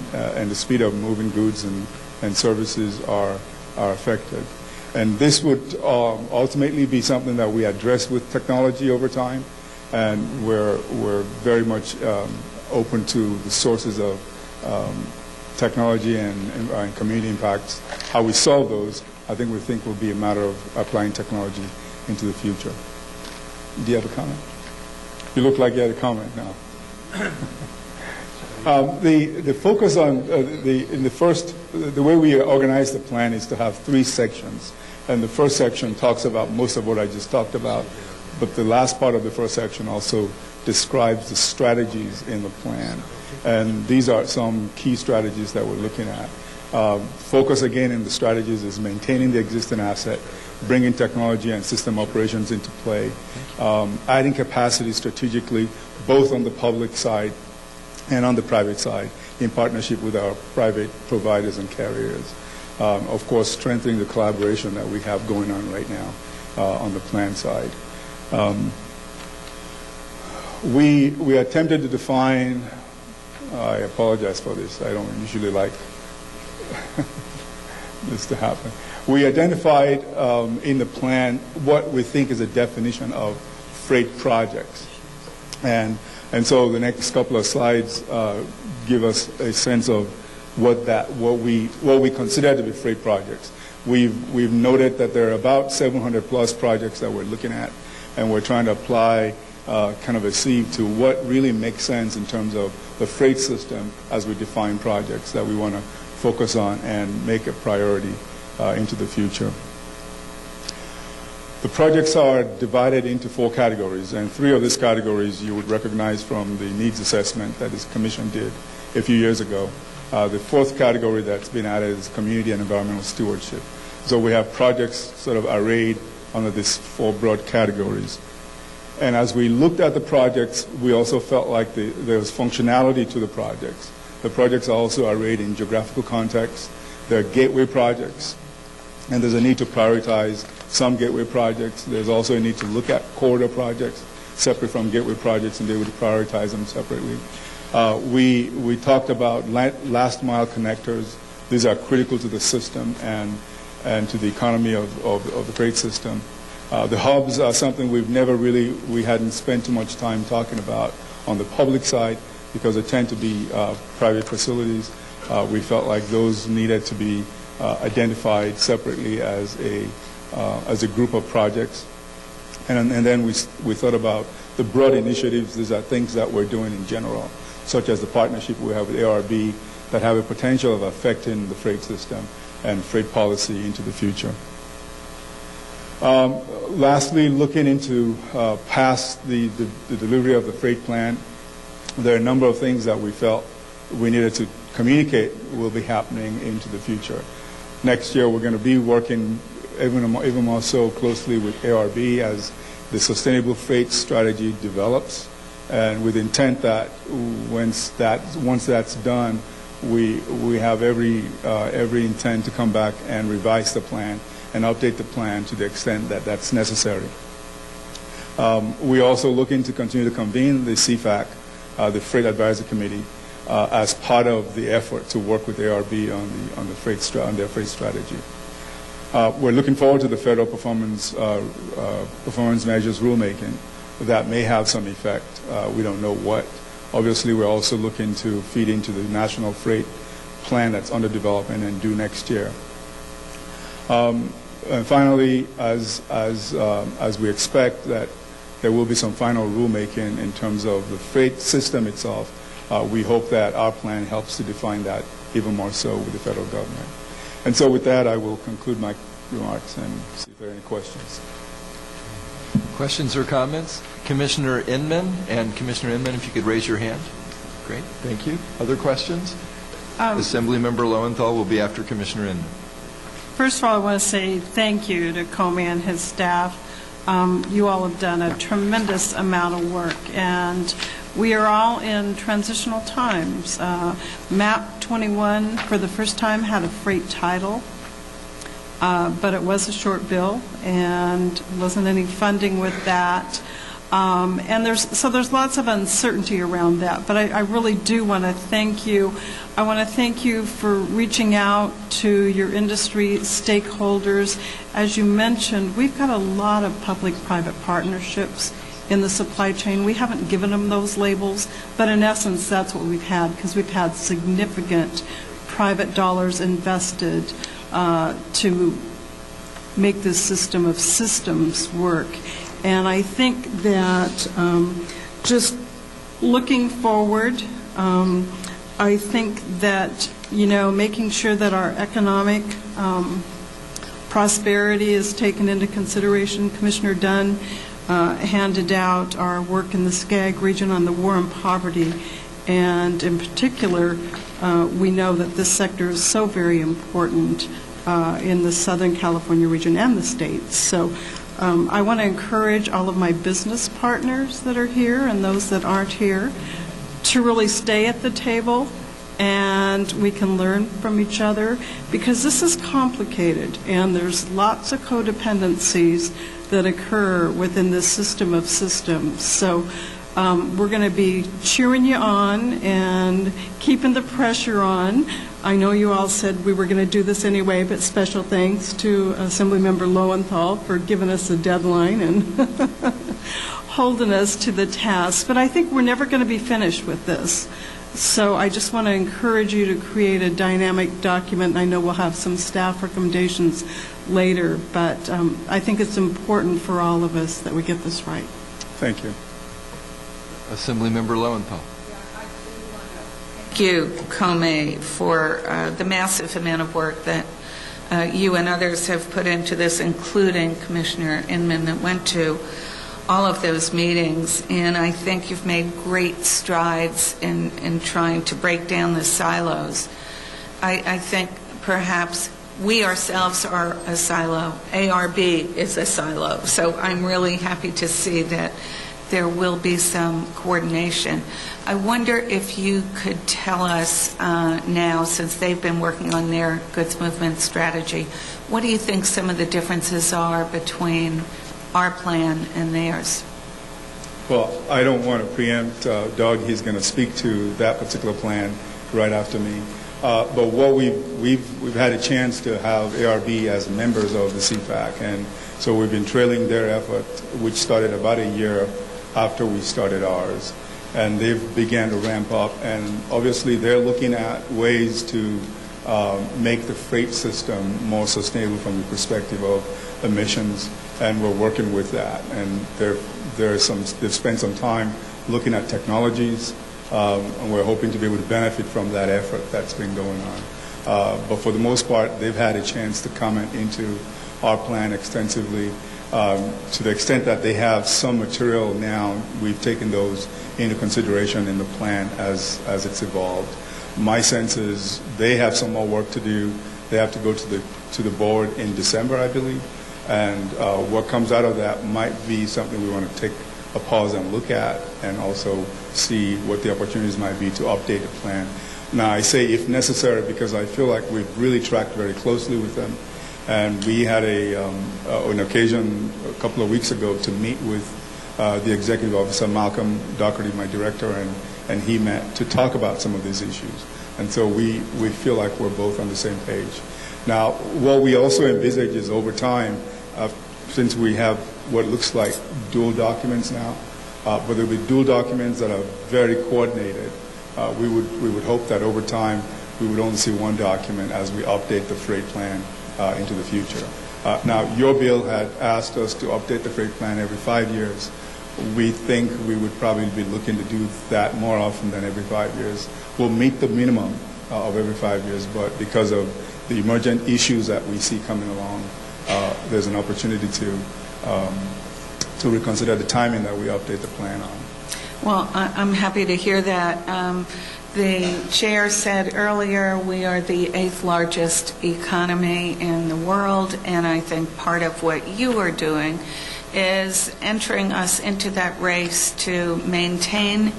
the speed of moving goods and services are affected. And this would ultimately be something that we address with technology over time, and we're very much open to the sources of technology and community impacts. How we solve those, I think will be a matter of applying technology into the future. Do you have a comment? You look like you had a comment now. The focus on the way we organize the plan is to have 3 sections. And the first section talks about most of what I just talked about, but the last part of the first section also describes the strategies in the plan. And these are some key strategies that we're looking at. Focus again in the strategies is maintaining the existing asset, bringing technology and system operations into play, adding capacity strategically, both on the public side and on the private side, in partnership with our private providers and carriers. Of course, strengthening the collaboration that we have going on right now on the plan side. We attempted to define, I apologize for this, I don't usually like this to happen. We identified in the plan what we think is a definition of freight projects. And so the next couple of slides give us a sense of what we consider to be freight projects. We've noted that there are about 700 plus projects that we're looking at, and we're trying to apply kind of a sieve to what really makes sense in terms of the freight system as we define projects that we want to focus on and make a priority into the future. The projects are divided into 4 categories, and 3 of these categories you would recognize from the needs assessment that this commission did a few years ago. The 4th category that's been added is community and environmental stewardship. So we have projects sort of arrayed under these 4 broad categories. And as we looked at the projects, we also felt like there was functionality to the projects. The projects are also arrayed in geographical context. They're gateway projects, and there's a need to prioritize some gateway projects. There's also a need to look at corridor projects separate from gateway projects and be able to prioritize them separately. We talked about last mile connectors. These are critical to the system and to the economy of the freight system. The hubs are something we hadn't spent too much time talking about on the public side because they tend to be private facilities. We felt like those needed to be identified separately as a group of projects. And then we thought about the broad initiatives. These are things that we're doing in general, such as the partnership we have with ARB that have a potential of affecting the freight system and freight policy into the future. Lastly, looking into past the delivery of the freight plan, there are a number of things that we felt we needed to communicate will be happening into the future. Next year, we're going to be working even more so closely with ARB as the sustainable freight strategy develops, and with intent that once that's done, we have every intent to come back and revise the plan and update the plan to the extent that that's necessary. We're also looking to continue to convene the CFAC, the Freight Advisory Committee, as part of the effort to work with ARB on their freight strategy. We're looking forward to the federal performance measures rulemaking that may have some effect. We don't know what. Obviously, we're also looking to feed into the national freight plan that's under development and due next year. And finally, as we expect that there will be some final rulemaking in terms of the freight system itself, we hope that our plan helps to define that even more so with the federal government. And so with that, I will conclude my remarks and see if there are any questions. Questions or comments? Commissioner Inman, and Commissioner Inman, if you could raise your hand. Great, thank you. Other questions? Assemblymember Lowenthal will be after Commissioner Inman. First of all, I want to say thank you to Comey and his staff. You all have done a tremendous amount of work, and we are all in transitional times. MAP 21, for the first time, had a freight title, but it was a short bill, and wasn't any funding with that. And there's lots of uncertainty around that, but I really do want to thank you. I want to thank you for reaching out to your industry stakeholders. As you mentioned, we've got a lot of public-private partnerships in the supply chain. We haven't given them those labels, but in essence, that's what we've had, because we've had significant private dollars invested to make this system of systems work. And I think that just looking forward, I think that, making sure that our economic prosperity is taken into consideration. Commissioner Dunn handed out our work in the Skag region on the war on poverty, and in particular, we know that this sector is so very important in the Southern California region and the states. So I want to encourage all of my business partners that are here and those that aren't here to really stay at the table, and we can learn from each other, because this is complicated and there's lots of codependencies that occur within this system of systems. So we're going to be cheering you on and keeping the pressure on. I know you all said we were going to do this anyway, but special thanks to Assemblymember Lowenthal for giving us a deadline and holding us to the task. But I think we're never going to be finished with this. So I just want to encourage you to create a dynamic document. I know we'll have some staff recommendations later, but I think it's important for all of us that we get this right. Thank you. Assemblymember Lowenthal. Thank you, Comey, for the massive amount of work that you and others have put into this, including Commissioner Inman, that went to all of those meetings. And I think you've made great strides in trying to break down the silos. I think perhaps we ourselves are a silo. ARB is a silo. So I'm really happy to see that there will be some coordination. I wonder if you could tell us now, since they've been working on their goods movement strategy, what do you think some of the differences are between our plan and theirs? Well, I don't want to preempt Doug. He's going to speak to that particular plan right after me. But what we've had a chance to have ARB as members of the CFAC, and so we've been trailing their effort, which started about a year after we started ours, and they've began to ramp up, and obviously they're looking at ways to make the freight system more sustainable from the perspective of emissions, and we're working with that. And they've spent some time looking at technologies, and we're hoping to be able to benefit from that effort that's been going on. But for the most part, they've had a chance to comment into our plan extensively. To the extent that they have some material now, we've taken those into consideration in the plan as it's evolved. My sense is they have some more work to do. They have to go to the board in December, I believe, and what comes out of that might be something we want to take a pause and look at, and also see what the opportunities might be to update the plan. Now, I say if necessary because I feel like we've really tracked very closely with them. And we had an occasion a couple of weeks ago to meet with the executive officer, Malcolm Doherty, my director, and he met to talk about some of these issues. And so we feel like we're both on the same page. Now, what we also envisage is over time, since we have what looks like dual documents now, but there'll be dual documents that are very coordinated. We would hope that over time we would only see one document as we update the freight plan into the future. Now, your bill had asked us to update the freight plan every 5 years. We think we would probably be looking to do that more often than every 5 years. We'll meet the minimum of every 5 years, but because of the emergent issues that we see coming along, there's an opportunity to reconsider the timing that we update the plan on. Well, I'm happy to hear that. The chair said earlier we are the 8th largest economy in the world, and I think part of what you are doing is entering us into that race to maintain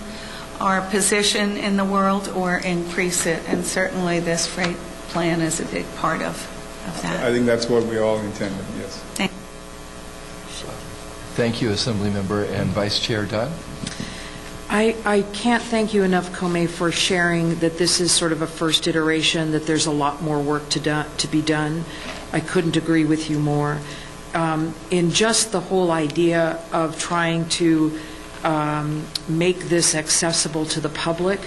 our position in the world or increase it, and certainly this freight plan is a big part of that. I think that's what we all intended, yes. Thank you, Assemblymember and Vice Chair Dunn. I can't thank you enough, Comey, for sharing that this is sort of a first iteration, that there's a lot more work to be done. I couldn't agree with you more. In just the whole idea of trying to make this accessible to the public,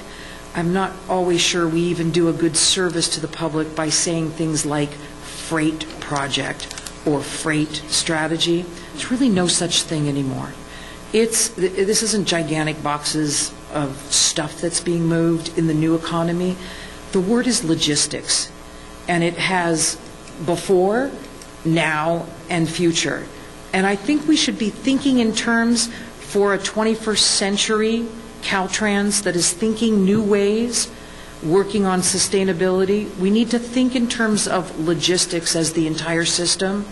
I'm not always sure we even do a good service to the public by saying things like freight project or freight strategy. There's really no such thing anymore. This isn't gigantic boxes of stuff that's being moved in the new economy. The word is logistics, and it has before, now, and future. And I think we should be thinking in terms for a 21st century Caltrans that is thinking new ways, working on sustainability. We need to think in terms of logistics as the entire system,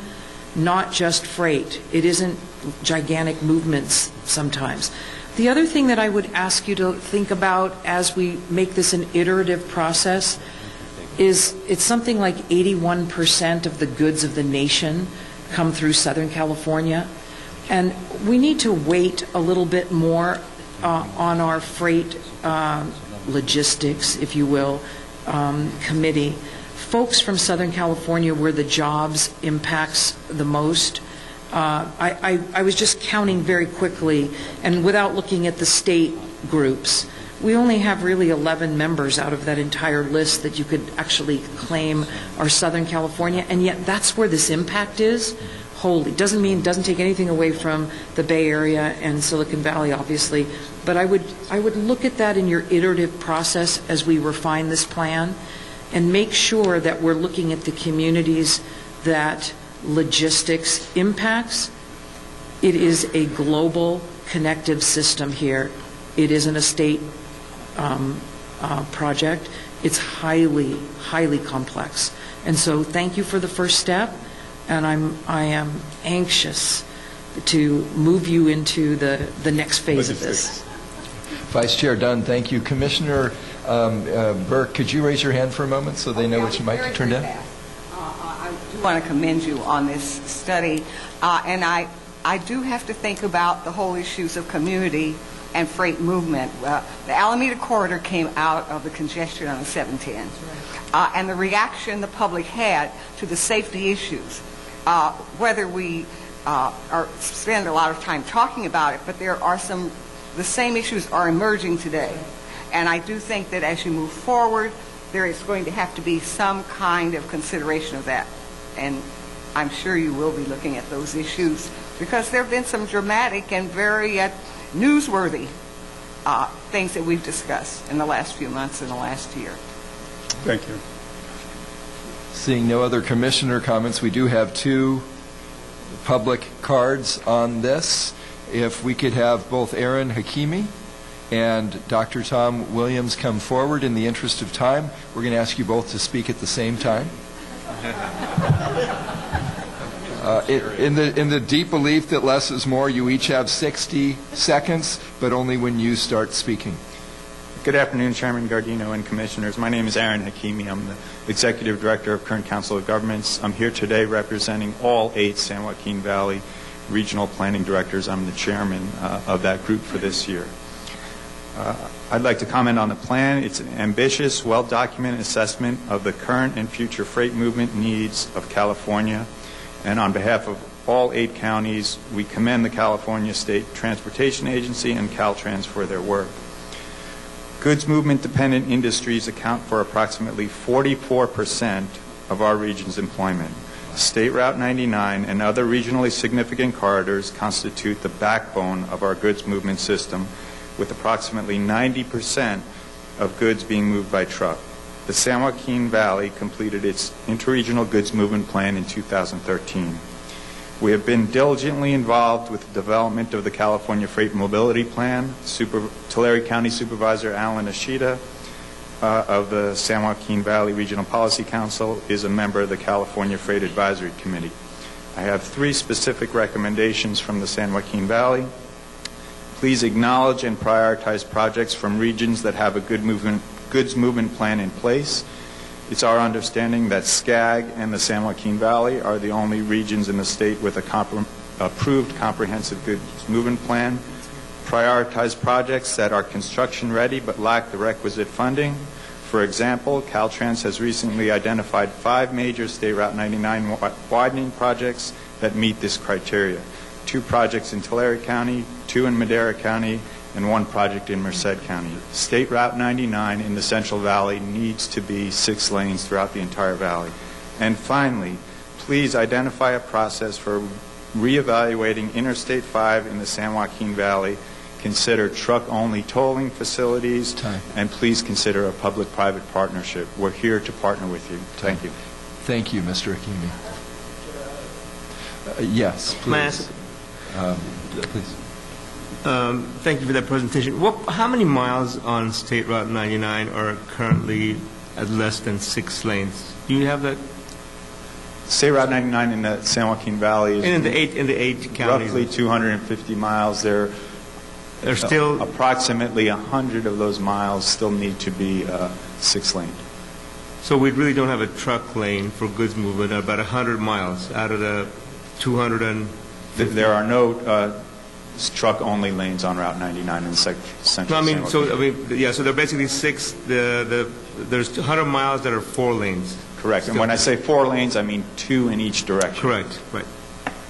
not just freight. It isn't gigantic movements sometimes. The other thing that I would ask you to think about as we make this an iterative process is it's something like 81% of the goods of the nation come through Southern California. And we need to wait a little bit more on our freight logistics, if you will, committee. Folks from Southern California where the jobs impacts the most. I was just counting very quickly, and without looking at the state groups, we only have really 11 members out of that entire list that you could actually claim are Southern California, and yet that's where this impact is. Holy, doesn't take anything away from the Bay Area and Silicon Valley, obviously, but I would look at that in your iterative process as we refine this plan, and make sure that we're looking at the communities that logistics impacts. It is a global connective system here. It isn't a state project. It's highly, highly complex. And so thank you for the first step, and I am anxious to move you into the next phase of this. Vice Chair Dunn, thank you. Commissioner Burke, could you raise your hand for a moment so they know which mic to turn down? I do want to commend you on this study, and I do have to think about the whole issues of community and freight movement. The Alameda Corridor came out of the congestion on the 710, and the reaction the public had to the safety issues, whether we spend a lot of time talking about it, but the same issues are emerging today. And I do think that as you move forward, there is going to have to be some kind of consideration of that. And I'm sure you will be looking at those issues, because there have been some dramatic and very newsworthy things that we've discussed in the last few months and the last year. Thank you. Seeing no other commissioner comments, we do have 2 public cards on this. If we could have both Aaron Hakimi and Dr. Tom Williams come forward in the interest of time. We're going to ask you both to speak at the same time. In the deep belief that less is more, you each have 60 seconds, but only when you start speaking. Good afternoon, Chairman Gardino and Commissioners. My name is Aaron Hakimi. I'm the Executive Director of Kern Council of Governments. I'm here today representing all 8 San Joaquin Valley Regional Planning Directors. I'm the chairman of that group for this year. I'd like to comment on the plan. It's an ambitious, well-documented assessment of the current and future freight movement needs of California. And on behalf of all 8 counties, we commend the California State Transportation Agency and Caltrans for their work. Goods movement-dependent industries account for approximately 44% of our region's employment. State Route 99 and other regionally significant corridors constitute the backbone of our goods movement system, with approximately 90% of goods being moved by truck. The San Joaquin Valley completed its interregional goods movement plan in 2013. We have been diligently involved with the development of the California Freight Mobility Plan. Tulare County Supervisor Alan Ashita of the San Joaquin Valley Regional Policy Council is a member of the California Freight Advisory Committee. I have 3 specific recommendations from the San Joaquin Valley. Please acknowledge and prioritize projects from regions that have a goods movement plan in place. It's our understanding that SCAG and the San Joaquin Valley are the only regions in the state with a approved comprehensive goods movement plan, prioritize projects that are construction ready but lack the requisite funding. For example, Caltrans has recently identified 5 major State Route 99 widening projects that meet this criteria. 2 projects in Tulare County, 2 in Madera County, and 1 project in Merced County. State Route 99 in the Central Valley needs to be 6 lanes throughout the entire valley. And finally, please identify a process for reevaluating Interstate 5 in the San Joaquin Valley. Consider truck-only tolling facilities, and please consider a public-private partnership. We're here to partner with you. Thank you. Thank you, Mr. Hakimi. Yes, please. Please. Thank you for that presentation. How many miles on State Route 99 are currently at less than 6 lanes? Do you have that? State Route 99 in the San Joaquin Valley is in the eight counties. Roughly 250 miles. There's still approximately 100 of those miles still need to be 6 lane. So we really don't have a truck lane for goods movement about 100 miles out of the 200 and... There are no truck-only lanes on Route 99 in the central. No, so there are basically 6. There's 100 miles that are 4 lanes. Correct. And when I say 4 lanes, I mean 2 in each direction. Correct. Right.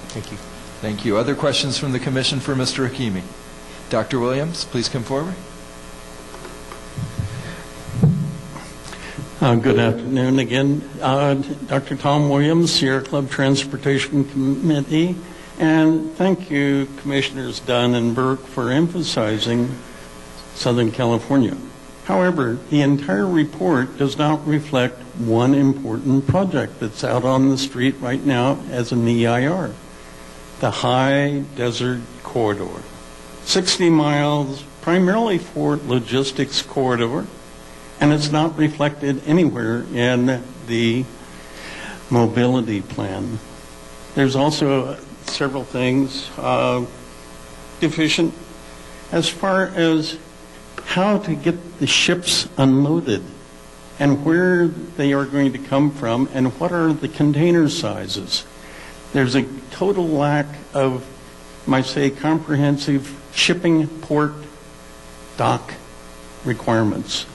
Thank you. Thank you. Other questions from the Commission for Mr. Hakimi? Dr. Williams, please come forward. Good afternoon again. Dr. Tom Williams, Sierra Club Transportation Committee. And thank you, Commissioners Dunn and Burke, for emphasizing Southern California. However, the entire report does not reflect one important project that's out on the street right now as an EIR, the High Desert Corridor. 60 miles, primarily for logistics corridor, and it's not reflected anywhere in the mobility plan. There's also several things deficient as far as how to get the ships unloaded and where they are going to come from and what are the container sizes. There's a total lack of, might say, comprehensive shipping port dock requirements.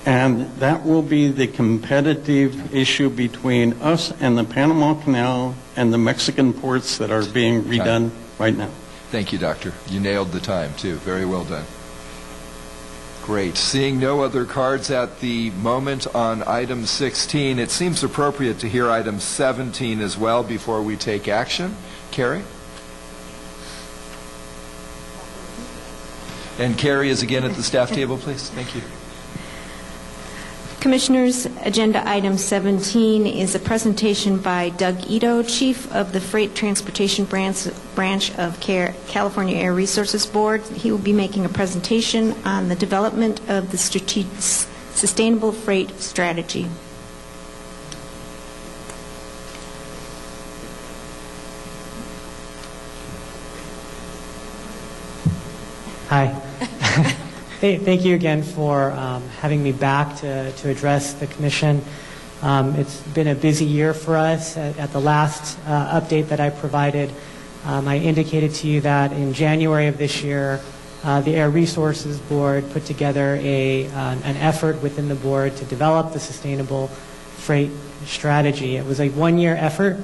And that will be the competitive issue between us and the Panama Canal and the Mexican ports that are being redone right now. Thank you, Doctor. You nailed the time, too. Very well done. Great. Seeing no other cards at the moment on item 16, it seems appropriate to hear item 17 as well before we take action. Carrie? And Carrie is again at the staff table, please. Thank you. Commissioners, agenda item 17 is a presentation by Doug Ito, Chief of the Freight Transportation Branch of California Air Resources Board. He will be making a presentation on the development of the Sustainable Freight Strategy. Hi. Thank you again for having me back to address the Commission. It's been a busy year for us. At the last update that I provided, I indicated to you that in January of this year, the Air Resources Board put together an effort within the board to develop the Sustainable Freight Strategy. It was a one-year effort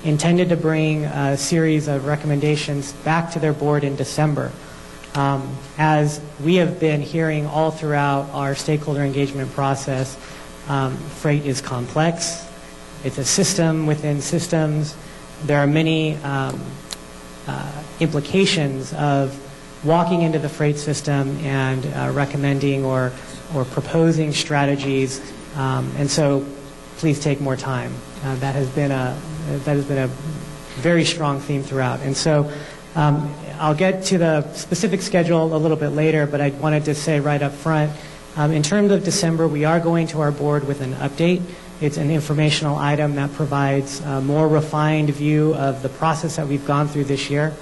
intended to bring a series of recommendations back to their board in December. As we have been hearing all throughout our stakeholder engagement process, freight is complex. It's a system within systems. There are many implications of walking into the freight system and recommending or proposing strategies, and so please take more time. That has been a very strong theme throughout, and so. I'll get to the specific schedule a little bit later, but I wanted to say right up front, in terms of December, we are going to our board with an update. It's an informational item that provides a more refined view of the process that we've gone through this year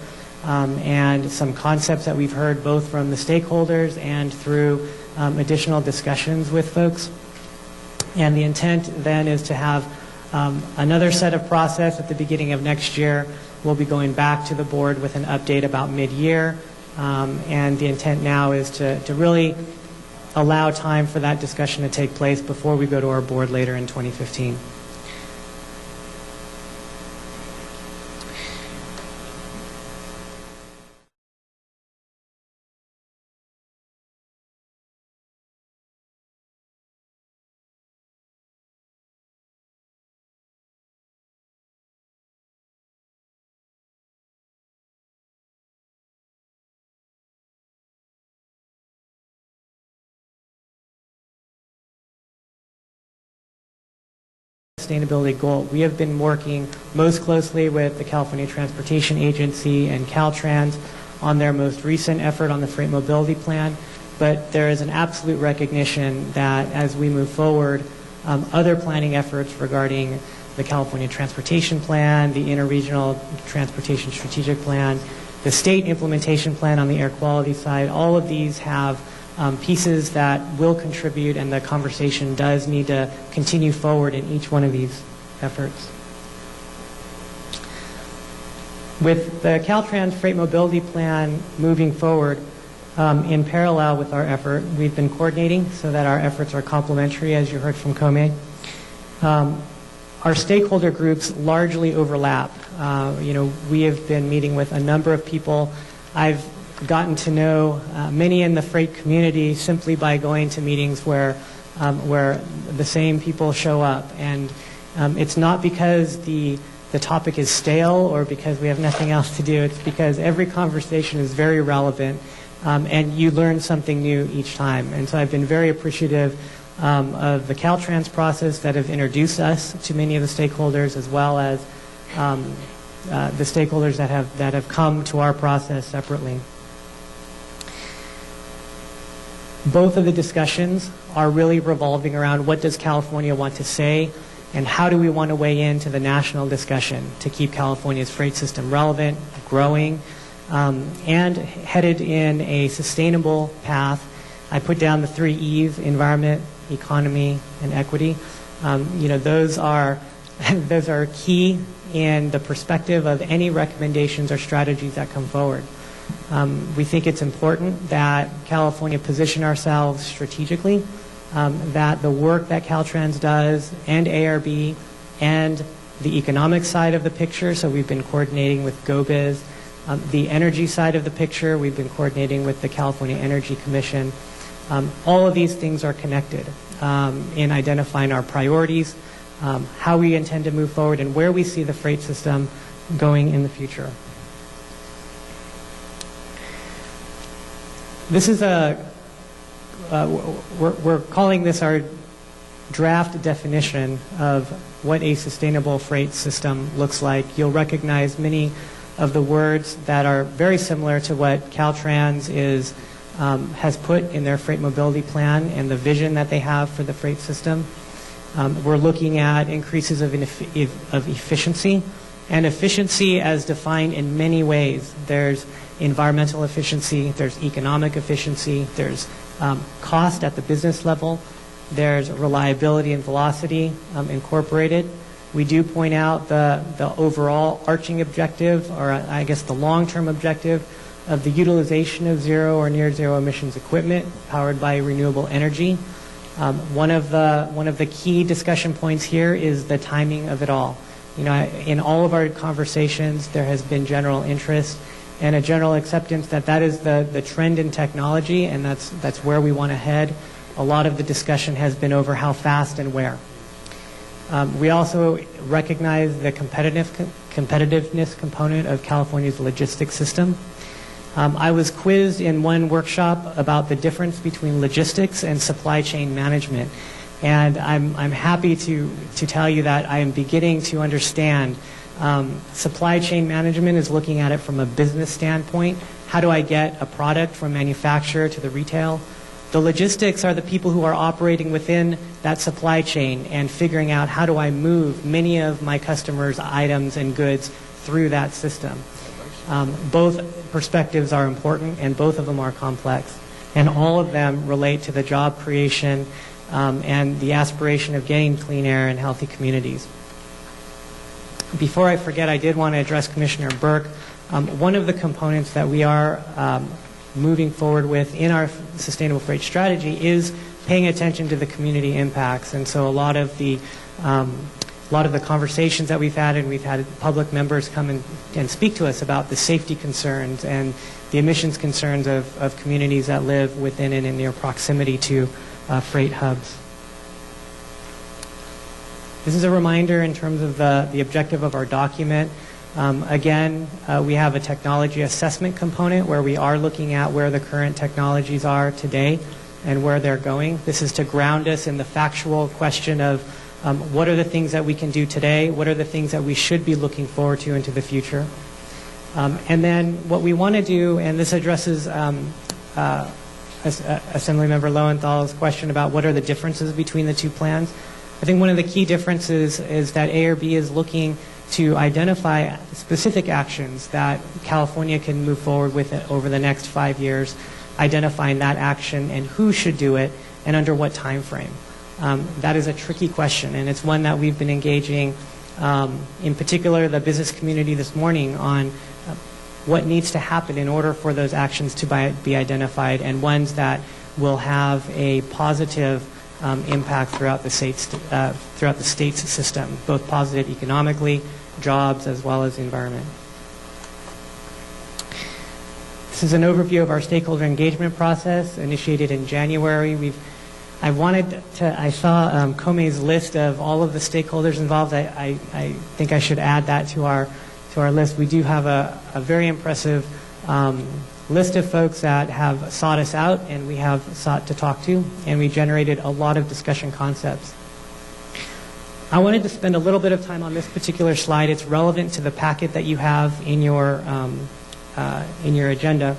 and some concepts that we've heard both from the stakeholders and through additional discussions with folks. And the intent then is to have another set of process at the beginning of next year We'll be going back to the board with an update about mid-year, and the intent now is to really allow time for that discussion to take place before we go to our board later in 2015. Sustainability goal. We have been working most closely with the California Transportation Agency and Caltrans on their most recent effort on the Freight Mobility Plan, but there is an absolute recognition that as we move forward, other planning efforts regarding the California Transportation Plan, the Interregional Transportation Strategic Plan, the state implementation plan on the air quality side, all of these have pieces that will contribute, and the conversation does need to continue forward in each one of these efforts. With the Caltrans Freight Mobility Plan moving forward, in parallel with our effort, we've been coordinating so that our efforts are complementary, as you heard from Kome. Our stakeholder groups largely overlap. We have been meeting with a number of people. I've gotten to know many in the freight community simply by going to meetings where the same people show up. And it's not because the topic is stale or because we have nothing else to do. It's because every conversation is very relevant, and you learn something new each time. And so I've been very appreciative of the Caltrans process that have introduced us to many of the stakeholders, as well as the stakeholders that have come to our process separately. Both of the discussions are really revolving around what does California want to say and how do we want to weigh into the national discussion to keep California's freight system relevant, growing, and headed in a sustainable path. I put down the 3 E's: environment, economy, and equity. Those are key in the perspective of any recommendations or strategies that come forward. We think it's important that California position ourselves strategically, that the work that Caltrans does and ARB and the economic side of the picture, so we've been coordinating with GoBiz, the energy side of the picture, we've been coordinating with the California Energy Commission. All of these things are connected in identifying our priorities, how we intend to move forward, and where we see the freight system going in the future. This is we're calling this our draft definition of what a sustainable freight system looks like. You'll recognize many of the words that are very similar to what Caltrans has put in their freight mobility plan and the vision that they have for the freight system. We're looking at increases of efficiency, and efficiency as defined in many ways. There's environmental efficiency, there's economic efficiency, there's cost at the business level, there's reliability and velocity incorporated. We do point out the overall arching objective, or I guess the long-term objective, of the utilization of zero or near zero emissions equipment powered by renewable energy. One of the key discussion points here is the timing of it all. In all of our conversations, there has been general interest and a general acceptance that is the trend in technology, and that's where we want to head. A lot of the discussion has been over how fast and where. We also recognize the competitiveness component of California's logistics system. I was quizzed in one workshop about the difference between logistics and supply chain management, and I'm happy to tell you that I am beginning to understand. Supply chain management is looking at it from a business standpoint. How do I get a product from manufacturer to the retail? The logistics are the people who are operating within that supply chain and figuring out how do I move many of my customers' items and goods through that system. Both perspectives are important, and both of them are complex, and all of them relate to the job creation and the aspiration of getting clean air and healthy communities. Before I forget, I did want to address Commissioner Burke. One of the components that we are moving forward with in our sustainable freight strategy is paying attention to the community impacts. And so a lot of the conversations that we've had, and we've had public members come and speak to us about the safety concerns and the emissions concerns of communities that live within and in near proximity to freight hubs. This is a reminder in terms of the objective of our document. Again, we have a technology assessment component where we are looking at where the current technologies are today and where they're going. This is to ground us in the factual question of what are the things that we can do today, what are the things that we should be looking forward to into the future. And then what we want to do, and this addresses Assemblymember Lowenthal's question about what are the differences between the two plans. I think one of the key differences is that ARB is looking to identify specific actions that California can move forward with over the next 5 years, identifying that action and who should do it and under what time frame. That is a tricky question, and it's one that we've been engaging, in particular the business community this morning, on what needs to happen in order for those actions to be identified and ones that will have a positive impact throughout the state's system, both positive economically, jobs, as well as the environment. This is an overview of our stakeholder engagement process initiated in January. I saw Kome's list of all of the stakeholders involved. I think I should add that to our list. We do have a very impressive list of folks that have sought us out and we have sought to talk to, and we generated a lot of discussion concepts. I wanted to spend a little bit of time on this particular slide. It's relevant to the packet that you have in your agenda.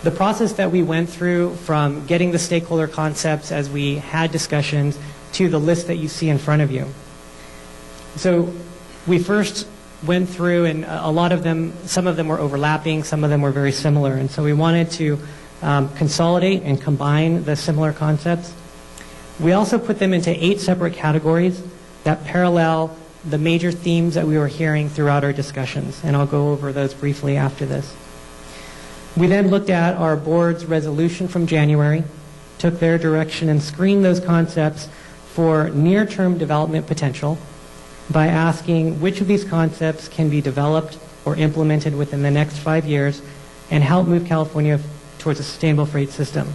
The process that we went through from getting the stakeholder concepts as we had discussions to the list that you see in front of you. So we first went through, and a lot of them, some of them were overlapping, some of them were very similar, and so we wanted to consolidate and combine the similar concepts. We also put them into 8 separate categories that parallel the major themes that we were hearing throughout our discussions, and I'll go over those briefly after this. We then looked at our board's resolution from January, took their direction and screened those concepts for near-term development potential by asking which of these concepts can be developed or implemented within the next 5 years and help move California towards a sustainable freight system.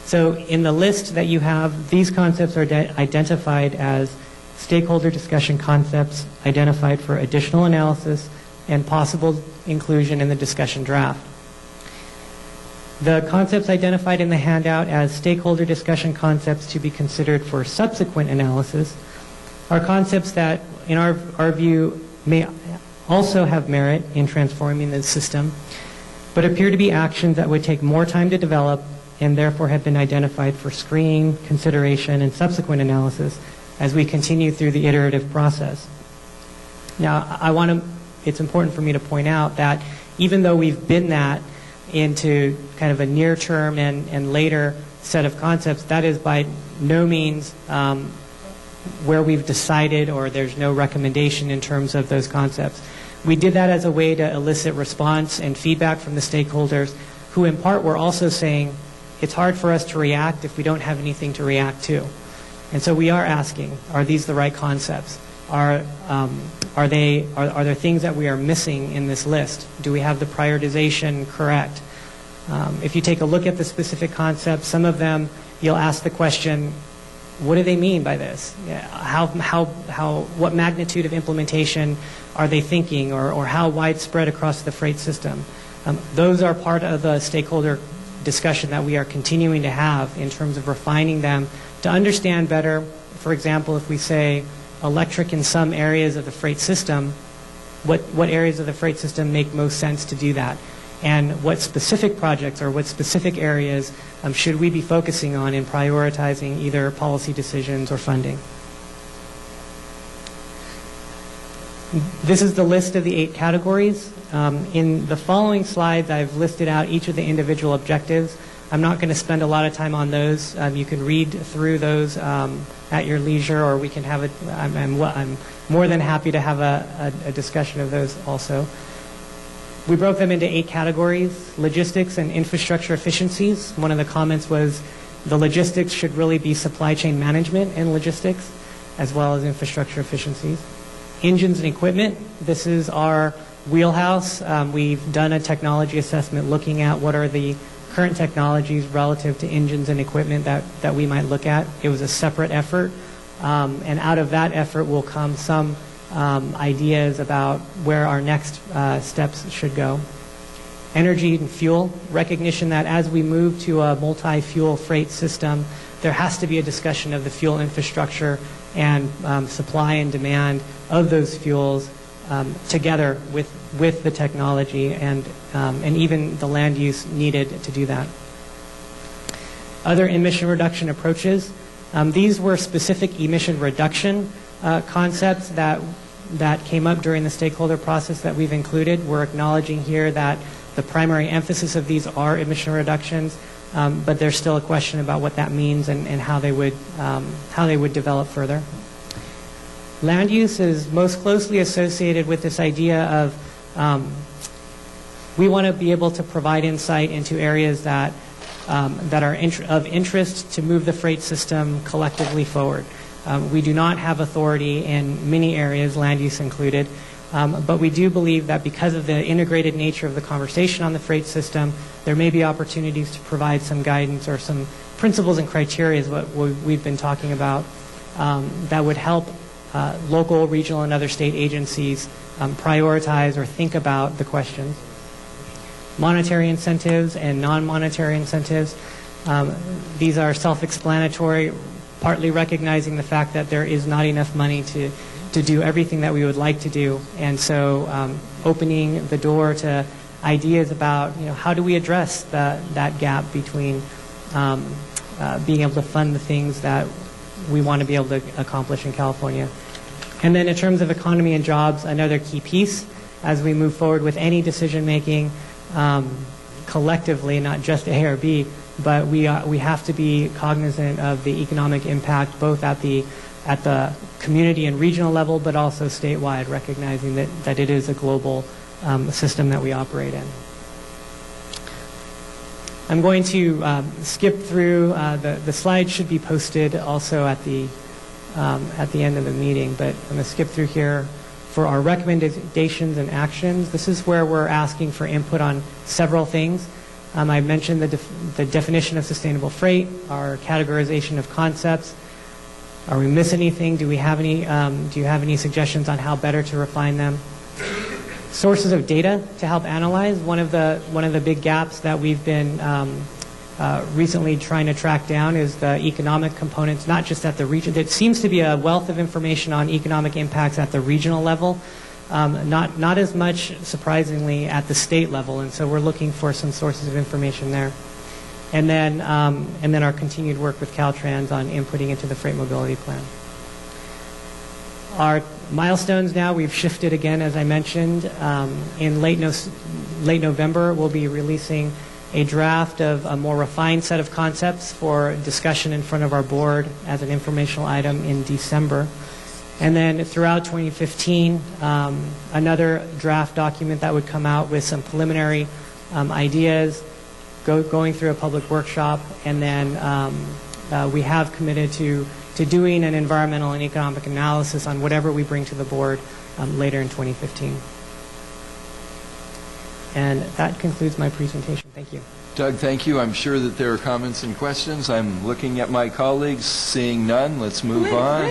So in the list that you have, these concepts are identified as stakeholder discussion concepts identified for additional analysis and possible inclusion in the discussion draft. The concepts identified in the handout as stakeholder discussion concepts to be considered for subsequent analysis are concepts that, in our view, may also have merit in transforming the system, but appear to be actions that would take more time to develop and therefore have been identified for screening, consideration, and subsequent analysis as we continue through the iterative process. Now, it's important for me to point out that even though we've been that into kind of a near-term and later set of concepts, that is by no means where we've decided or there's no recommendation in terms of those concepts. We did that as a way to elicit response and feedback from the stakeholders who in part were also saying it's hard for us to react if we don't have anything to react to. And so we are asking, are these the right concepts? Are there things that we are missing in this list? Do we have the prioritization correct? If you take a look at the specific concepts, some of them you'll ask the question, what do they mean by this? What magnitude of implementation are they thinking, or how widespread across the freight system? Those are part of the stakeholder discussion that we are continuing to have in terms of refining them to understand better. For example, if we say electric in some areas of the freight system, what areas of the freight system make most sense to do that? And what specific projects or what specific areas should we be focusing on in prioritizing either policy decisions or funding? This is the list of the 8 categories. In the following slides, I've listed out each of the individual objectives. I'm not going to spend a lot of time on those. You can read through those at your leisure, or we can have I'm more than happy to have a discussion of those also. We broke them into 8 categories: logistics and infrastructure efficiencies. One of the comments was the logistics should really be supply chain management and logistics, as well as infrastructure efficiencies. Engines and equipment, this is our wheelhouse. We've done a technology assessment looking at what are the current technologies relative to engines and equipment that we might look at. It was a separate effort, and out of that effort will come some ideas about where our next steps should go. Energy and fuel, recognition that as we move to a multi-fuel freight system, there has to be a discussion of the fuel infrastructure and supply and demand of those fuels together with the technology and even the land use needed to do that. Other emission reduction approaches. These were specific emission reduction concepts that came up during the stakeholder process that we've included. We're acknowledging here that the primary emphasis of these are emission reductions, but there's still a question about what that means and how they would develop further. Land use is most closely associated with this idea of we want to be able to provide insight into areas that are of interest to move the freight system collectively forward. We do not have authority in many areas, land use included, but we do believe that because of the integrated nature of the conversation on the freight system, there may be opportunities to provide some guidance or some principles and criteria, is what we've been talking about, that would help local, regional, and other state agencies prioritize or think about the questions. Monetary incentives and non-monetary incentives. These are self-explanatory, partly recognizing the fact that there is not enough money to do everything that we would like to do, and so opening the door to ideas about how do we address that gap between being able to fund the things that we want to be able to accomplish in California. And then in terms of economy and jobs, another key piece as we move forward with any decision making collectively, not just A or B, but we have to be cognizant of the economic impact both at the community and regional level, but also statewide, recognizing that it is a global system that we operate in. I'm going to skip through, the slides should be posted also at the end of the meeting, but I'm going to skip through here for our recommendations and actions. This is where we're asking for input on several things. I mentioned the definition of sustainable freight, our categorization of concepts. Are we missing anything? Do you have any suggestions on how better to refine them? Sources of data to help analyze. One of the big gaps that we've been recently trying to track down is the economic components, not just at the region. There seems to be a wealth of information on economic impacts at the regional level, not as much, surprisingly, at the state level, and so we're looking for some sources of information there. And then our continued work with Caltrans on inputting into the Freight Mobility Plan. Our milestones now, we've shifted again, as I mentioned. In late November, we'll be releasing a draft of a more refined set of concepts for discussion in front of our board as an informational item in December. And then throughout 2015, another draft document that would come out with some preliminary ideas, going through a public workshop, and then we have committed to doing an environmental and economic analysis on whatever we bring to the board later in 2015. And that concludes my presentation. Thank you. Doug, thank you. I'm sure that there are comments and questions. I'm looking at my colleagues, seeing none. Let's move on.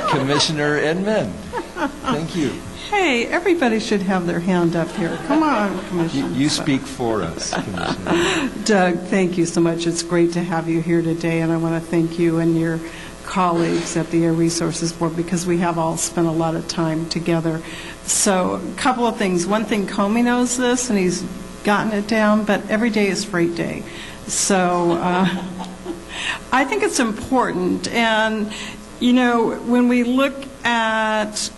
Commissioner Edmond, thank you. Hey, everybody should have their hand up here. Come on, Commissioner. You speak for us, Commissioner. Doug, thank you so much. It's great to have you here today, and I want to thank you and your colleagues at the Air Resources Board because we have all spent a lot of time together. So a couple of things. One thing, Comey knows this, and he's gotten it down, but every day is Freight Day. So I think it's important. And, when we look at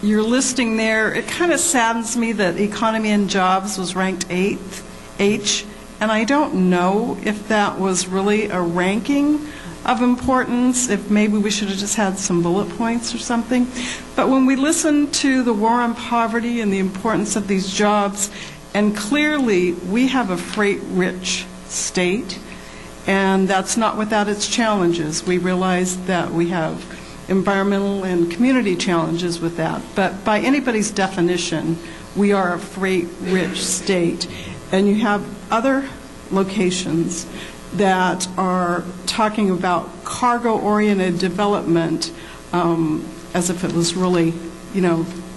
your listing there, it kind of saddens me that economy and jobs was ranked 8th, H, and I don't know if that was really a ranking of importance, if maybe we should have just had some bullet points or something. But when we listen to the war on poverty and the importance of these jobs, and clearly we have a freight-rich state, and that's not without its challenges. We realize that we have environmental and community challenges with that. But by anybody's definition, we are a freight-rich state. And you have other locations that are talking about cargo-oriented development as if it was really,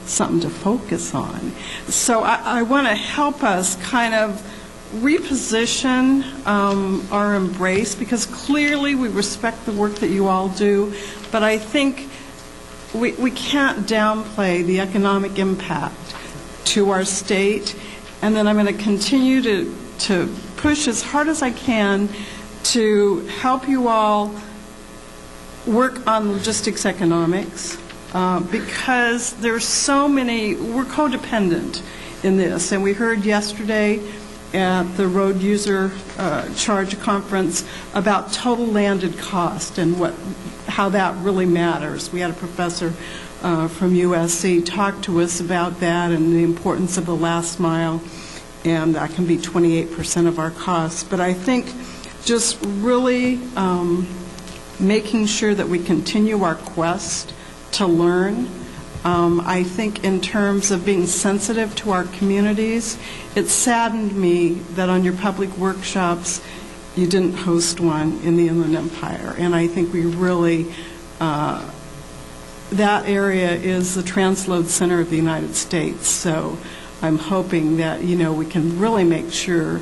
something to focus on. So I want to help us kind of reposition our embrace, because clearly we respect the work that you all do, but I think we can't downplay the economic impact to our state. And then I'm going to continue to push as hard as I can to help you all work on logistics economics, because there's so many, we're codependent in this. And we heard yesterday at the Road User Charge Conference about total landed cost and how that really matters. We had a professor from USC talk to us about that and the importance of the last mile, and that can be 28% of our costs. But I think just really making sure that we continue our quest to learn. I think in terms of being sensitive to our communities, it saddened me that on your public workshops you didn't host one in the Inland Empire. And I think we really, that area is the transload center of the United States. So I'm hoping that, we can really make sure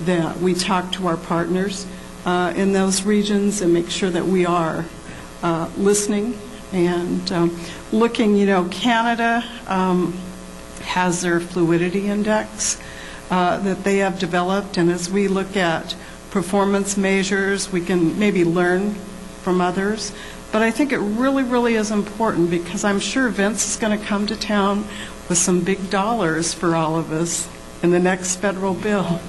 that we talk to our partners in those regions and make sure that we are listening and looking. Canada has their fluidity index that they have developed, and as we look at performance measures, we can maybe learn from others. But I think it really, really is important, because I'm sure Vince is going to come to town with some big dollars for all of us in the next federal bill.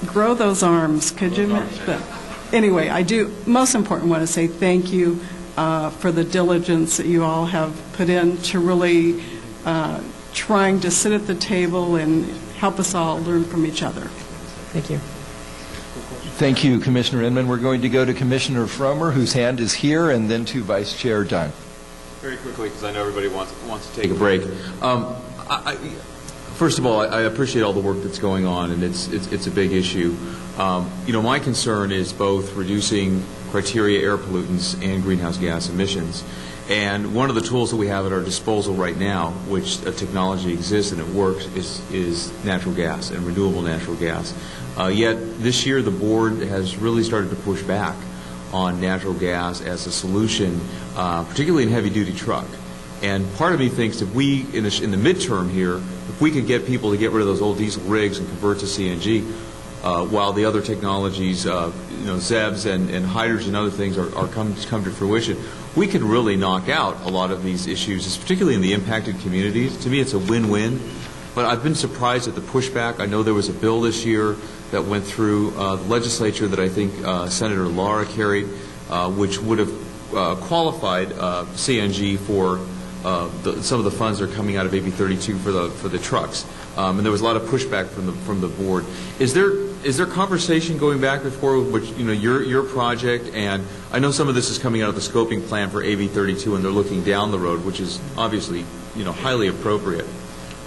Grow those arms, could you? But anyway, I do, most important, want to say thank you for the diligence that you all have put in to really trying to sit at the table and help us all learn from each other. Thank you. Thank you, Commissioner Inman. We're going to go to Commissioner Fromer, whose hand is here, and then to Vice Chair Dunn. Very quickly, because I know everybody wants to take a break. First of all, I appreciate all the work that's going on, and it's a big issue. My concern is both reducing criteria air pollutants and greenhouse gas emissions. And one of the tools that we have at our disposal right now, which a technology exists and it works, is natural gas and renewable natural gas. Yet this year the board has really started to push back on natural gas as a solution, particularly in heavy-duty truck. And part of me thinks if we, in the midterm here, if we could get people to get rid of those old diesel rigs and convert to CNG, while the other technologies, ZEBs and hydrogen and other things are come to fruition, we could really knock out a lot of these issues, particularly in the impacted communities. To me, it's a win-win. But I've been surprised at the pushback. I know there was a bill this year that went through the legislature that I think Senator Lara carried, which would have qualified CNG for some of the funds that are coming out of AB 32 for the trucks. And there was a lot of pushback from the board. Is there conversation going back and forth with your project? And I know some of this is coming out of the scoping plan for AB 32, and they're looking down the road, which is obviously highly appropriate.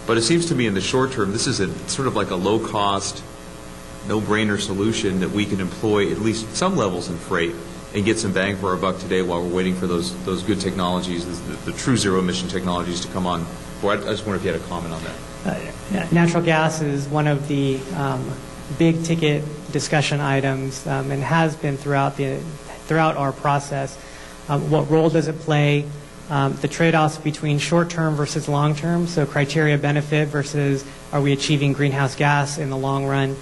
But it seems to me in the short term, this is sort of like a low-cost, no-brainer solution that we can employ at least some levels in freight and get some bang for our buck today while we're waiting for those good technologies, the true zero-emission technologies to come on board. I just wonder if you had a comment on that. Natural gas is one of the big-ticket discussion items and has been throughout our process. What role does it play? The trade-offs between short-term versus long-term, so criteria benefit versus are we achieving greenhouse gas in the long run.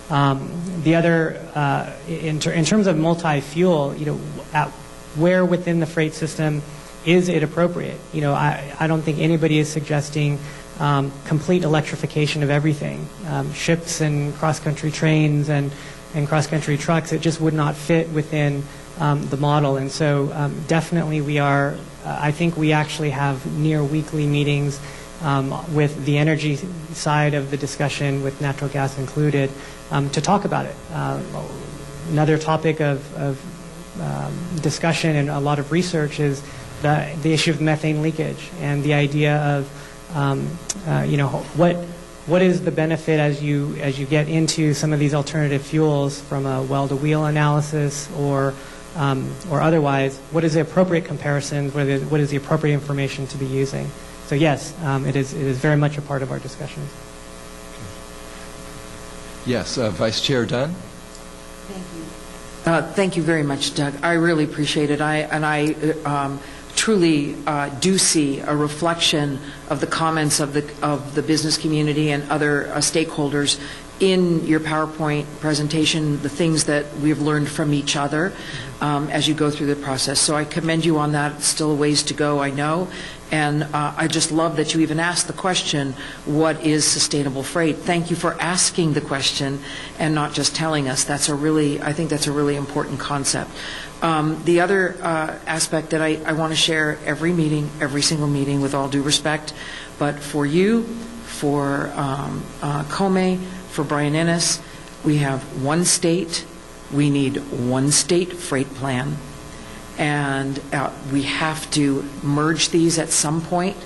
The other, in terms of multi-fuel, where within the freight system is it appropriate? I don't think anybody is suggesting complete electrification of everything, ships and cross-country trains and cross-country trucks. It just would not fit within the model. And so definitely we are, I think we actually have near weekly meetings with the energy side of the discussion, with natural gas included, to talk about it. Another topic of discussion and a lot of research is the issue of methane leakage and the idea of what is the benefit as you get into some of these alternative fuels from a well-to-wheel analysis or otherwise. What is the appropriate comparisons? What is the appropriate information to be using? So yes, it is very much a part of our discussions. Yes, Vice Chair Dunn. Thank you very much, Doug. I really appreciate it. I truly do see a reflection of the comments of the business community and other stakeholders in your PowerPoint presentation, the things that we've learned from each other as you go through the process. So I commend you on that. It's still a ways to go, I know. And I just love that you even asked the question, what is sustainable freight? Thank you for asking the question and not just telling us. I think that's a really important concept. The other aspect that I want to share every single meeting, with all due respect, but for you, for Kome, for Brian Ennis, we have one state. We need one state freight plan. And we have to merge these at some point,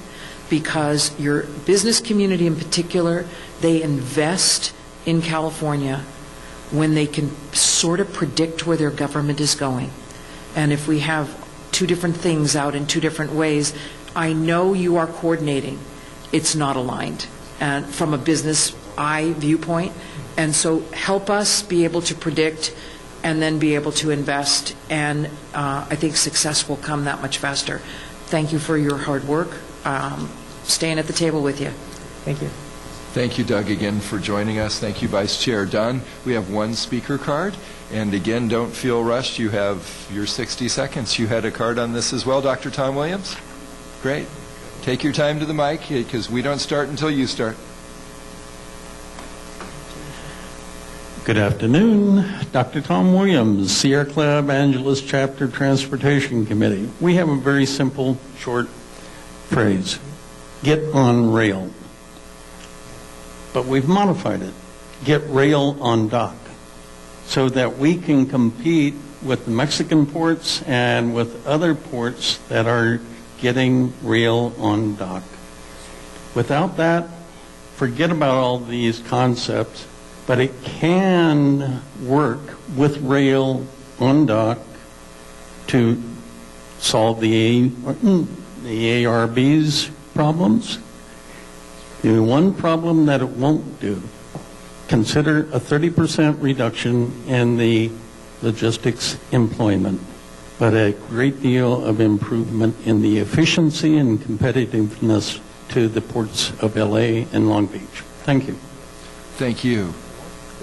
because your business community in particular, they invest in California when they can sort of predict where their government is going. And if we have two different things out in two different ways, I know you are coordinating. It's not aligned, and from a business eye viewpoint. And so help us be able to predict and then be able to invest, and I think success will come that much faster. Thank you for your hard work. Staying at the table with you. Thank you. Thank you, Doug, again for joining us. Thank you, Vice Chair Dunn. We have one speaker card, and again, don't feel rushed. You have your 60 seconds. You had a card on this as well, Dr. Tom Williams? Great. Take your time to the mic, because we don't start until you start. Good afternoon. Dr. Tom Williams, Sierra Club Angeles Chapter Transportation Committee. We have a very simple, short phrase: get on rail. But we've modified it: get rail on dock, so that we can compete with the Mexican ports and with other ports that are getting rail on dock. Without that, forget about all these concepts. But it can work with rail on dock to solve the ARB's problems. The one problem that it won't do, consider a 30% reduction in the logistics employment, but a great deal of improvement in the efficiency and competitiveness to the ports of LA and Long Beach. Thank you. Thank you.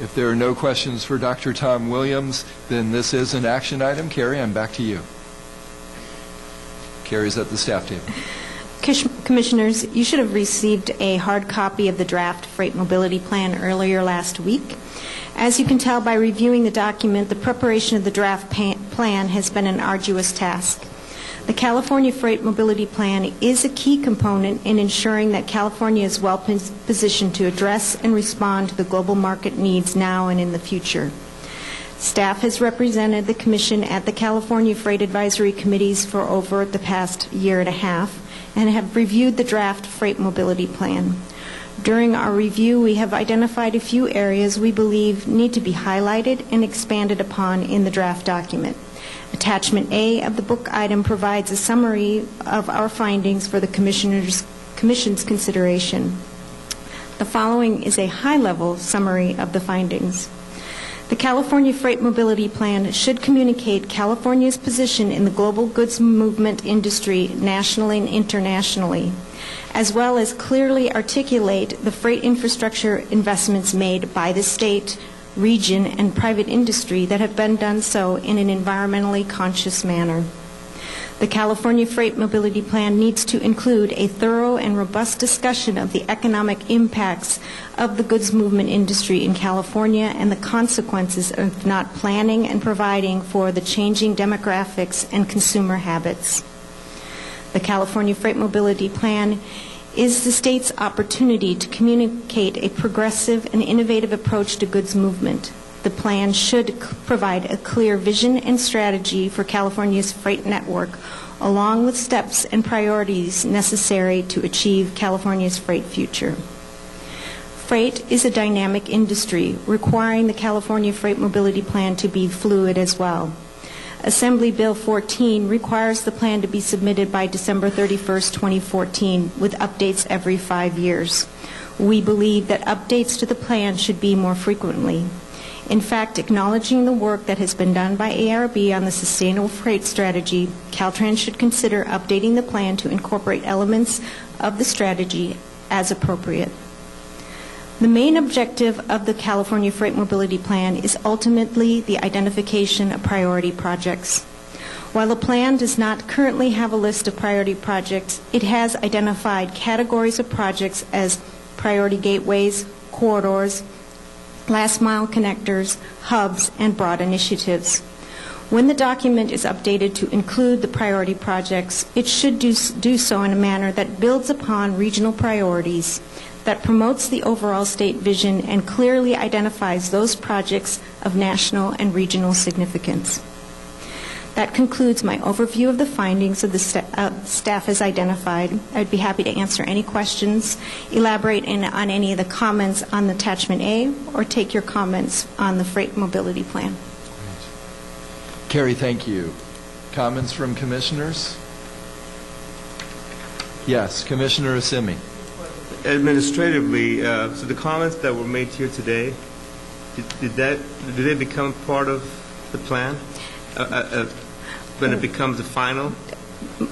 If there are no questions for Dr. Tom Williams, then this is an action item. Carrie, I'm back to you. Carrie's at the staff table. Commissioners, you should have received a hard copy of the draft Freight Mobility Plan earlier last week. As you can tell by reviewing the document, the preparation of the draft plan has been an arduous task. The California Freight Mobility Plan is a key component in ensuring that California is well positioned to address and respond to the global market needs now and in the future. Staff has represented the Commission at the California Freight Advisory Committees for over the past year and a half and have reviewed the draft Freight Mobility Plan. During our review, we have identified a few areas we believe need to be highlighted and expanded upon in the draft document. Attachment A of the book item provides a summary of our findings for the Commission's consideration. The following is a high-level summary of the findings. The California Freight Mobility Plan should communicate California's position in the global goods movement industry nationally and internationally, as well as clearly articulate the freight infrastructure investments made by the state, region, and private industry that have been done so in an environmentally conscious manner. The California Freight Mobility Plan needs to include a thorough and robust discussion of the economic impacts of the goods movement industry in California and the consequences of not planning and providing for the changing demographics and consumer habits. The California Freight Mobility Plan is the state's opportunity to communicate a progressive and innovative approach to goods movement. The plan should provide a clear vision and strategy for California's freight network, along with steps and priorities necessary to achieve California's freight future. Freight is a dynamic industry, requiring the California Freight Mobility Plan to be fluid as well. Assembly Bill 14 requires the plan to be submitted by December 31st, 2014, with updates every 5 years. We believe that updates to the plan should be more frequently. In fact, acknowledging the work that has been done by ARB on the sustainable freight strategy, Caltrans should consider updating the plan to incorporate elements of the strategy as appropriate. The main objective of the California Freight Mobility Plan is ultimately the identification of priority projects. While the plan does not currently have a list of priority projects, it has identified categories of projects as priority gateways, corridors, last-mile connectors, hubs, and broad initiatives. When the document is updated to include the priority projects, it should do so in a manner that builds upon regional priorities, that promotes the overall state vision, and clearly identifies those projects of national and regional significance. That concludes my overview of the findings of the staff has identified. I'd be happy to answer any questions, elaborate on any of the comments on Attachment A, or take your comments on the Freight Mobility Plan. Carrie, thank you. Comments from commissioners? Yes, Commissioner Assimi. Administratively, so the comments that were made here today, did they become part of the plan? When it becomes the final?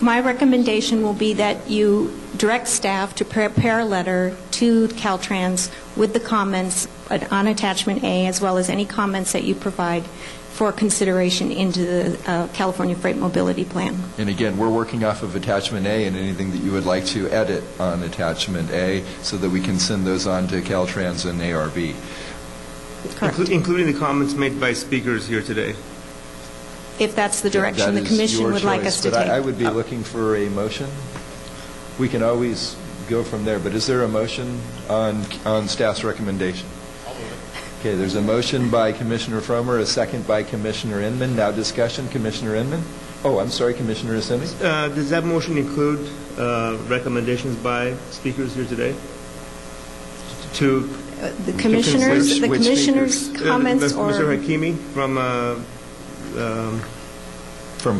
My recommendation will be that you direct staff to prepare a letter to Caltrans with the comments on Attachment A, as well as any comments that you provide for consideration into the California Freight Mobility Plan. And again, we're working off of Attachment A, and anything that you would like to edit on Attachment A so that we can send those on to Caltrans and ARB. Including the comments made by speakers here today. If that's the direction the Commission would like us to take. I would be looking for a motion. We can always go from there, but is there a motion on staff's recommendation? Okay, there's a motion by Commissioner Fromer, a second by Commissioner Inman. Now discussion, Commissioner Inman. Oh, I'm sorry, Commissioner Assimi. Does that motion include recommendations by speakers here today? The commissioners' comments, or Mr. Hakimi from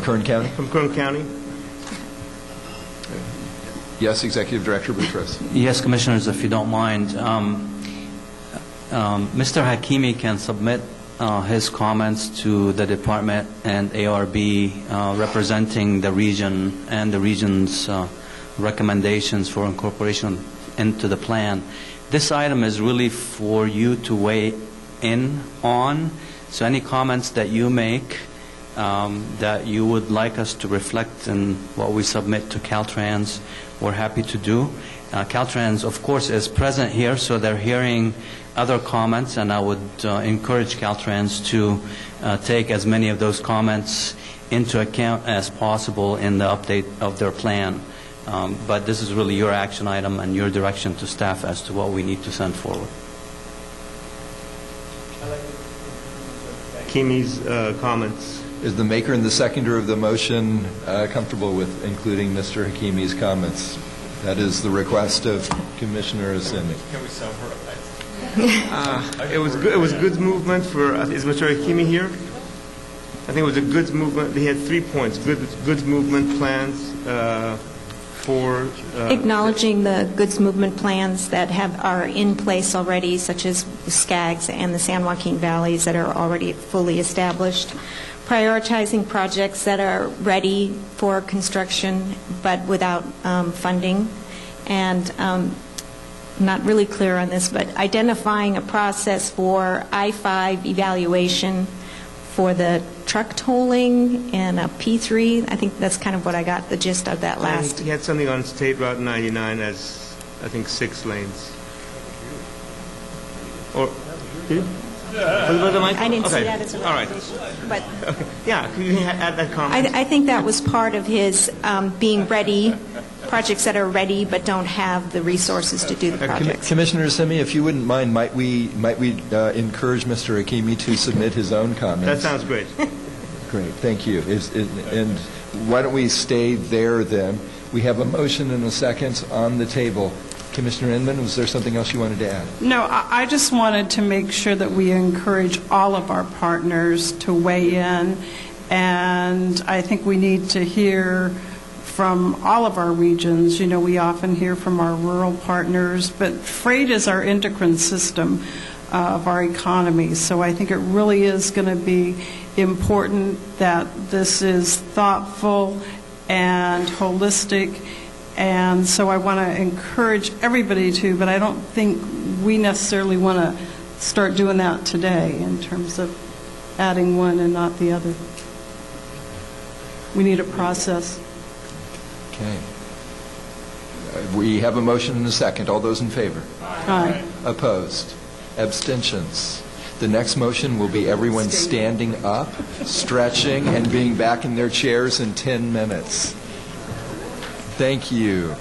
Kern County. From Kern County. Yes, Executive Director Boutros. Yes, Commissioners, if you don't mind. Mr. Hakimi can submit his comments to the department and ARB representing the region and the region's recommendations for incorporation into the plan. This item is really for you to weigh in on, so any comments that you make that you would like us to reflect in what we submit to Caltrans, we're happy to do. Caltrans, of course, is present here, so they're hearing other comments, and I would encourage Caltrans to take as many of those comments into account as possible in the update of their plan. But this is really your action item and your direction to staff as to what we need to send forward. Hakimi's comments. Is the maker and the seconder of the motion comfortable with including Mr. Hakimi's comments? That is the request of Commissioner Assimi. Can we sum her up? It was goods movement for, is Mr. Hakimi here? I think it was a goods movement. They had 3 points, goods movement plans for... acknowledging the goods movement plans that are in place already, such as Skaggs and the San Joaquin Valleys that are already fully established. Prioritizing projects that are ready for construction but without funding. And not really clear on this, but identifying a process for I-5 evaluation for the truck tolling and a P3. I think that's kind of what I got, the gist of that last. He had something on State Route 99 as, I think, 6 lanes. Or, did I didn't see that as well. All right. But okay. Yeah, could you add that comment? I think that was part of his being ready, projects that are ready but don't have the resources to do the projects. Commissioner Simi, if you wouldn't mind, might we encourage Mr. Hakimi to submit his own comments? That sounds great. Great, thank you. And why don't we stay there then? We have a motion and a second on the table. Commissioner Inman, was there something else you wanted to add? No, I just wanted to make sure that we encourage all of our partners to weigh in, and I think we need to hear from all of our regions. You know, we often hear from our rural partners, but freight is our endocrine system of our economy, so I think it really is going to be important that this is thoughtful and holistic. And so I want to encourage everybody to, but I don't think we necessarily want to start doing that today in terms of adding one and not the other. We need a process. Okay. We have a motion and a second. All those in favor? Aye. Opposed? Abstentions? The next motion will be everyone standing up, stretching, and being back in their chairs in 10 minutes. Thank you.